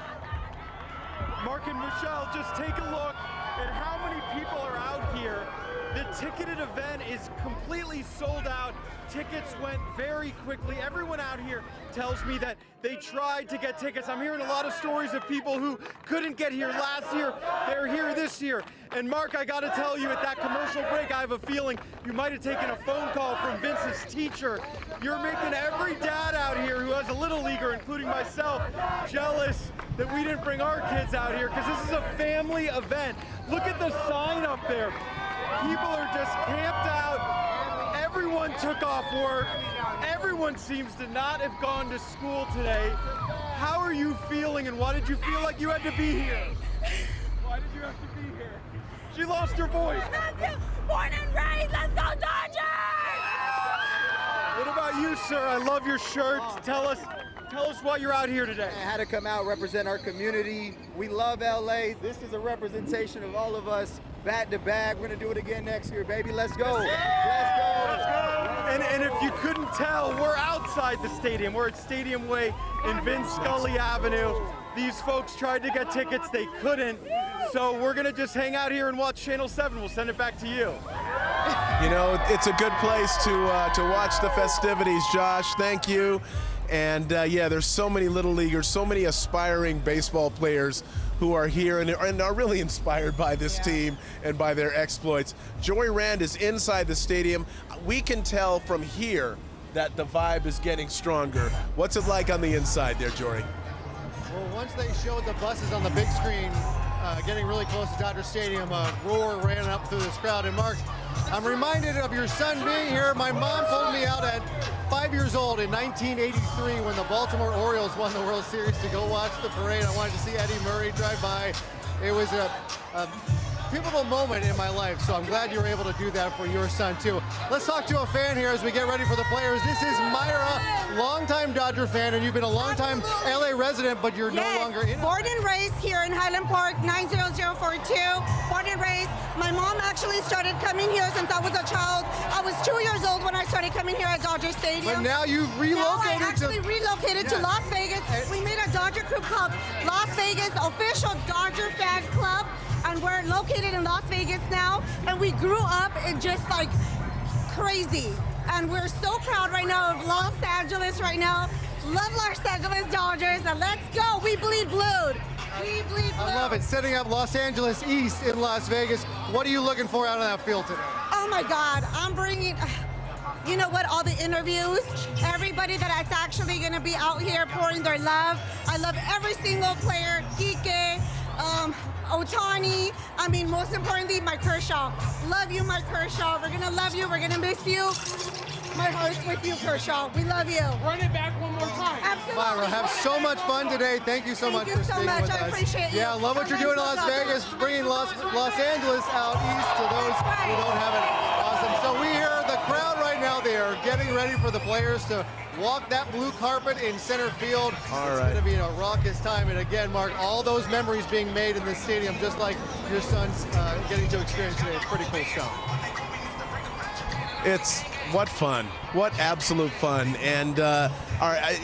Mark and Michelle, just take a look at how many people are out here. The ticketed event is completely sold out. Tickets went very quickly. Everyone out here tells me that they tried to get tickets. I'm hearing a lot of stories of people who couldn't get here last year. They're here this year. And Mark, I gotta tell you, at that commercial break, I have a feeling you might have taken a phone call from Vince's teacher. You're making every dad out here who has a little leaguer, including myself, jealous that we didn't bring our kids out here, because this is a family event. Look at the sign up there. People are just camped out. Everyone took off work. Everyone seems to not have gone to school today. How are you feeling, and why did you feel like you had to be here? Why did you have to be here? She lost her voice. Born and raised, let's go Dodgers! What about you, sir? I love your shirt. Tell us why you're out here today. I had to come out, represent our community. We love LA. This is a representation of all of us. Bat to bag. We're gonna do it again next year, baby. Let's go. Let's go. Let's go. And if you couldn't tell, we're outside the stadium. We're at Stadium Way in Vince Scully Avenue. These folks tried to get tickets, they couldn't. So we're gonna just hang out here and watch Channel 7. We'll send it back to you. You know, it's a good place to watch the festivities, Josh. Thank you. And yeah, there's so many little leaguers, so many aspiring baseball players who are here and are really inspired by this team and by their exploits. Joy Rand is inside the stadium. We can tell from here that the vibe is getting stronger. What's it like on the inside there, Jory? Well, once they showed the buses on the big screen, getting really close to Dodger Stadium, a roar ran up through this crowd. And Mark, I'm reminded of your son being here. My mom pulled me out at 5 years old in 1983 when the Baltimore Orioles won the World Series to go watch the parade. I wanted to see Eddie Murray drive by. It was a pivotal moment in my life, so I'm glad you were able to do that for your son too. Let's talk to a fan here as we get ready for the players. This is Myra, longtime Dodger fan, and you've been a longtime LA resident, but you're no longer in. Born and raised here in Highland Park, 90042. Born and raised. My mom actually started coming here since I was a child. I was 2 years old when I started coming here at Dodger Stadium. But now you've relocated relocated to Las Vegas. We made a Dodger Crew Club, Las Vegas official Dodger fan club. And we're located in Las Vegas now, and we grew up in just like crazy. And we're so proud right now of Los Angeles right now. Love Los Angeles Dodgers, and let's go. We bleed blue. We bleed blue. I love it. Setting up Los Angeles East in Las Vegas. What are you looking for out of that field today? Oh my God, I'm bringing, you know what, all the interviews, everybody that's actually gonna be out here pouring their love. I love every single player, Kike, Otani, I mean, most importantly, Mike Kershaw. Love you, Mike Kershaw. We're gonna love you, we're gonna miss you. My heart's with you, Kershaw. We love you. Run it back one more time. Absolutely. Myra, have so much fun today. Thank you so much for speaking with us. I appreciate you. Yeah, love what you're doing in Las Vegas, bringing Los Angeles out east to those who don't have it. Awesome. So we hear the crowd right now. They are getting ready for the players to walk that blue carpet in center field. It's going to be a raucous time. And again, Mark, all those memories being made in this stadium, just like your son's getting to experience today. It's pretty cool stuff. What fun. What absolute fun. And all right,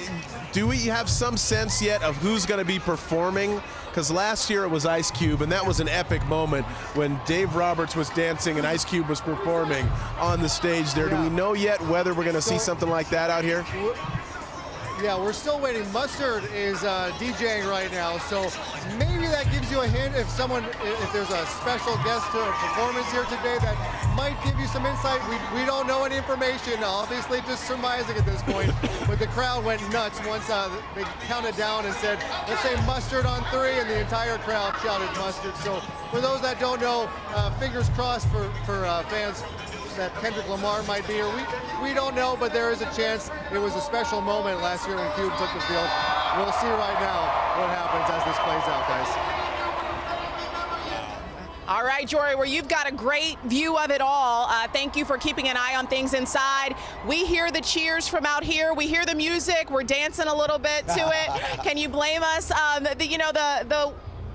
do we have some sense yet of who's going to be performing? Because last year it was Ice Cube, and that was an epic moment when Dave Roberts was dancing and Ice Cube was performing on the stage there. Do we know yet whether we're going to see something like that out here? Yeah, we're still waiting. Mustard is DJing right now, so maybe that gives you a hint if there's a special guest performance here today that might give you some insight. We don't know any information, obviously just surmising at this point, but the crowd went nuts once they counted down and said, let's say Mustard on 3, and the entire crowd shouted Mustard. So for those that don't know, fingers crossed for fans that Kendrick Lamar might be here. We don't know, but there is a chance. It was a special moment last year when Cube took the field. We'll see right now what happens as this plays out, guys. All right, Jory, well, you've got a great view of it all. Thank you for keeping an eye on things inside. We hear the cheers from out here. We hear the music. We're dancing a little bit to it. Can you blame us? The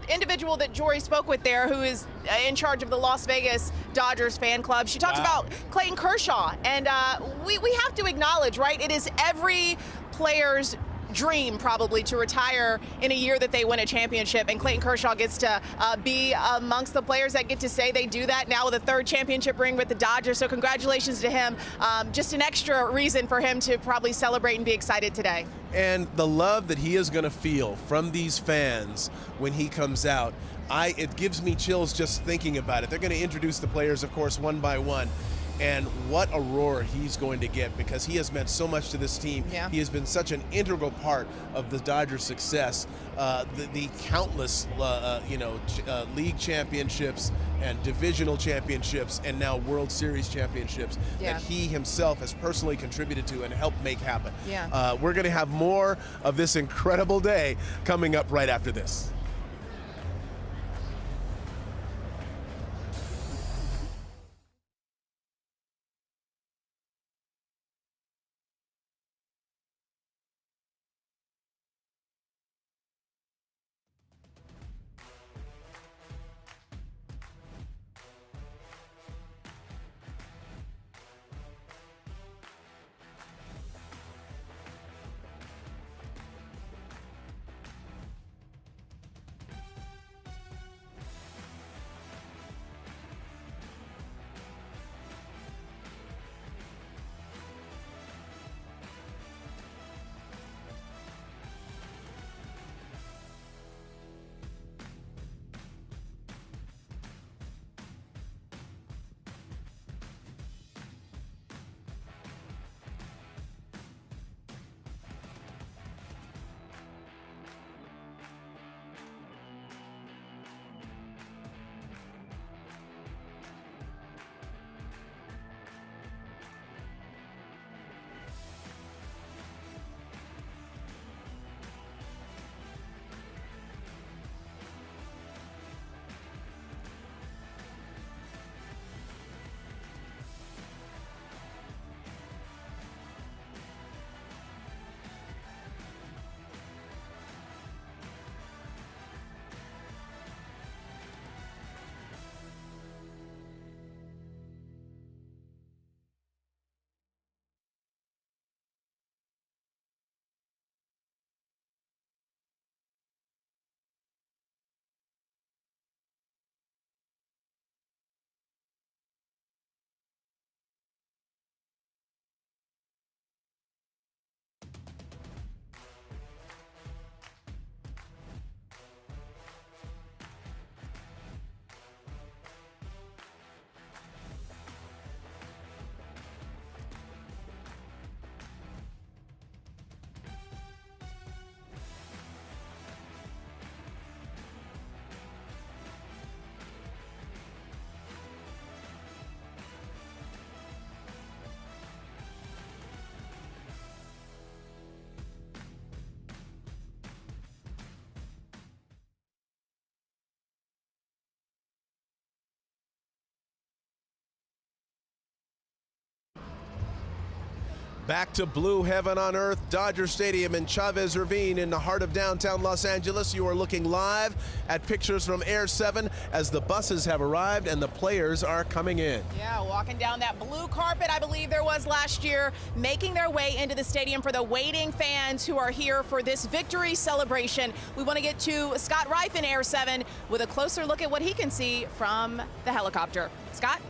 individual that Jory spoke with there, who is in charge of the Las Vegas Dodgers fan club, she talked about Clayton Kershaw, and we have to acknowledge, right, it is every player's dream probably to retire in a year that they win a championship, and Clayton Kershaw gets to be amongst the players that get to say they do that now with a 3rd championship ring with the Dodgers. So congratulations to him. Just an extra reason for him to probably celebrate and be excited today. And the love that he is going to feel from these fans when he comes out, it gives me chills just thinking about it. They're going to introduce the players, of course, one by one. And what a roar he's going to get, because he has meant so much to this team. Yeah. He has been such an integral part of the Dodgers' success. The countless, league championships and divisional championships and now World Series championships that he himself has personally contributed to and helped make happen. Yeah. We're going to have more of this incredible day coming up right after this. Back to blue heaven on earth, Dodger Stadium in Chavez Ravine in the heart of downtown Los Angeles. You are looking live at pictures from Air 7 as the buses have arrived and the players are coming in. Yeah, walking down that blue carpet, I believe there was last year, making their way into the stadium for the waiting fans who are here for this victory celebration. We want to get to Scott Reif in Air 7 with a closer look at what he can see from the helicopter. Scott?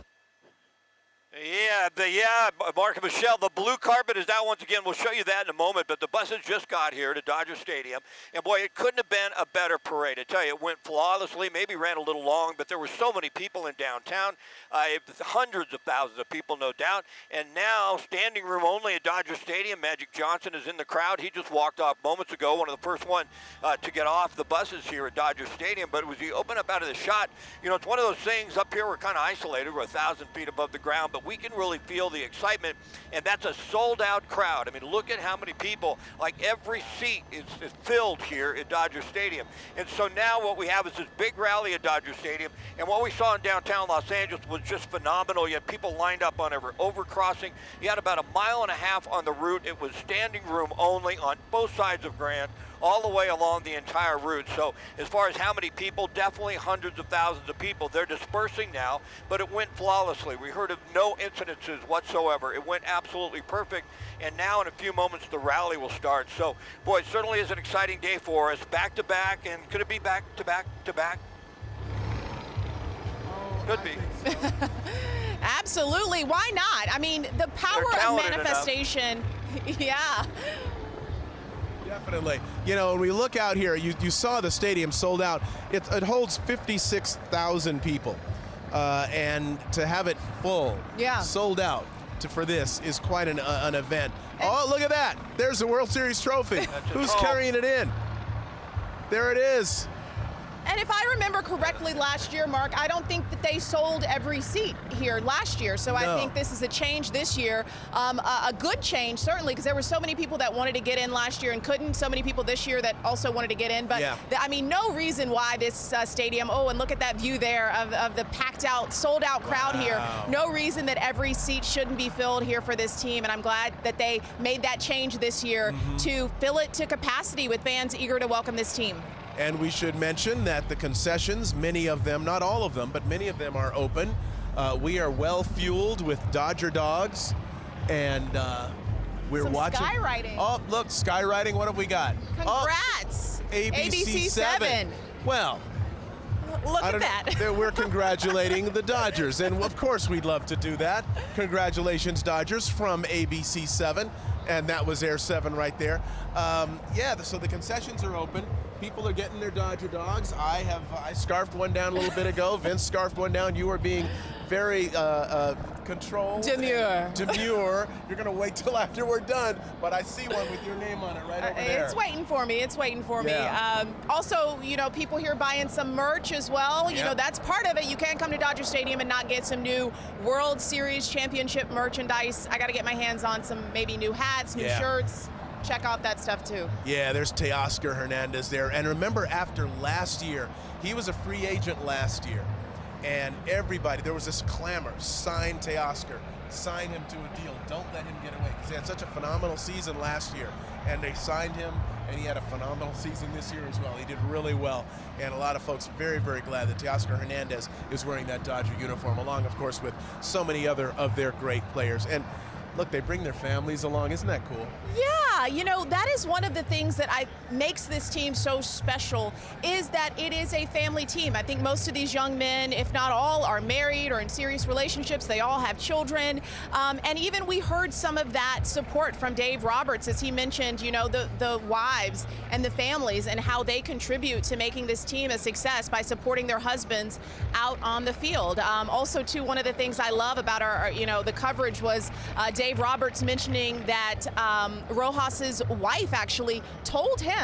Yeah, Mark and Michelle, the blue carpet is out once again. We'll show you that in a moment, but the buses just got here to Dodger Stadium, and boy, it couldn't have been a better parade. I tell you, it went flawlessly, maybe ran a little long, but there were so many people in downtown, hundreds of thousands of people, no doubt, and now standing room only at Dodger Stadium. Magic Johnson is in the crowd. He just walked off moments ago, one of the first one to get off the buses here at Dodger Stadium, but as he opened up out of the shot, you know, it's one of those things up here, we're kind of isolated, we're 1,000 feet above the ground, but we can really feel the excitement, and that's a sold-out crowd. I mean, look at how many people, like every seat is filled here at Dodger Stadium. And so now what we have is this big rally at Dodger Stadium, and what we saw in downtown Los Angeles was just phenomenal. You had people lined up on every overcrossing. You had about 1.5 miles on the route. It was standing room only on both sides of Grand, all the way along the entire route. So as far as how many people, definitely hundreds of thousands of people. They're dispersing now, but it went flawlessly. We heard of no incidences whatsoever. It went absolutely perfect, and now in a few moments the rally will start. So boy, it certainly is an exciting day for us. Back to back, and could it be back to back to back? Could be. Absolutely, why not? I mean, the power of manifestation. Yeah. Definitely. You know, when we look out here, you saw the stadium sold out. It holds 56,000 people. And to have it full, sold out for this is quite an event. Oh, look at that. There's the World Series trophy. Who's carrying it in? There it is. And if I remember correctly last year, Mark, I don't think that they sold every seat here last year. So I think this is a change this year. A good change, certainly, because there were so many people that wanted to get in last year and couldn't. So many people this year that also wanted to get in. But, I mean, no reason why this stadium, and look at that view there of the packed out, sold out crowd here. No reason that every seat shouldn't be filled here for this team. And I'm glad that they made that change this year to fill it to capacity with fans eager to welcome this team. And we should mention that the concessions, many of them, not all of them, but many of them are open. We are well fueled with Dodger dogs, and we're watching. Skywriting. Oh, look, skywriting. What have we got? Congrats. ABC7. Well, look at that. We're congratulating the Dodgers, and of course we'd love to do that. Congratulations, Dodgers, from ABC7. And that was Air 7 right there. So the concessions are open. People are getting their Dodger dogs. I scarfed one down a little bit ago. Vince scarfed one down. You were being very controlled. Demure. Demure. You're going to wait till after we're done, but I see one with your name on it right over there. It's waiting for me. It's waiting for me. Also, you know, people here buying some merch as well. You know, that's part of it. You can't come to Dodger Stadium and not get some new World Series championship merchandise. I got to get my hands on some maybe new hats, new shirts. Check out that stuff too. Yeah, there's Teoscar Hernandez there. And remember, after last year, he was a free agent last year. And everybody, there was this clamor, sign Teoscar, sign him to a deal, don't let him get away. Because he had such a phenomenal season last year. And they signed him, and he had a phenomenal season this year as well. He did really well. And a lot of folks very, very glad that Teoscar Hernandez is wearing that Dodger uniform, along, of course, with so many other of their great players. And look, they bring their families along. Isn't that cool? Yeah, you know, that is one of the things that makes this team so special, is that it is a family team. I think most of these young men, if not all, are married or in serious relationships. They all have children. And even we heard some of that support from Dave Roberts as he mentioned, you know, the wives and the families and how they contribute to making this team a success by supporting their husbands out on the field. Also, too, one of the things I love about our, you know, the coverage was Dave Roberts mentioning that Rojas's wife actually told him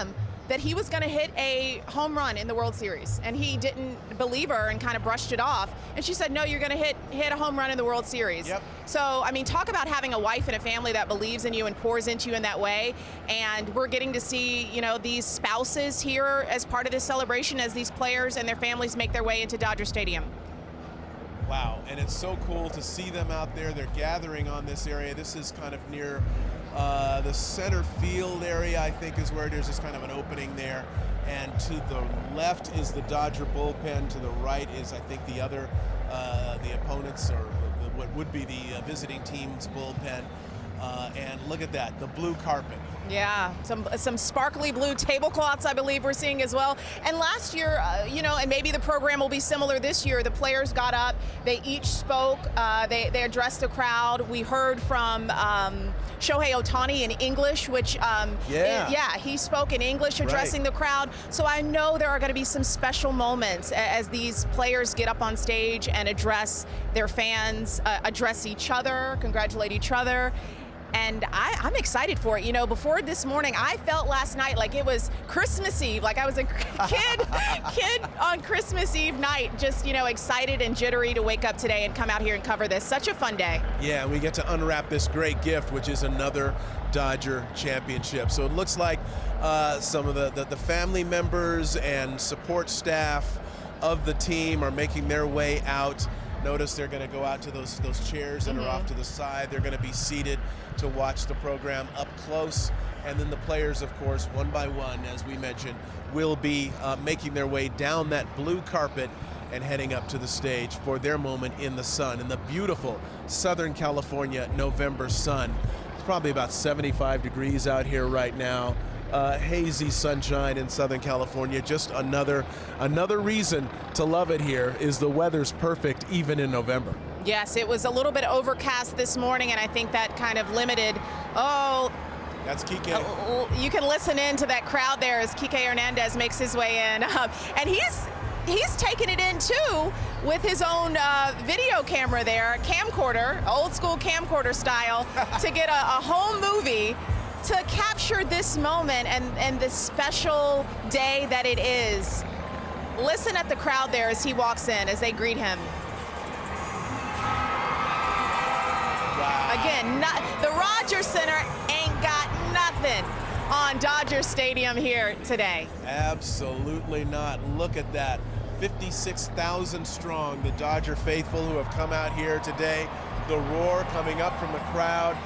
that he was going to hit a home run in the World Series, and he didn't believe her and kind of brushed it off. And she said, "No, you're going to hit a home run in the World Series." Yep. So, I mean, talk about having a wife and a family that believes in you and pours into you in that way. And we're getting to see, you know, these spouses here as part of this celebration as these players and their families make their way into Dodger Stadium. Wow, and it's so cool to see them out there. They're gathering on this area. This is kind of near the center field area, I think, is where there's just kind of an opening there. And to the left is the Dodger bullpen. To the right is, I think, the other, the opponents, or what would be the visiting team's bullpen. And look at that, the blue carpet. Yeah, some sparkly blue tablecloths, I believe we're seeing as well. And last year, you know, and maybe the program will be similar this year, the players got up, they each spoke, they addressed the crowd. We heard from Shohei Ohtani in English, which, he spoke in English addressing the crowd. So I know there are going to be some special moments as these players get up on stage and address their fans, address each other, congratulate each other. And I'm excited for it. You know, before this morning, I felt last night like it was Christmas Eve, like I was a kid on Christmas Eve night, just, you know, excited and jittery to wake up today and come out here and cover this. Such a fun day. Yeah, we get to unwrap this great gift, which is another Dodger championship. So it looks like some of the family members and support staff of the team are making their way out. Notice they're going to go out to those chairs that are off to the side. They're going to be seated to watch the program up close. And then the players, of course, one by one, as we mentioned, will be making their way down that blue carpet and heading up to the stage for their moment in the sun, in the beautiful Southern California November sun. It's probably about 75 degrees out here right now. Hazy sunshine in Southern California. Just another reason to love it here is the weather's perfect even in November. Yes, it was a little bit overcast this morning, and I think that kind of limited. That's Kike. You can listen in to that crowd there as Kike Hernandez makes his way in, and he's taking it in too with his own video camera there, camcorder, old school camcorder style, to get a home movie to capture this moment and the special day that it is. Listen at the crowd there as he walks in, as they greet him. Wow. Again, the Rogers Center ain't got nothing on Dodger Stadium here today. Absolutely not. Look at that. 56,000 strong, the Dodger faithful who have come out here today. The roar coming up from the crowd.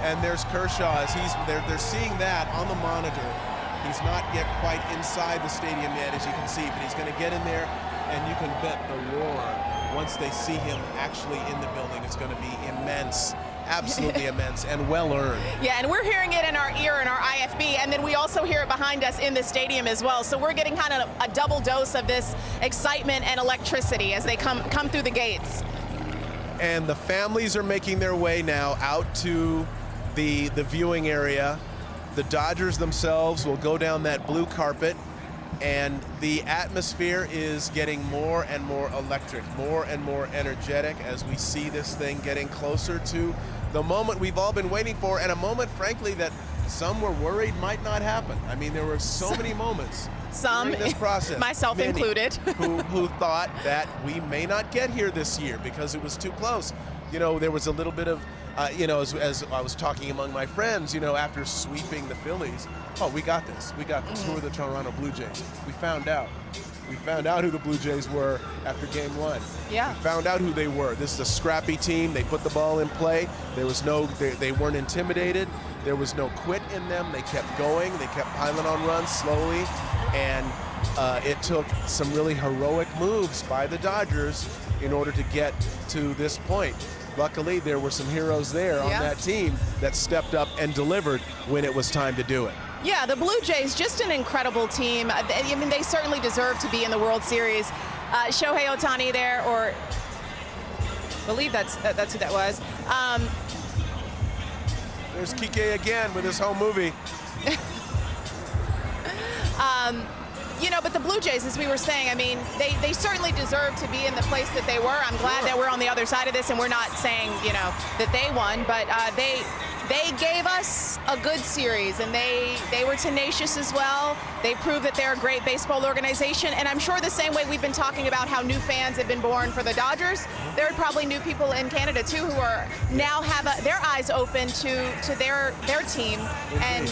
And there's Kershaw as they're seeing that on the monitor. He's not yet quite inside the stadium yet, as you can see, but he's going to get in there, and you can bet the roar, once they see him actually in the building, it's going to be immense. Absolutely immense and well earned. Yeah, and we're hearing it in our ear in our IFB, and then we also hear it behind us in the stadium as well. So we're getting kind of a double dose of this excitement and electricity as they come through the gates. And the families are making their way now out to the viewing area. The Dodgers themselves will go down that blue carpet, and the atmosphere is getting more and more electric, more and more energetic as we see this thing getting closer to the moment we've all been waiting for, and a moment, frankly, that some were worried might not happen. I mean, there were so many moments during this process, myself included, who thought that we may not get here this year because it was too close. You know, there was a little bit of as I was talking among my friends, you know, after sweeping the Phillies, we got this. We got this. Who are the Toronto Blue Jays? We found out. We found out who the Blue Jays were after Game 1. Yeah. We found out who they were. This is a scrappy team. They put the ball in play. There was they weren't intimidated. There was no quit in them. They kept going. They kept piling on runs slowly. And it took some really heroic moves by the Dodgers in order to get to this point. Luckily, there were some heroes there on that team that stepped up and delivered when it was time to do it. Yeah, the Blue Jays, just an incredible team. I mean, they certainly deserve to be in the World Series. Shohei Ohtani there, or I believe that's who that was. There's Kike again with his home movie. You know, but the Blue Jays, as we were saying, I mean, they certainly deserve to be in the place that they were. I'm glad that we're on the other side of this, and we're not saying, you know, that they won, but they gave us a good series, and they were tenacious as well. They proved that they're a great baseball organization, and I'm sure the same way we've been talking about how new fans have been born for the Dodgers, there are probably new people in Canada too who are now have their eyes open to their team and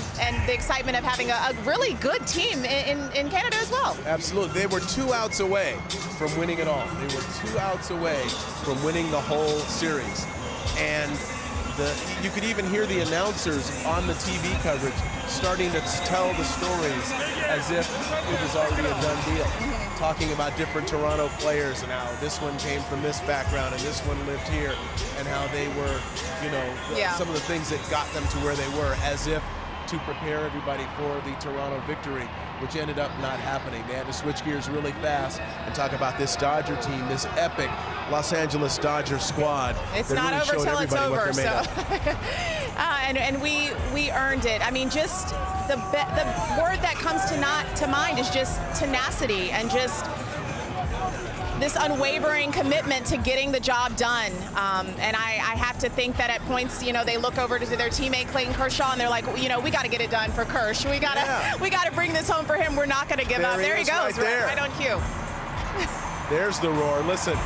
the excitement of having a really good team in Canada as well. Absolutely. They were 2 outs away from winning it all. They were 2 outs away from winning the whole series. And you could even hear the announcers on the TV coverage starting to tell the stories as if it was already a done deal, talking about different Toronto players and how this one came from this background and this one lived here, and how they were, you know, some of the things that got them to where they were, as if to prepare everybody for the Toronto victory, which ended up not happening. They had to switch gears really fast and talk about this Dodger team, this epic Los Angeles Dodger squad. It's that not really over showed till it's everybody what over. they're made So, of. and we earned it. I mean, just the word that comes to mind is just tenacity and just this unwavering commitment to getting the job done. And I have to think that at points, you know, they look over to their teammate Clayton Kershaw and they're like, you know, we got to get it done for Kersh. We got to bring this home for him. We're not going to give up. There he goes, right on cue. There's the roar. Listen.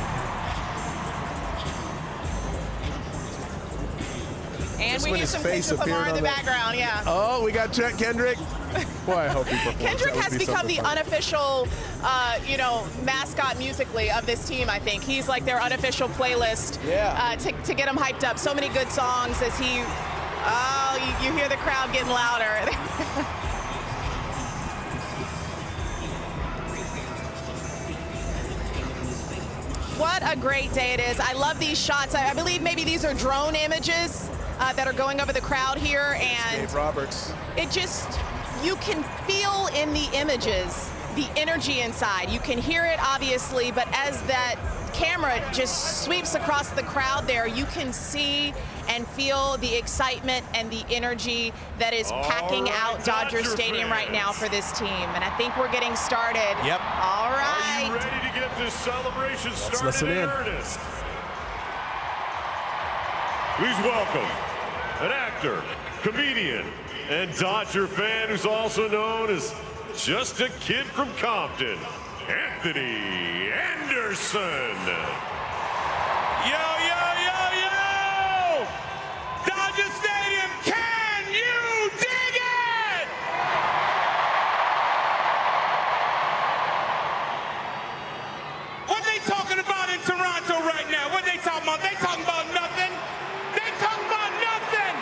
And we hear some pictures of Lamar in the background, yeah. Oh, we got Kendrick. Boy, I hope he performs. Kendrick has become the unofficial, you know, mascot musically of this team, I think. He's like their unofficial playlist to get them hyped up. So many good songs as he, you hear the crowd getting louder. What a great day it is. I love these shots. I believe maybe these are drone images that are going over the crowd here. And Dave Roberts. It just, you can feel in the images the energy inside. You can hear it, obviously, but as that camera just sweeps across the crowd there, you can see and feel the excitement and the energy that is packing out Dodger Stadium right now for this team. And I think we're getting started. Yep. All right. Are you ready to get this celebration started listen in. earnest? Please welcome an actor, comedian, and Dodger fan who's also known as just a kid from Compton, Anthony Anderson. Yo, yo, yo, yo! Dodger Stadium, can you dig it? What they talking about in Toronto right now? What they talking about? They talking about nothing. They talking about nothing.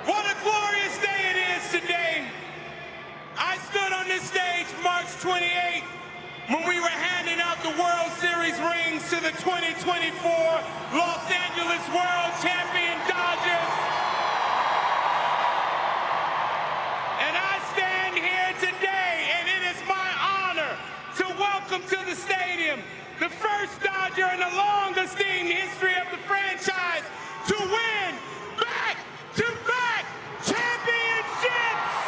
What a glorious day it is today. I stood on this stage March 28th when we were handing out the World Series rings to the 2024 Los Angeles World Champion Dodgers. And I stand here today, and it is my honor to welcome to the stadium the first Dodger in the long esteemed history of the franchise to win back-to-back championships.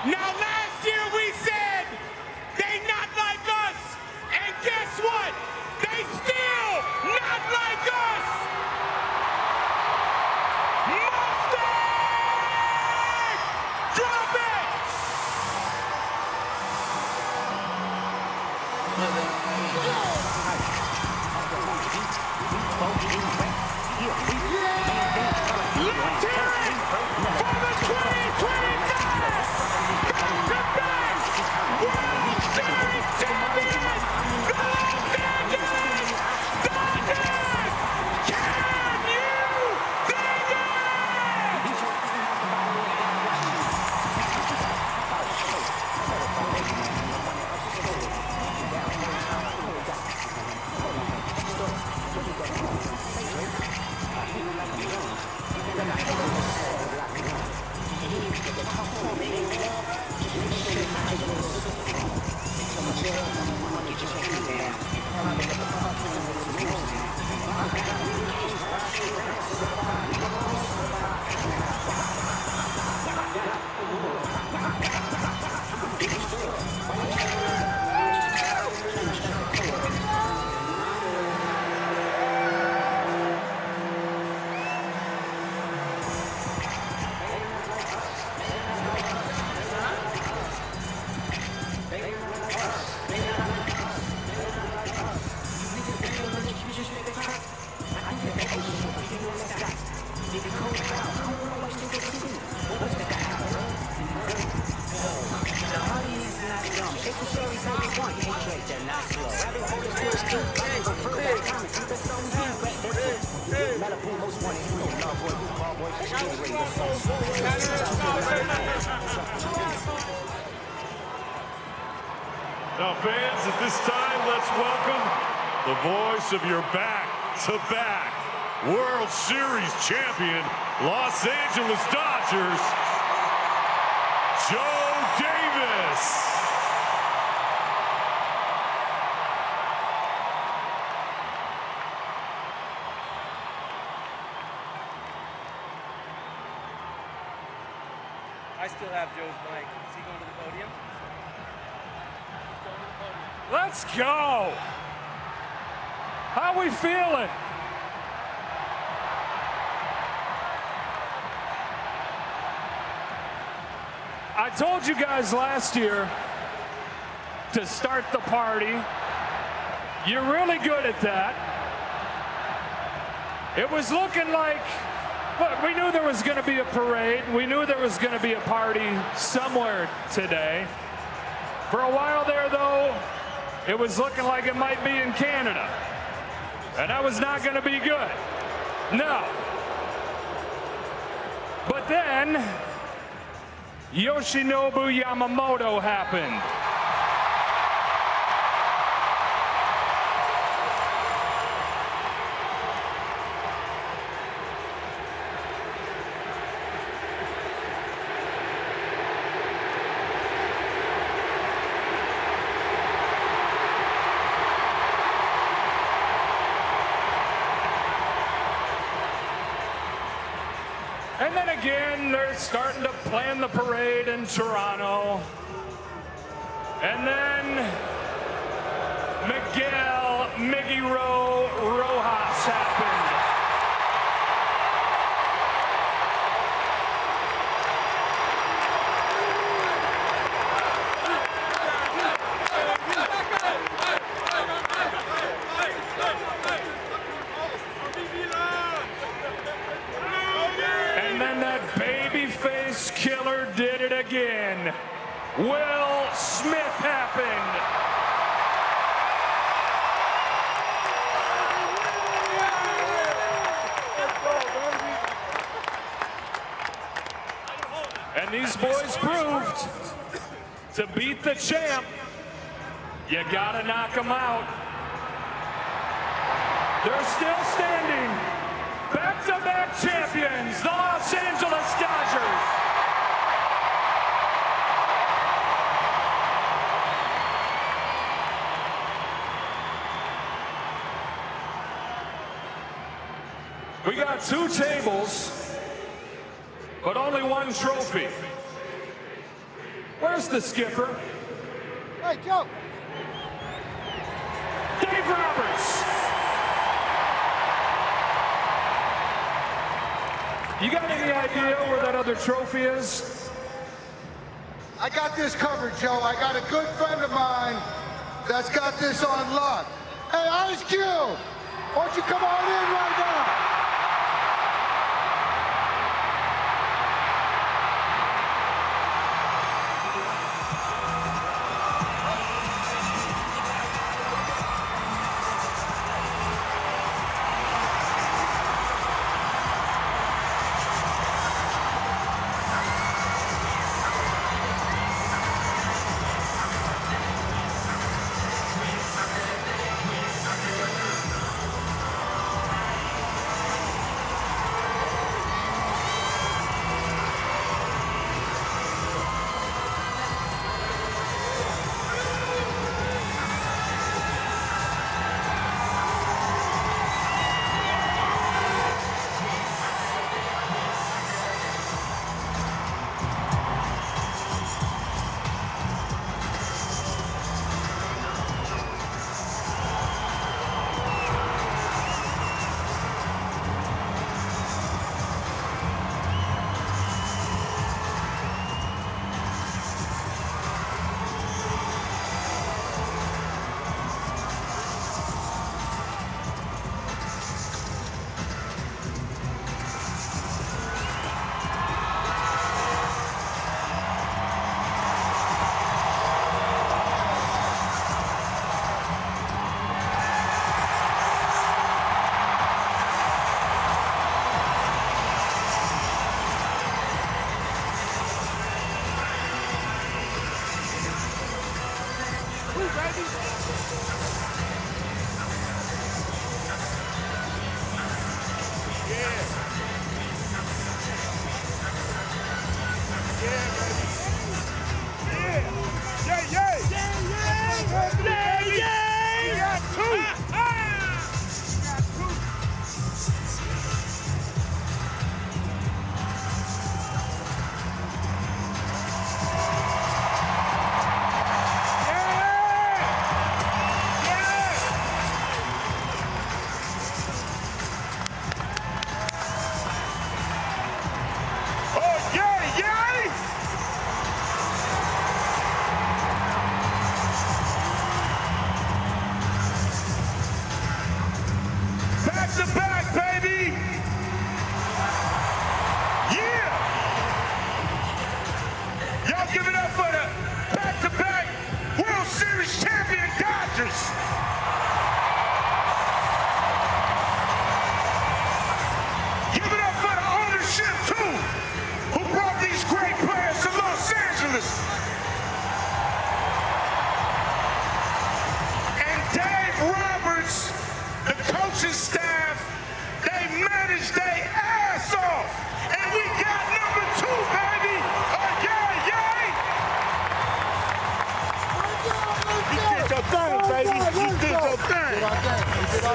Now last year we said they not like us, and guess what? They still not like us. Mustang! Drop it! Let's hear it for the 2025 back-to-back World Series champions, the Los Angeles Dodgers! Can you dig it? Now, fans, at this time, let's welcome the voice of your back-to-back World Series champion, Los Angeles Dodgers, Joe Davis. I still have Joe's mic. Is he going to the podium? Let's go. How we feeling? I told you guys last year to start the party. You're really good at that. It was looking like, look, we knew there was going to be a parade. We knew there was going to be a party somewhere today. For a while there, though, it was looking like it might be in Canada. And that was not going to be good. No. But then, Yoshinobu Yamamoto happened. And then again, they're starting to plan the parade in Toronto. And then Miguel Miggy-Ro Rojas happened. And then that babyface killer did it again. Will Smith happened. And these boys proved to beat the champ, you gotta knock them out. They're still standing. Back-to-back champions, the Los Angeles Dodgers. We got 2 tables, but only 1 trophy. Where's the skipper? Hey, Joe. Dave Roberts. You got any idea where that other trophy is? I got this covered, Joe. I got a good friend of mine that's got this on lock. Hey, Ice Cube, why don't you come on in right now?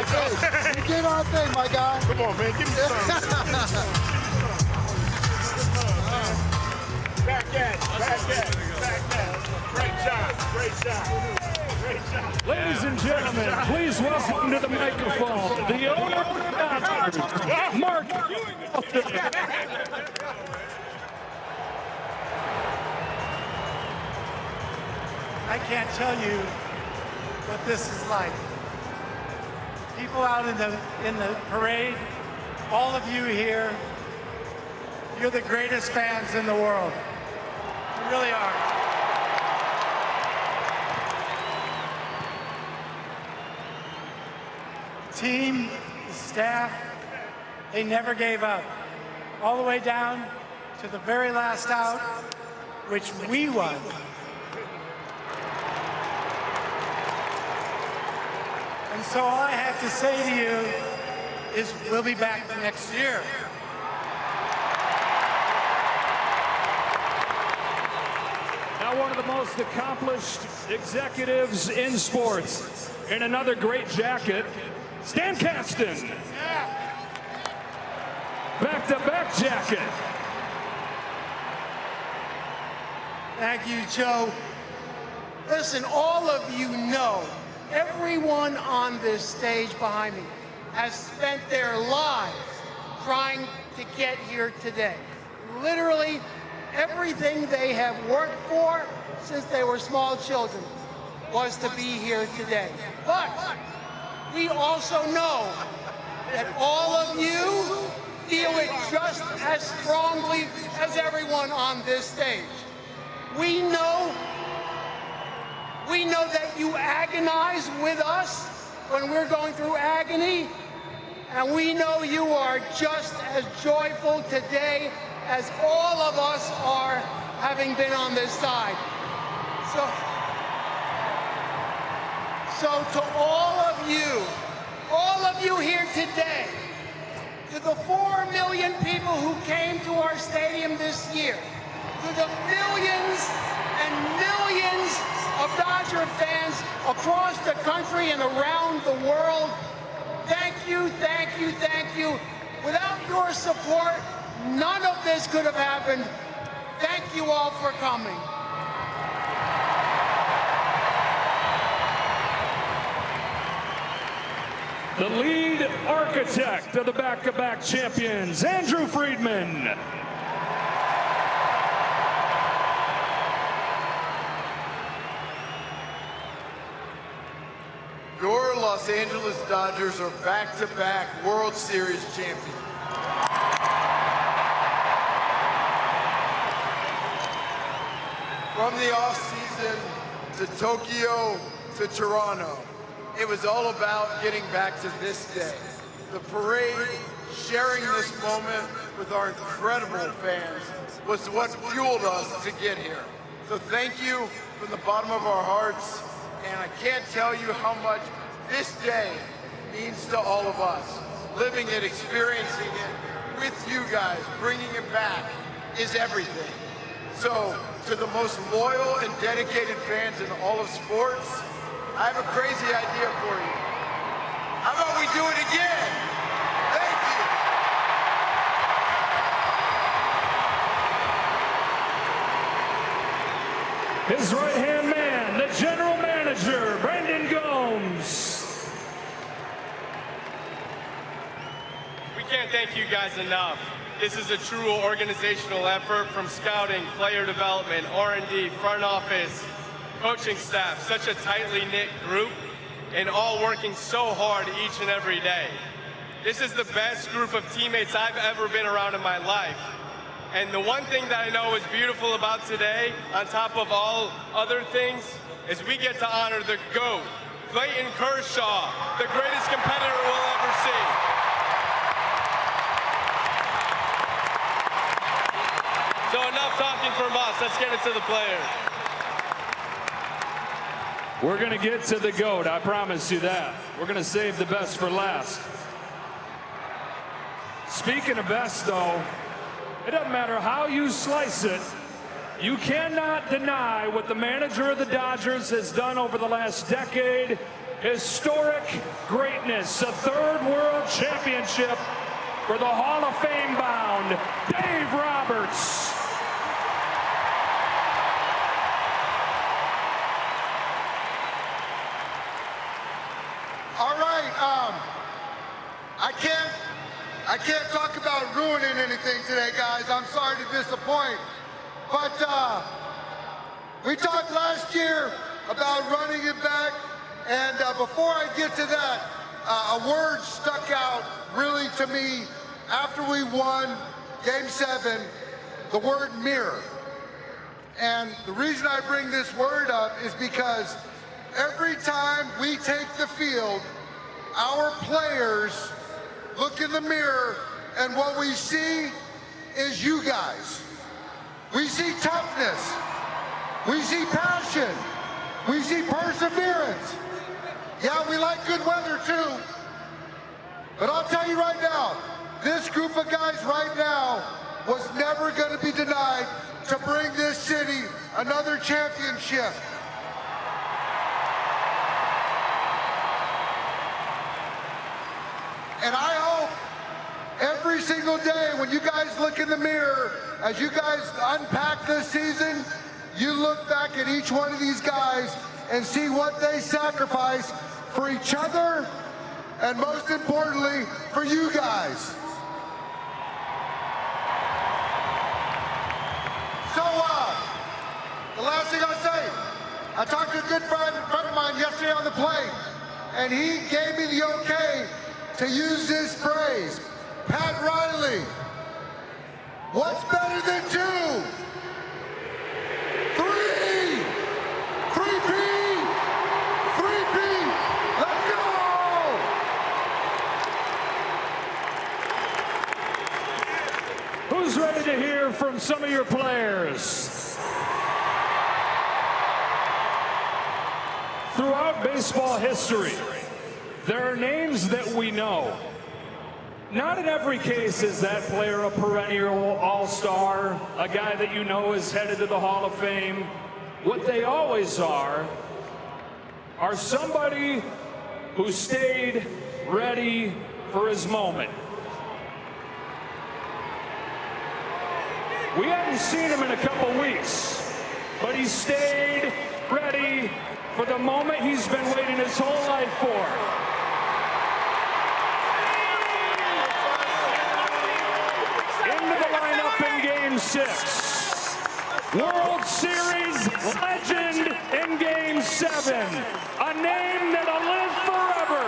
Hey, you did our thing, my guy. Come on, man. Give me some. Back at. Great shot. Ladies and gentlemen, please welcome to the microphone the owner of the Dodgers, Mark. I can't tell you what this is like. People out in the parade, all of you here, you're the greatest fans in the world. You really are. The team, the staff, they never gave up. All the way down to the very last out, which we won. And so all I have to say to you is we'll be back next year. Now one of the most accomplished executives in sports, in another great jacket, Stan Kasten. Back-to-back jacket. Thank you, Joe. Listen, all of you know, everyone on this stage behind me has spent their lives trying to get here today. Literally, everything they have worked for since they were small children was to be here today. But we also know that all of you feel it just as strongly as everyone on this stage. We know that you agonize with us when we're going through agony, and we know you are just as joyful today as all of us are having been on this side. So to all of you here today, to the 4 million people who came to our stadium this year, to the millions and millions of Dodger fans across the country and around the world, thank you, thank you, thank you. Without your support, none of this could have happened. Thank you all for coming. The lead architect of the back-to-back champions, Andrew Friedman. Your Los Angeles Dodgers are back-to-back World Series champions. From the offseason to Tokyo to Toronto, it was all about getting back to this day. The parade, sharing this moment with our incredible fans was what fueled us to get here. So thank you from the bottom of our hearts, and I can't tell you how much this day means to all of us. Living it, experiencing it with you guys, bringing it back is everything. So to the most loyal and dedicated fans in all of sports, I have a crazy idea for you. How about we do it again? Thank you. His right-hand man, the general manager, Brandon Gomes. We can't thank you guys enough. This is a true organizational effort from scouting, player development, R&D, front office, coaching staff, such a tightly knit group, and all working so hard each and every day. This is the best group of teammates I've ever been around in my life. And the one thing that I know is beautiful about today, on top of all other things, is we get to honor the GOAT, Clayton Kershaw, the greatest competitor we'll ever see. So enough talking from us, let's get into the players. We're going to get to the GOAT, I promise you that. We're going to save the best for last. Speaking of best, though, it doesn't matter how you slice it, you cannot deny what the manager of the Dodgers has done over the last decade historic greatness, a third world championship for the Hall of Fame bound Dave Roberts. All right, I can't talk about ruining anything today, guys. I'm sorry to disappoint. But we talked last year about running it back, and before I get to that, a word stuck out really to me after we won Game 7, the word mirror. And the reason I bring this word up is because every time we take the field, our players look in the mirror, and what we see is you guys. We see toughness. We see passion. We see perseverance. Yeah, we like good weather too. But I'll tell you right now, this group of guys right now was never going to be denied to bring this city another championship. And I hope every single day when you guys look in the mirror, as you guys unpack this season, you look back at each one of these guys and see what they sacrificed for each other, and most importantly, for you guys. So, the last thing I'll say, I talked to a good friend of mine yesterday on the plane, and he gave me the okay to use this phrase. Pat Riley, what's better than 2? 3! 3P! 3P! Let's go! Who's ready to hear from some of your players? Throughout baseball history, there are names that we know. Not in every case is that player a perennial all-star, a guy that you know is headed to the Hall of Fame. What they always are somebody who stayed ready for his moment. We haven't seen him in a couple weeks, but he stayed ready for the moment he's been waiting his whole life for. Into the lineup in Game 6. World Series legend in Game 7. A name that'll live forever.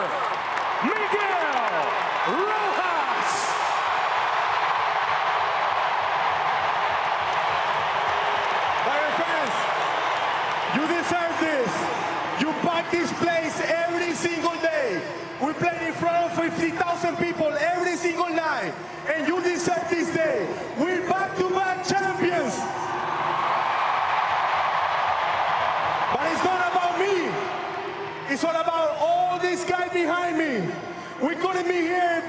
Miguel Rojas. Dodger fans, you deserve this. You pack this place every single day. We play in front of 50,000 people every single night, and you deserve this day. We're back-to-back champions. But it's not about me. It's all about all these guys behind me. We couldn't be here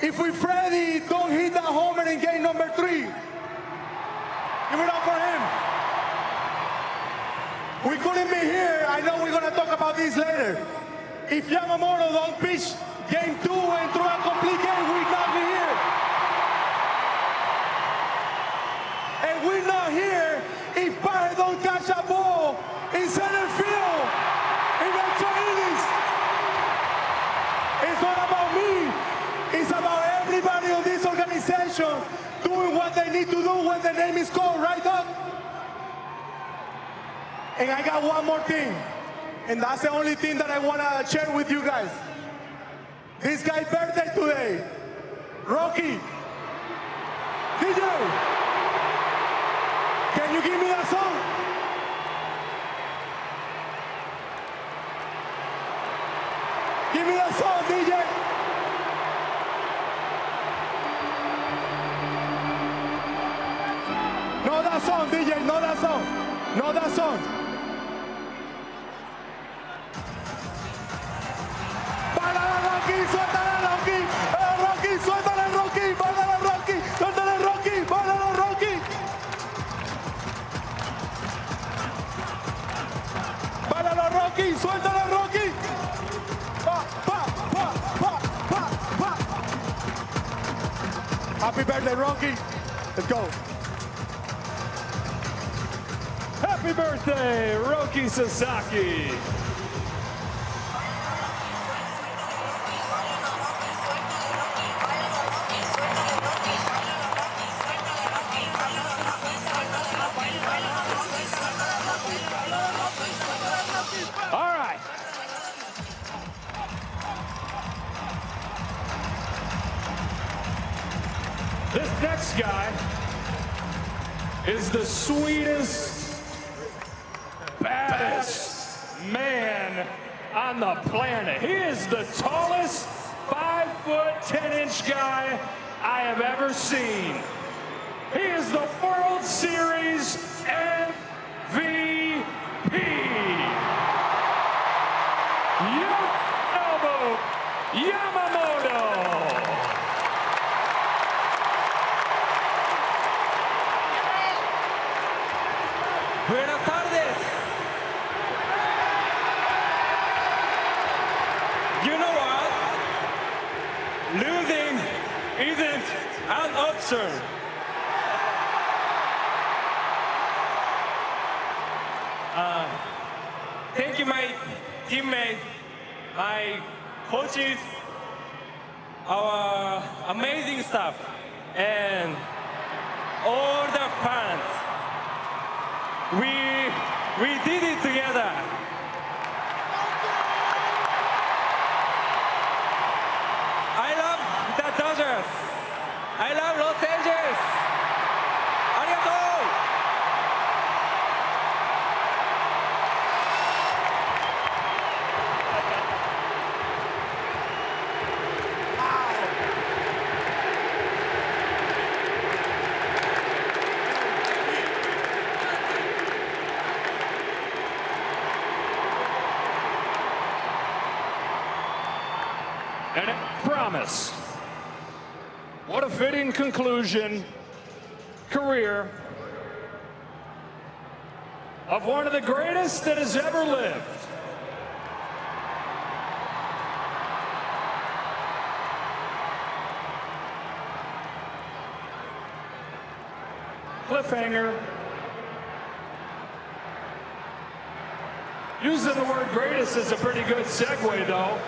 if Freddie don't hit that homer in game number 3. Give it up for him. We couldn't be here. I know we're going to talk about this later. If Yamamoto don't pitch game 2 and throw a complete game, we're not here. And we're not here if Barrett don't catch a ball in center field in extra innings. It's not about me. It's about everybody on this organization doing what they need to do when the name is called, right, Doug? And I got one more thing. And that's the only thing that I want to share with you guys. This guy's birthday today. Rocky. DJ. Can you give me that song? Give me that song, DJ. No, that song, DJ. No, that song. No, that song. Rocky, suéltale Rocky, Rocky, suéltale Rocky, bájale Rocky, suéltale Rocky, bájale Rocky. Bájale Rocky, suéltale Rocky. Happy birthday, Rocky. Let's go. Happy birthday, Roki Sasaki. All right. This next guy is the sweetest, baddest man on the planet. He is the tallest 5'10" guy I have ever seen. He is the World Series MVP. Yoshinobu Yamamoto. Buenas tardes. You know what? Losing isn't an option. Thank you, my teammates, my coaches, our amazing staff, and all the fans. We did it together. I love the Dodgers. I love Los Angeles. Arigatou. And I promise, what a fitting conclusion, career of one of the greatest that has ever lived. Cliffhanger. Using the word greatest is a pretty good segue, though.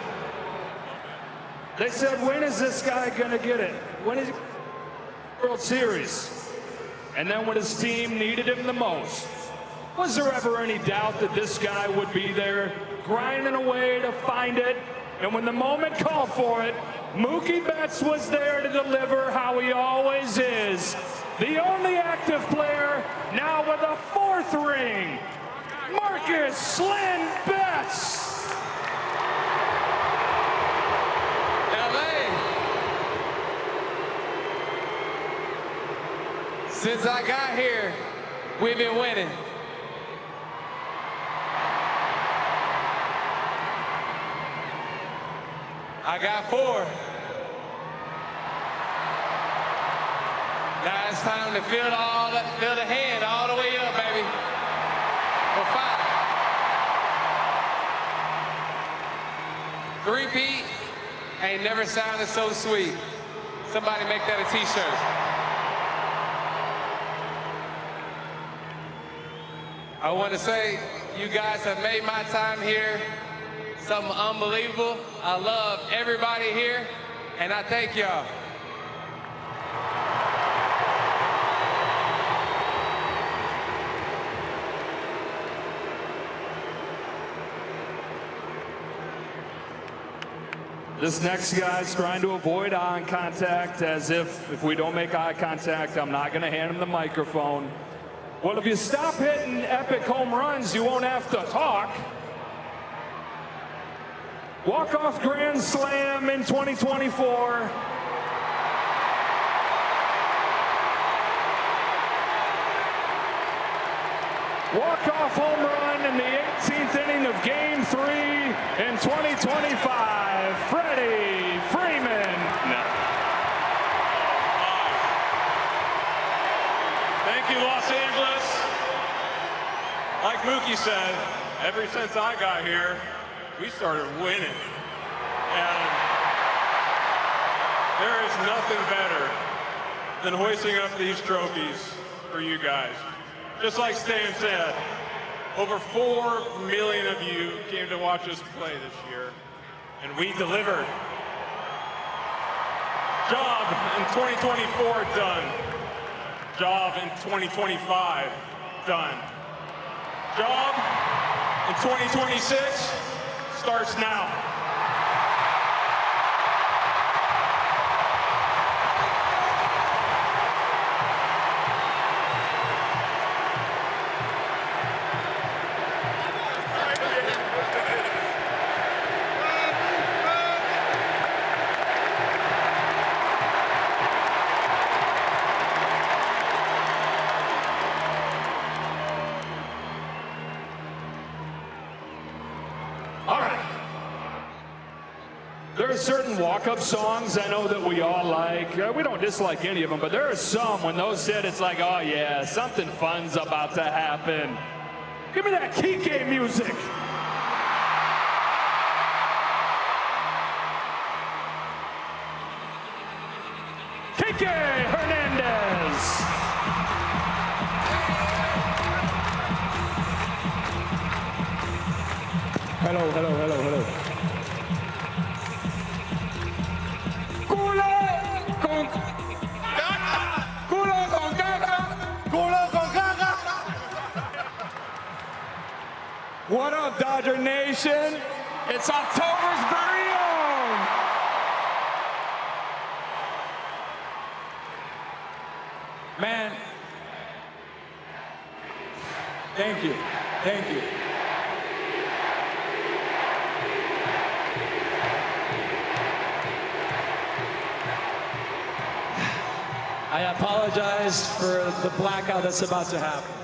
They said, when is this guy going to get it? When is he World Series? And then when his team needed him the most, was there ever any doubt that this guy would be there, grinding away to find it? And when the moment called for it, Mookie Betts was there to deliver how he always is. The only active player now with a 4th ring, Marcus Slim Betts. Since I got here, we've been winning. I got 4. Now it's time to fill the hand all the way up, baby. For 5. 3-peat ain't never sounded so sweet. Somebody make that a t-shirt. I want to say you guys have made my time here something unbelievable. I love everybody here, and I thank y'all. This next guy's trying to avoid eye contact, as if we don't make eye contact, I'm not going to hand him the microphone. Well, if you stop hitting epic home runs, you won't have to talk. Walk-off grand slam in 2024. Walk-off home run in the 18th inning of Game 3 in 2025. Freddie Freeman. Thank you, Los Angeles. Like Mookie said, ever since I got here, we started winning. And there is nothing better than hoisting up these trophies for you guys. Just like Stan said, over 4 million of you came to watch us play this year, and we delivered. Job in 2024 done. Job in 2025 done. Job in 2026 starts now. There are certain walk-up songs I know that we all like. We don't dislike any of them, but there are some, when those hit, it's like, oh yeah, something fun's about to happen. Give me that Kike music. Kike Hernandez. Hello, hello, hello, hello. What up, Dodger Nation? It's October's very own. Man, thank you, thank you. I apologize for the blackout that's about to happen.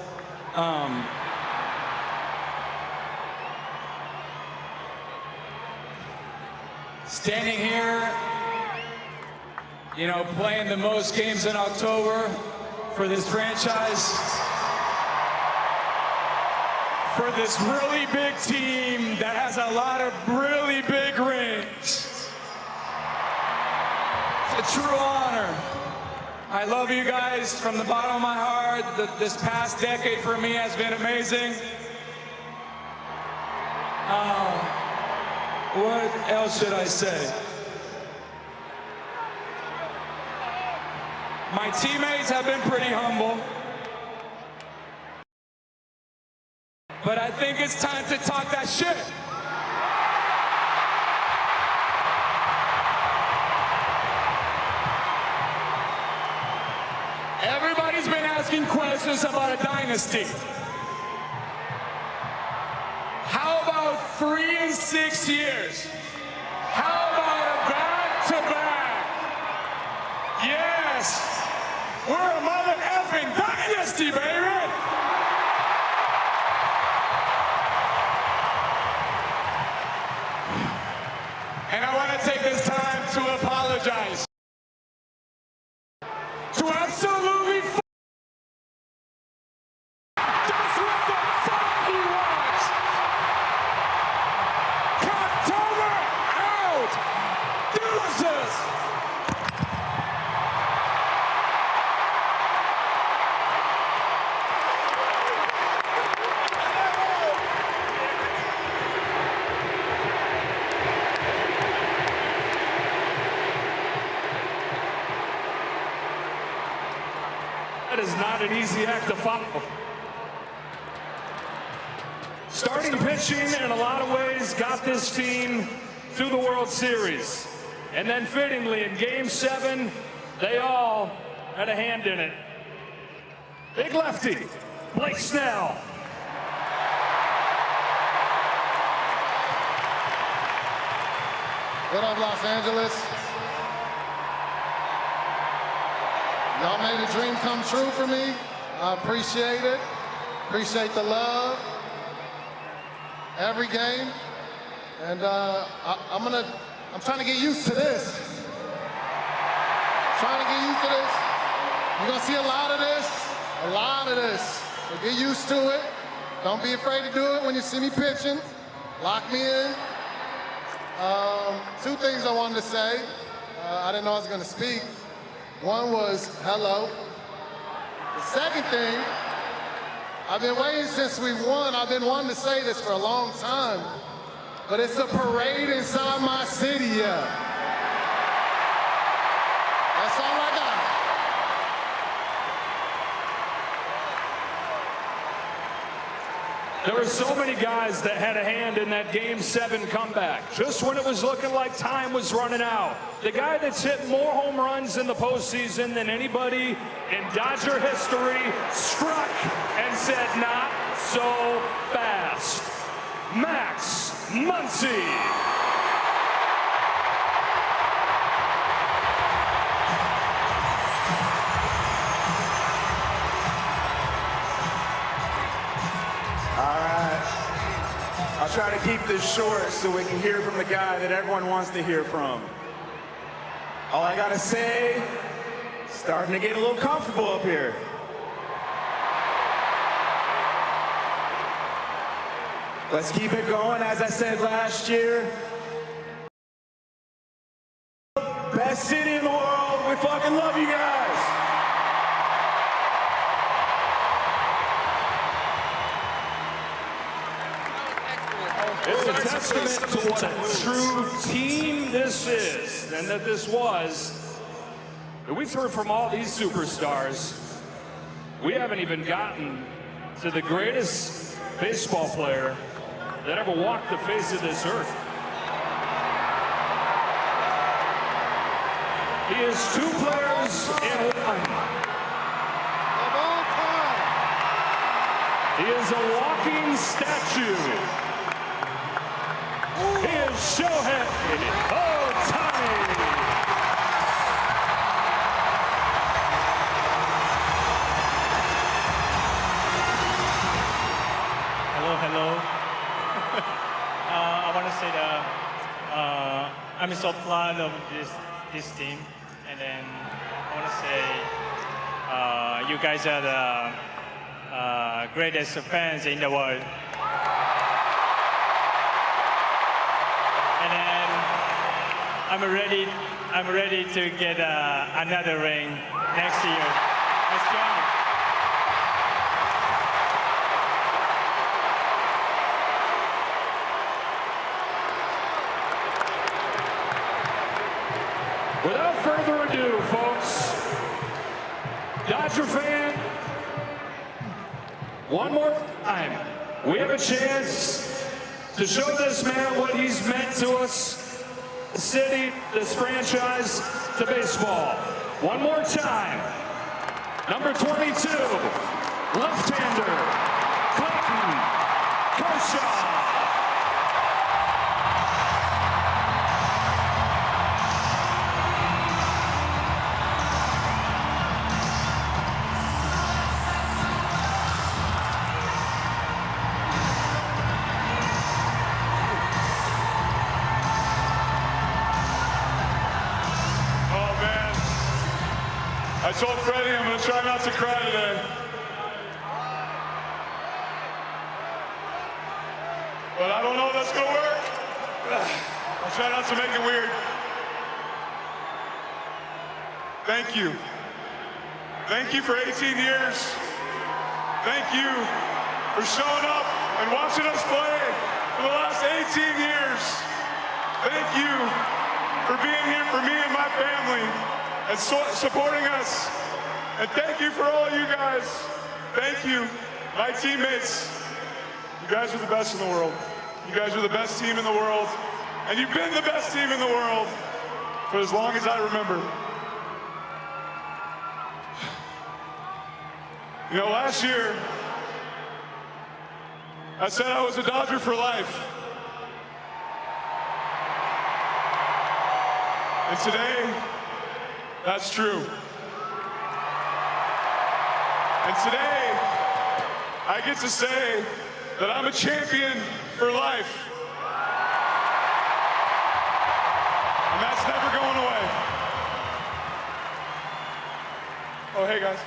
Standing here, you know, playing the most games in October for this franchise, for this really big team that has a lot of really big rings. It's a true honor. I love you guys from the bottom of my heart. This past decade for me has been amazing. What else should I say? My teammates have been pretty humble. But I think it's time to talk that shit. Everybody's been asking questions about a dynasty. How about 3 and 6 years? How about a back-to-back? Yes, we're a mother effing dynasty, baby! And I want to take this time to apologize to absolutely that's what the fuck he wants. October out. Deuces. That is not an easy act to follow. Starting pitching in a lot of ways got this team to the World Series. And then fittingly in Game 7, they all had a hand in it. Big lefty, Blake Snell. What up, Los Angeles? Y'all made a dream come true for me. I appreciate it. Appreciate the love. Every game. And I'm trying to get used to this. Trying to get used to this. You're gonna see a lot of this. So get used to it. Don't be afraid to do it when you see me pitching. Lock me in. 2 things I wanted to say. I didn't know I was gonna speak. One was hello. The second thing, I've been waiting since we won. I've been wanting to say this for a long time, but it's a parade inside my city, yeah. That's all I got. There were so many guys that had a hand in that Game 7 comeback. Just when it was looking like time was running out. The guy that's hit more home runs in the postseason than anybody in Dodger history struck and said, not so fast. Max Muncy. I'll try to keep this short so we can hear from the guy that everyone wants to hear from. All I gotta say, starting to get a little comfortable up here. Let's keep it going. As I said last year, best city in the world. We fucking love you guys. It's a testament to what a true team this is, and that this was. We've heard from all these superstars. We haven't even gotten to the greatest baseball player that ever walked the face of this earth. He is two players in one. Of all time. He is a walking statue. He is Shohei Ohtani. Hello. I want to say that I'm so proud of this team, and then I want to say you guys are the greatest fans in the world. And then I'm ready to get another ring next year. Let's go. Without further ado, folks, Dodger fan, one more time, we have a chance to show this man what he's meant to us, the city, this franchise, to baseball. One more time, number 22, left-hander, Clayton Kershaw. I told Freddie I'm going to try not to cry today. But I don't know if that's going to work. I'll try not to make it weird. Thank you. Thank you for 18 years. Thank you for showing up and watching us play for the last 18 years. Thank you for being here for me and my family and supporting us. And thank you for all you guys. Thank you, my teammates. You guys are the best in the world. You guys are the best team in the world. And you've been the best team in the world for as long as I remember. You know, last year, I said I was a Dodger for life. And today, that's true. And today, I get to say that I'm a champion for life. And that's never going away. Oh, hey guys.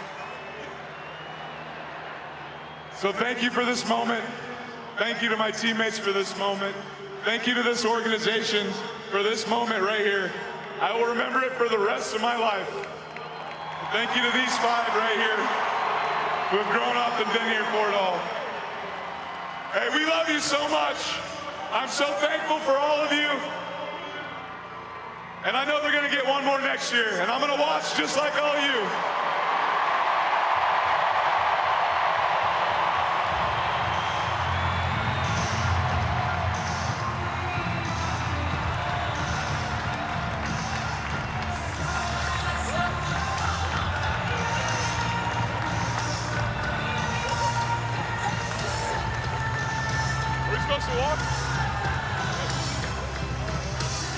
So thank you for this moment. Thank you to my teammates for this moment. Thank you to this organization for this moment right here. I will remember it for the rest of my life. Thank you to these 5 right here who have grown up and been here for it all. Hey, we love you so much. I'm so thankful for all of you. And I know they're going to get one more next year, and I'm going to watch just like all of you.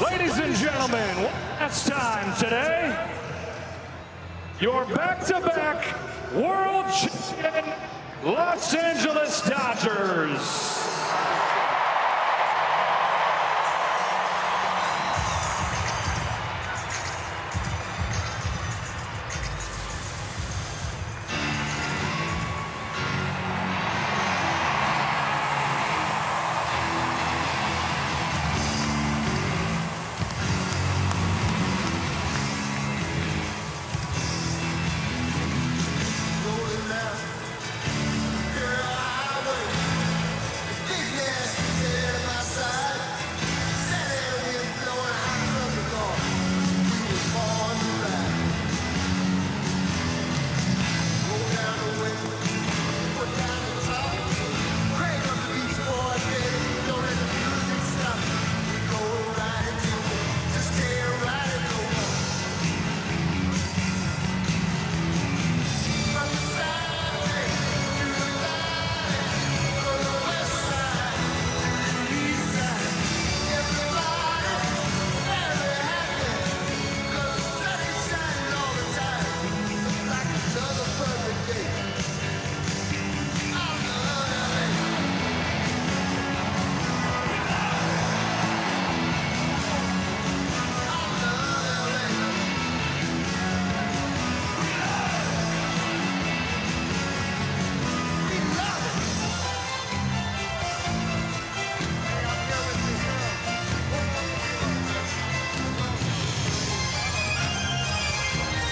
Ladies and gentlemen, one last time today, your back-to-back world champion Los Angeles Dodgers.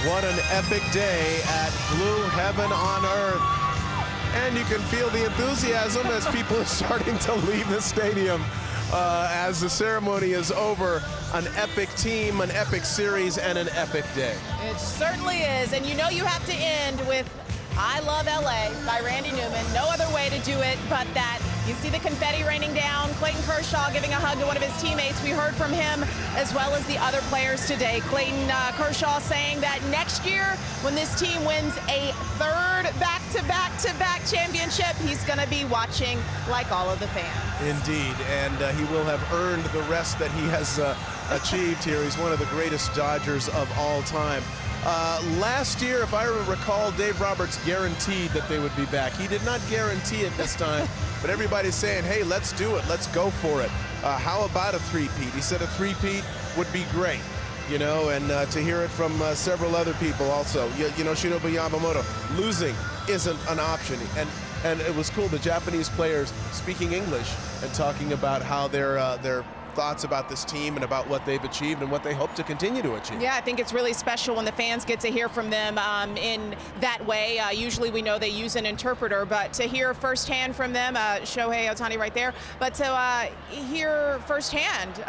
What an epic day at Blue Heaven on Earth. And you can feel the enthusiasm as people are starting to leave the stadium as the ceremony is over. An epic team, an epic series, and an epic day. It certainly is. And you know you have to end with I Love LA by Randy Newman. No other way to do it but that. You see the confetti raining down, Clayton Kershaw giving a hug to one of his teammates. We heard from him as well as the other players today. Clayton Kershaw saying that next year when this team wins a third back-to-back-to-back championship, he's going to be watching like all of the fans. Indeed, and he will have earned the rest that he has achieved here. He's one of the greatest Dodgers of all time. Last year, if I recall, Dave Roberts guaranteed that they would be back. He did not guarantee it this time, but everybody's saying, hey, let's do it. Let's go for it. How about a three-peat? He said a three-peat would be great, you know, and to hear it from several other people also. You know, Shinobu Yamamoto, losing isn't an option. And it was cool, the Japanese players speaking English and talking about how their thoughts about this team and about what they've achieved and what they hope to continue to achieve. Yeah, I think it's really special when the fans get to hear from them in that way. Usually we know they use an interpreter, but to hear firsthand from them, Shohei Ohtani right there, but to hear firsthand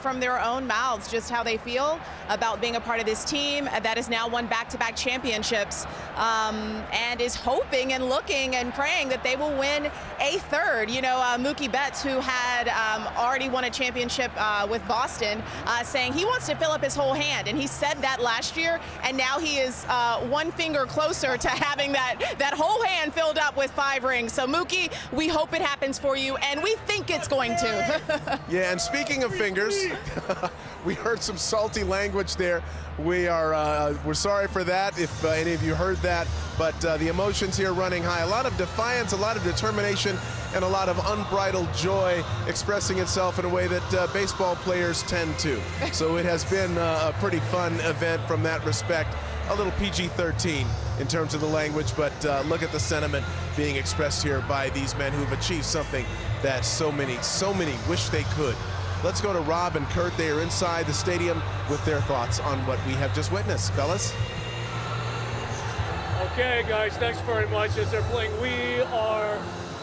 from their own mouths just how they feel about being a part of this team that has now won back-to-back championships and is hoping and looking and praying that they will win a third. You know, Mookie Betts, who had already won a championship with Boston, saying he wants to fill up his whole hand, and he said that last year, and now he is one finger closer to having that whole hand filled up with 5 rings. So Mookie, we hope it happens for you, and we think it's going to. Yeah, and speaking of fingers, we heard some salty language there. We're sorry for that if any of you heard that, but the emotions here running high. A lot of defiance, a lot of determination, and a lot of unbridled joy expressing itself in a way that baseball players tend to. So it has been a pretty fun event from that respect. A little PG-13 in terms of the language, but look at the sentiment being expressed here by these men who've achieved something that so many wish they could. Let's go to Rob and Kurt. They are inside the stadium with their thoughts on what we have just witnessed. Fellas? Okay, guys, thanks very much. As they're playing We Are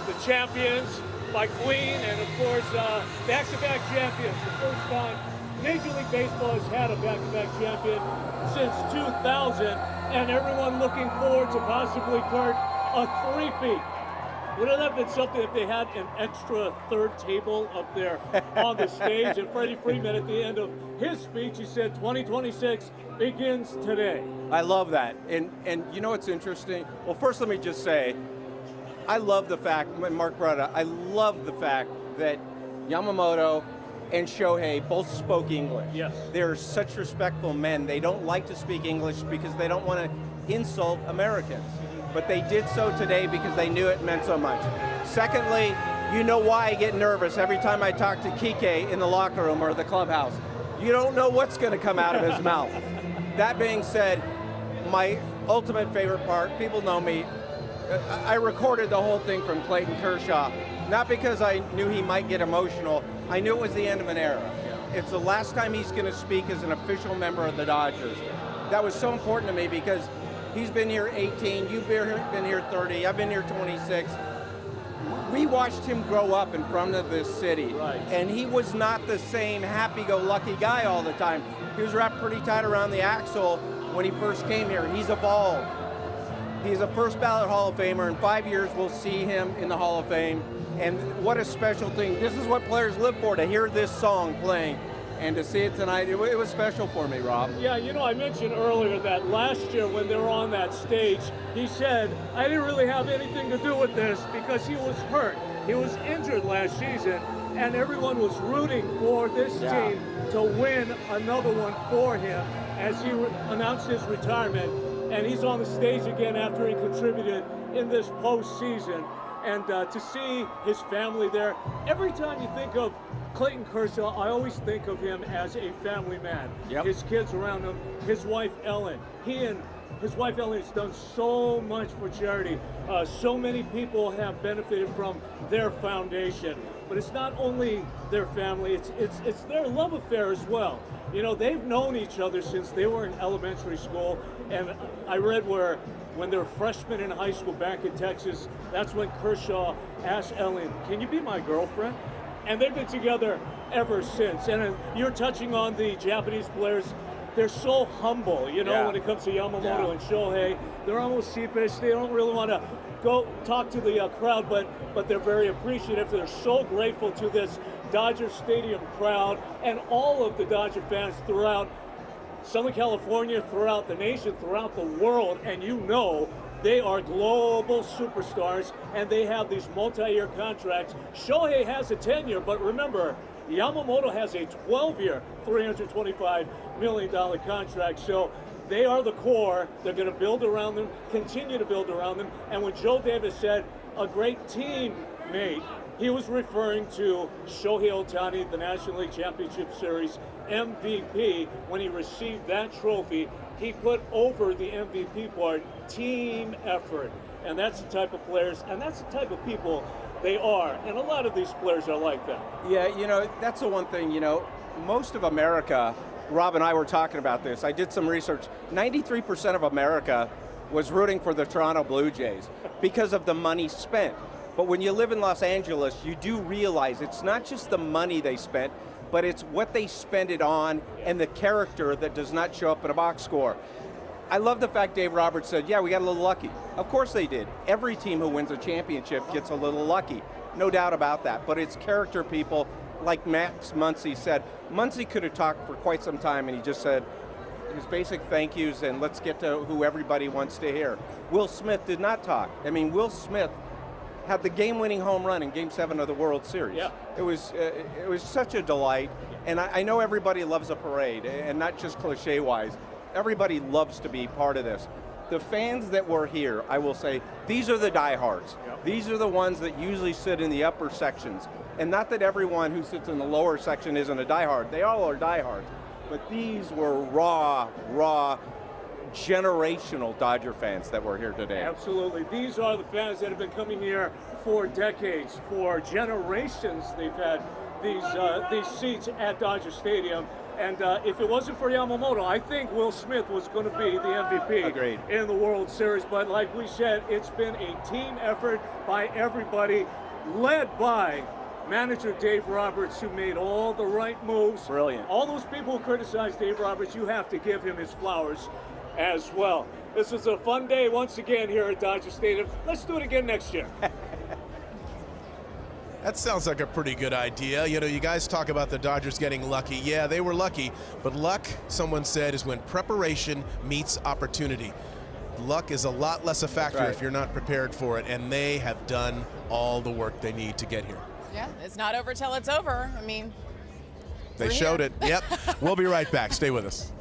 the Champions by Queen, and of course, back-to-back champions. The first time Major League Baseball has had a back-to-back champion since 2000, and everyone looking forward to possibly, Kurt, a three-peat. Would it have been something if they had an extra third table up there on the stage? And Freddie Freeman, at the end of his speech, he said 2026 begins today. I love that. And you know what's interesting? Well, first let me just say, I love the fact, when Mark brought it up, I love the fact that Yamamoto and Shohei both spoke English. Yes. They're such respectful men. They don't like to speak English because they don't want to insult Americans. But they did so today because they knew it meant so much. Secondly, you know why I get nervous every time I talk to Kike in the locker room or the clubhouse. You don't know what's going to come out of his mouth. That being said, my ultimate favorite part, people know me, I recorded the whole thing from Clayton Kershaw, not because I knew he might get emotional. I knew it was the end of an era. It's the last time he's going to speak as an official member of the Dodgers. That was so important to me because he's been here 18, you've been here 30, I've been here 26. We watched him grow up in front of this city, and he was not the same happy-go-lucky guy all the time. He was wrapped pretty tight around the axle when he first came here. He's evolved. He's a first ballot Hall of Famer. In 5 years, we'll see him in the Hall of Fame. And what a special thing. This is what players live for, to hear this song playing. And to see it tonight, it was special for me, Rob. Yeah, you know, I mentioned earlier that last year when they were on that stage, he said, I didn't really have anything to do with this because he was hurt. He was injured last season, and everyone was rooting for this team to win another one for him as he announced his retirement. And he's on the stage again after he contributed in this postseason. And to see his family there, every time you think of Clayton Kershaw, I always think of him as a family man. Yep. His kids around him, his wife Ellen. He and his wife Ellen has done so much for charity. So many people have benefited from their foundation. But it's not only their family, it's their love affair as well. You know, they've known each other since they were in elementary school. And I read where when they were freshmen in high school back in Texas, that's when Kershaw asked Ellen, can you be my girlfriend? And they've been together ever since. And you're touching on the Japanese players. They're so humble, you know, when it comes to Yamamoto and Shohei. They're almost sheepish. They don't really want to go talk to the crowd, but they're very appreciative. They're so grateful to this Dodger Stadium crowd and all of the Dodger fans throughout Southern California, throughout the nation, throughout the world. And you know, they are global superstars, and they have these multi-year contracts. Shohei has a 10-year, but remember, Yamamoto has a 12-year, $325 million contract. So they are the core. They're going to build around them, continue to build around them. And when Joe Davis said, a great teammate, he was referring to Shohei Ohtani, the National League Championship Series MVP. When he received that trophy, he put over the MVP part, team effort. And that's the type of players, and that's the type of people they are. And a lot of these players are like that. Yeah, you know, that's the one thing, you know, most of America, Rob and I were talking about this. I did some research. 93% of America was rooting for the Toronto Blue Jays because of the money spent. But when you live in Los Angeles, you do realize it's not just the money they spent, but it's what they spend it on and the character that does not show up in a box score. I love the fact Dave Roberts said, yeah, we got a little lucky. Of course they did. Every team who wins a championship gets a little lucky. No doubt about that. But it's character people, like Max Muncy said. Muncy could have talked for quite some time, and he just said his basic thank yous, and let's get to who everybody wants to hear. Will Smith did not talk. I mean, Will Smith had the game-winning home run in Game 7 of the World Series. Yeah. It was such a delight, and I know everybody loves a parade, and not just cliche-wise. Everybody loves to be part of this. The fans that were here, I will say, these are the diehards. Yep. These are the ones that usually sit in the upper sections. And not that everyone who sits in the lower section isn't a diehard. They all are diehards. But these were raw, generational Dodger fans that were here today. Absolutely. These are the fans that have been coming here for decades, for generations. They've had these seats at Dodger Stadium. And if it wasn't for Yamamoto, I think Will Smith was going to be the MVP Agreed. in the World Series. But like we said, it's been a team effort by everybody, led by manager Dave Roberts, who made all the right moves. Brilliant. All those people who criticize Dave Roberts, you have to give him his flowers as well. This was a fun day once again here at Dodger Stadium. Let's do it again next year. That sounds like a pretty good idea. You know, you guys talk about the Dodgers getting lucky. Yeah, they were lucky, but luck, someone said, is when preparation meets opportunity. Luck is a lot less a factor if you're not prepared for it, and they have done all the work they need to get here. Yeah, it's not over till it's over. I mean, They showed it. Yep. We'll be right back. Stay with us.